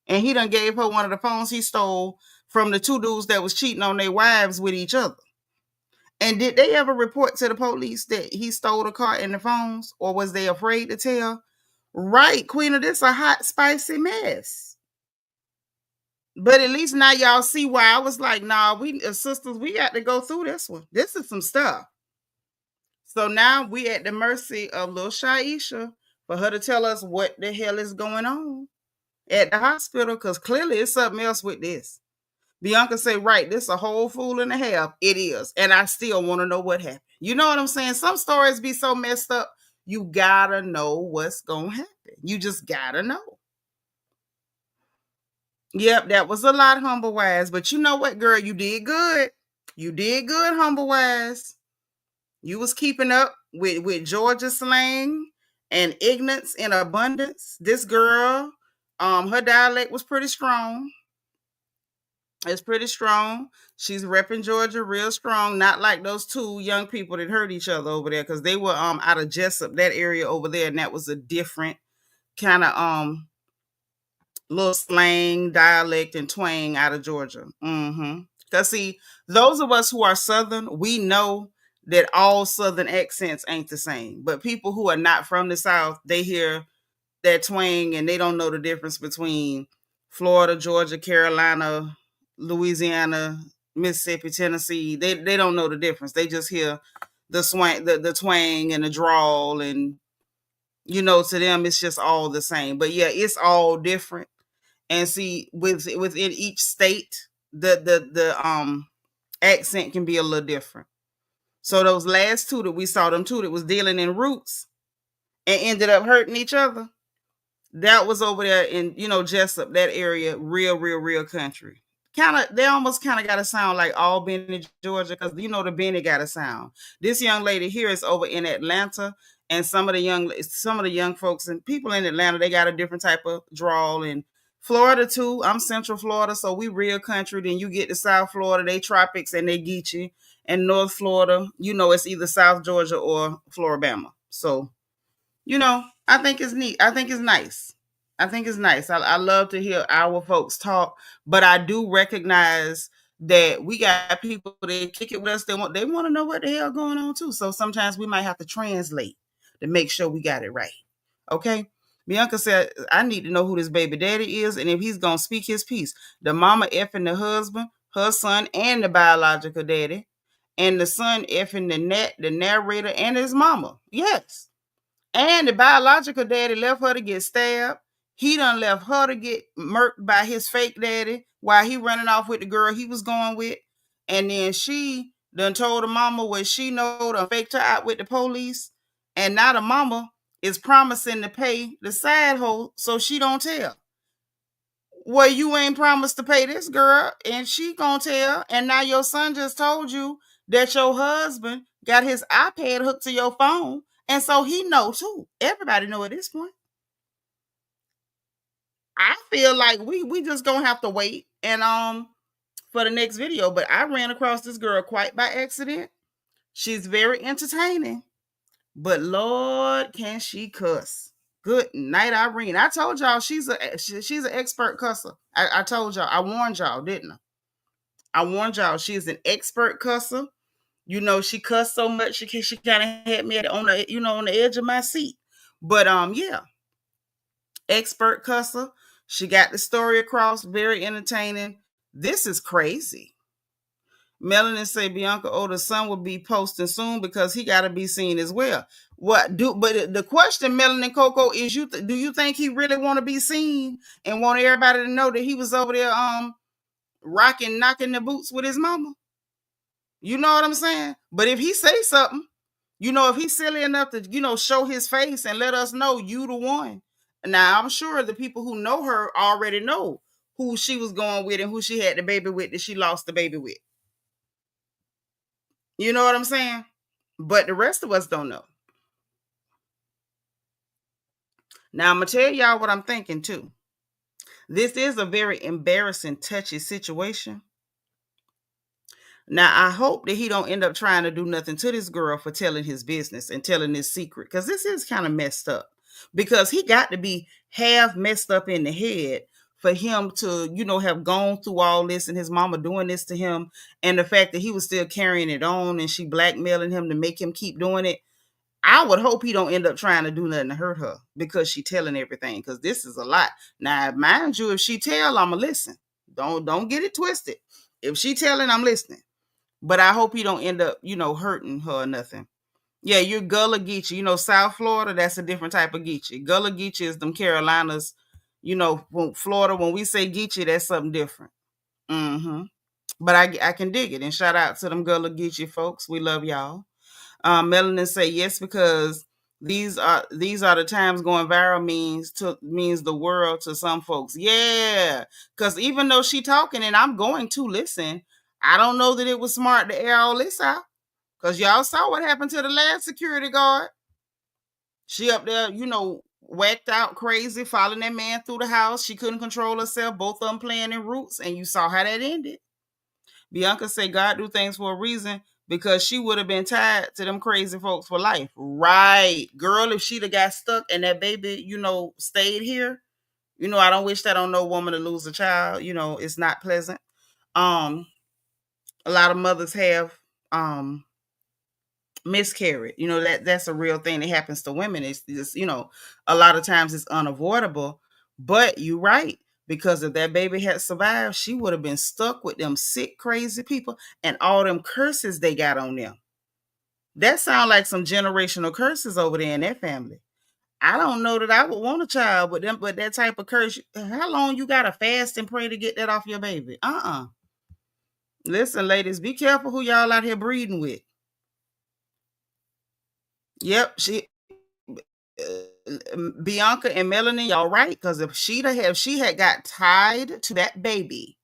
And he done gave her one of the phones he stole from the two dudes that was cheating on their wives with each other. And did they ever report to the police that he stole the car and the phones, or was they afraid to tell? Right, Queen of this a hot, spicy mess. But at least now y'all see why I was like, nah, we sisters, we got to go through this one. This is some stuff. So now we at the mercy of little Shaisha for her to tell us what the hell is going on at the hospital, because clearly it's something else with this. Bianca say, right, this a whole fool and a half. It is. And I still want to know what happened. You know what I'm saying? Some stories be so messed up, you gotta know what's gonna happen. You just gotta know. Yep, that was a lot, Humble Wise. But you know what, girl? You did good. You did good, Humble Wise. You was keeping up with Georgia slang and ignorance in abundance. This girl, her dialect was pretty strong. It's pretty strong. She's repping Georgia real strong. Not like those two young people that hurt each other over there, because they were out of Jessup, that area over there, and that was a different kind of little slang, dialect, and twang out of Georgia. Mm-hmm. Because see, those of us who are Southern, we know that all Southern accents ain't the same. But people who are not from the South, they hear that twang and they don't know the difference between Florida, Georgia, Carolina, Louisiana, Mississippi, Tennessee. They don't know the difference. They just hear the swang, the twang and the drawl, and to them it's just all the same. But yeah, it's all different. And see, within each state, the accent can be a little different. So those last two that we saw, them two that was dealing in roots and ended up hurting each other, that was over there in Jessup, that area, real country. They almost kind of got to sound like Albany, Georgia, because the Benny got a sound. This young lady here is over in Atlanta, and some of the young folks and people in Atlanta, they got a different type of drawl. And Florida too. I'm Central Florida, so we real country. Then you get to South Florida, they tropics and they Geechee. And North Florida, it's either South Georgia or Floribama. So I think it's neat. I think it's nice. I think it's nice. I love to hear our folks talk, but I do recognize that we got people that kick it with us. They want to know what the hell going on too. So sometimes we might have to translate to make sure we got it right. Okay. Bianca said, I need to know who this baby daddy is and if he's gonna speak his piece. The mama effing the husband, her son, and the biological daddy, and the son effing the narrator and his mama. Yes. And the biological daddy left her to get stabbed. He done left her to get murked by his fake daddy while he running off with the girl he was going with. And then she done told the mama what she know, done faked her out with the police. And now the mama is promising to pay the side hoe so she don't tell. Well, you ain't promised to pay this girl, and she gonna tell. And now your son just told you that your husband got his iPad hooked to your phone, and so he know too. Everybody know at this point. I feel like we just gonna have to wait and for the next video. But I ran across this girl quite by accident. She's very entertaining, but Lord, can she cuss? Good night, Irene. I told y'all she's an expert cusser. I told y'all. I warned y'all, didn't I? I warned y'all. She's an expert cusser. She cussed so much she kind of had me on the edge of my seat. But yeah, expert cusser. She got the story across. Very entertaining. This is crazy. Melanie say Bianca, the son will be posting soon because he got to be seen as well. But the question, Melanie Coco, is do you think he really want to be seen and want everybody to know that he was over there knocking the boots with his mama? You know what I'm saying? But if he say something, if he's silly enough to show his face and let us know you the one. Now I'm sure the people who know her already know who she was going with and who she had the baby with that she lost the baby with. You know what I'm saying? But the rest of us don't know. Now I'm gonna tell y'all what I'm thinking too. This is a very embarrassing, touchy situation. Now I hope that he don't end up trying to do nothing to this girl for telling his business and telling his secret, because this is kind of messed up. Because he got to be half messed up in the head for him to, have gone through all this and his mama doing this to him, and the fact that he was still carrying it on and she blackmailing him to make him keep doing it. I would hope he don't end up trying to do nothing to hurt her because she telling everything. Because this is a lot. Now, mind you, if she tell, I'ma listen. Don't get it twisted. If she telling, I'm listening. But I hope he don't end up, hurting her or nothing. Yeah, you're Gullah Geechee. South Florida, that's a different type of Geechee. Gullah Geechee is them Carolinas. Florida, when we say Geechee, that's something different. Mm-hmm. But I can dig it. And shout out to them Gullah Geechee folks. We love y'all. Melanin say yes because these are the times going viral means the world to some folks. Yeah, because even though she talking and I'm going to listen, I don't know that it was smart to air all this out. Because y'all saw what happened to the last security guard. She up there, whacked out crazy, following that man through the house. She couldn't control herself. Both of them playing in roots, and you saw how that ended. Bianca said God do things for a reason because she would have been tied to them crazy folks for life. Right. Girl, if she'd have got stuck and that baby, stayed here, I don't wish that on no woman to lose a child. It's not pleasant. Um, a lot of mothers have miscarried. That's a real thing that happens to women. It's just, a lot of times it's unavoidable. But you're right. Because if that baby had survived, she would have been stuck with them sick, crazy people and all them curses they got on them. That sounds like some generational curses over there in that family. I don't know that I would want a child with them, but that type of curse. How long you gotta fast and pray to get that off your baby? Listen, ladies, be careful who y'all out here breeding with. Yep, Bianca and Melanie, y'all right. Because if she had got tied to that baby,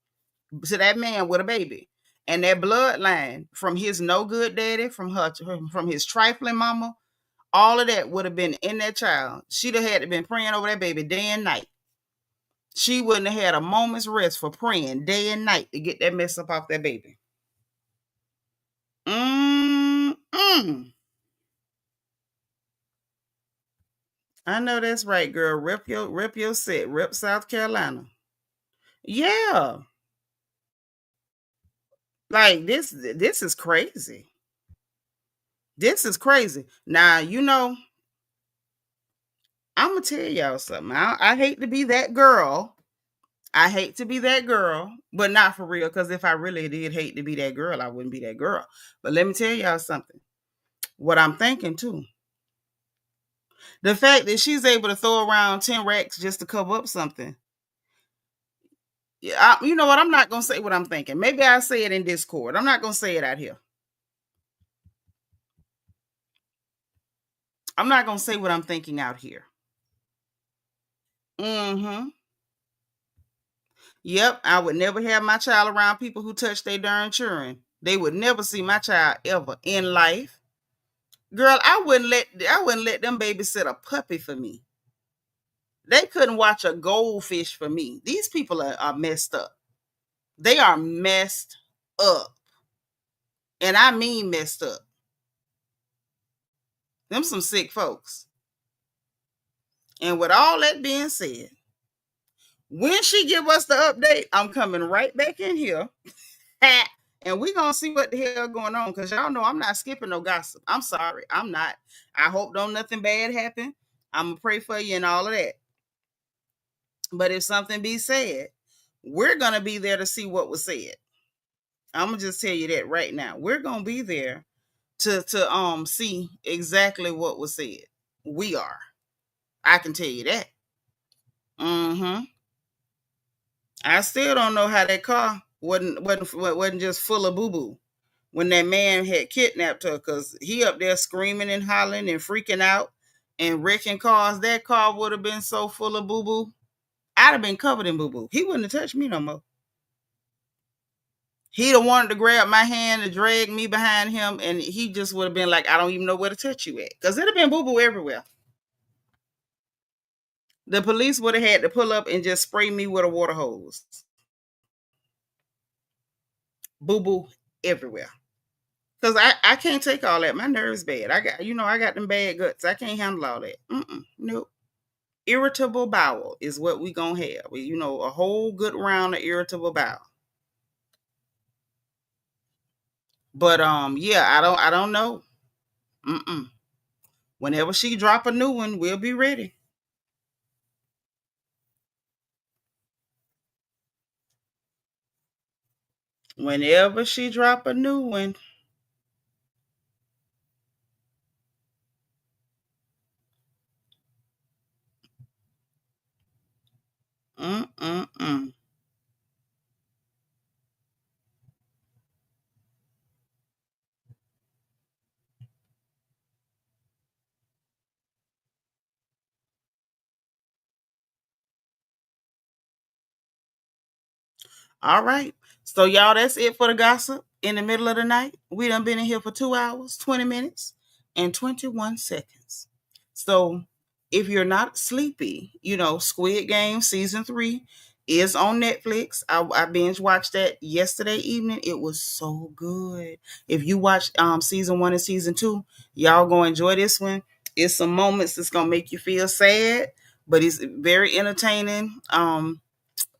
to that man with a baby, and that bloodline from his no good daddy, from his trifling mama, all of that would have been in that child. She'd have had to been praying over that baby day and night. She wouldn't have had a moment's rest for praying day and night to get that mess up off that baby. Mm-mm. I know that's right, girl. Rep your set. Rep South Carolina. Yeah. Like this is crazy. This is crazy. Now, I'm gonna tell y'all something. I hate to be that girl. I hate to be that girl, but not for real. Because if I really did hate to be that girl, I wouldn't be that girl. But let me tell y'all something. What I'm thinking too. The fact that she's able to throw around 10 racks just to cover up something. Yeah, you know what? I'm not gonna say what I'm thinking. Maybe I'll say it in Discord. I'm not gonna say it out here. I'm not gonna say what I'm thinking out here. Mm-hmm. Yep, I would never have my child around people who touch their darn children. They would never see my child ever in life. Girl, I wouldn't let them babysit a puppy for me. They couldn't watch a goldfish for me. These people are messed up. They are messed up. And I mean messed up. Them some sick folks. And with all that being said, when she give us the update, I'm coming right back in here. And we gonna see what the hell going on. Cause y'all know I'm not skipping no gossip. I'm sorry. I'm not. I hope don't nothing bad happen. I'm gonna pray for you and all of that. But if something be said, we're gonna be there to see what was said. I'm gonna just tell you that right now. We're gonna be there to see exactly what was said. We are. I can tell you that. Mm-hmm. I still don't know how that car wasn't just full of boo boo when that man had kidnapped her, because he up there screaming and hollering and freaking out and wrecking cars. That car would have been so full of boo boo. I'd have been covered in boo boo. He wouldn't have touched me no more. He'd have wanted to grab my hand and drag me behind him, and he just would have been like, I don't even know where to touch you at. Because it'd have been boo boo everywhere. The police would have had to pull up and just spray me with a water hose. Boo boo everywhere. Because I can't take all that. My nerves bad. I got them bad guts. I can't handle all that. Nope. Irritable bowel is what we gonna have. A whole good round of irritable bowel. But yeah, I don't know. Mm-mm. Whenever she drop a new one, we'll be ready. Whenever she drop a new one. Mm-mm-mm. All right. So y'all, that's it for the gossip in the middle of the night. We done been in here for 2 hours, 20 minutes, and 21 seconds. So if you're not sleepy, Squid Game season 3 is on Netflix. I binge watched that yesterday evening. It was so good. If you watch season 1 and season 2, y'all gonna enjoy this one. It's some moments that's gonna make you feel sad, but it's very entertaining.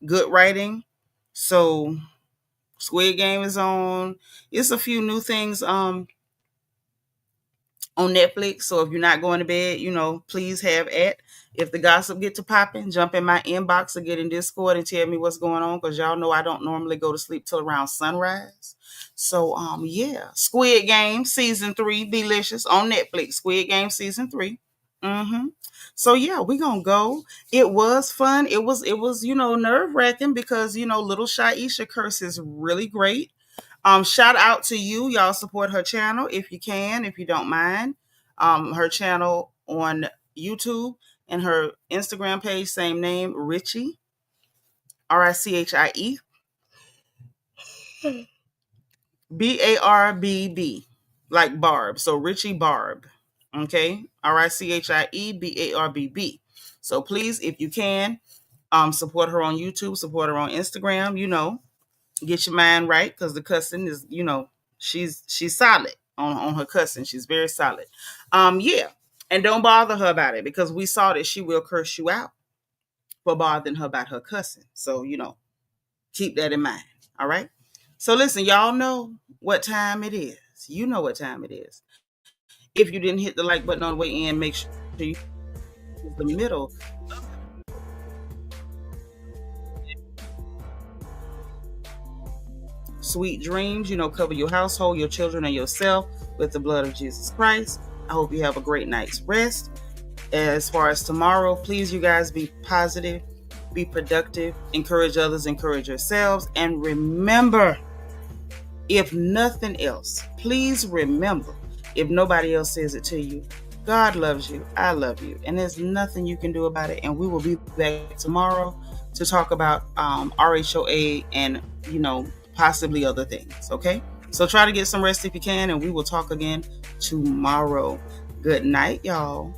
Good writing. So Squid Game is on. It's a few new things on Netflix. So if you're not going to bed, please have at. If the gossip get to popping, jump in my inbox or get in Discord and tell me what's going on, because y'all know I don't normally go to sleep till around sunrise. So yeah, Squid Game season 3, delicious on Netflix. Squid Game season 3. Mm-hmm. So yeah, we gonna go. It was fun. It was nerve wracking because little Shaisha curse is really great. Shout out to you. Y'all support her channel if you can, if you don't mind. Her channel on YouTube and her Instagram page, same name, Richie, Richie, Barbb, like Barb. So Richie Barb. Okay. Richie, Barbb. So please, if you can, support her on YouTube, support her on Instagram, get your mind right, because the cussing is, she's solid on her cussing. She's very solid. Yeah. And don't bother her about it, because we saw that she will curse you out for bothering her about her cussing. So, keep that in mind. All right. So listen, y'all know what time it is. You know what time it is. If you didn't hit the like button on the way in, make sure you the middle. Sweet dreams, cover your household, your children, and yourself with the blood of Jesus Christ. I hope you have a great night's rest. As far as tomorrow, please, you guys, be positive, be productive, encourage others, encourage yourselves, and remember, if nothing else, please remember, if nobody else says it to you, God loves you, I love you, and there's nothing you can do about it. And we will be back tomorrow to talk about RHOA and, possibly other things, okay? So try to get some rest if you can, and we will talk again tomorrow. Good night, y'all.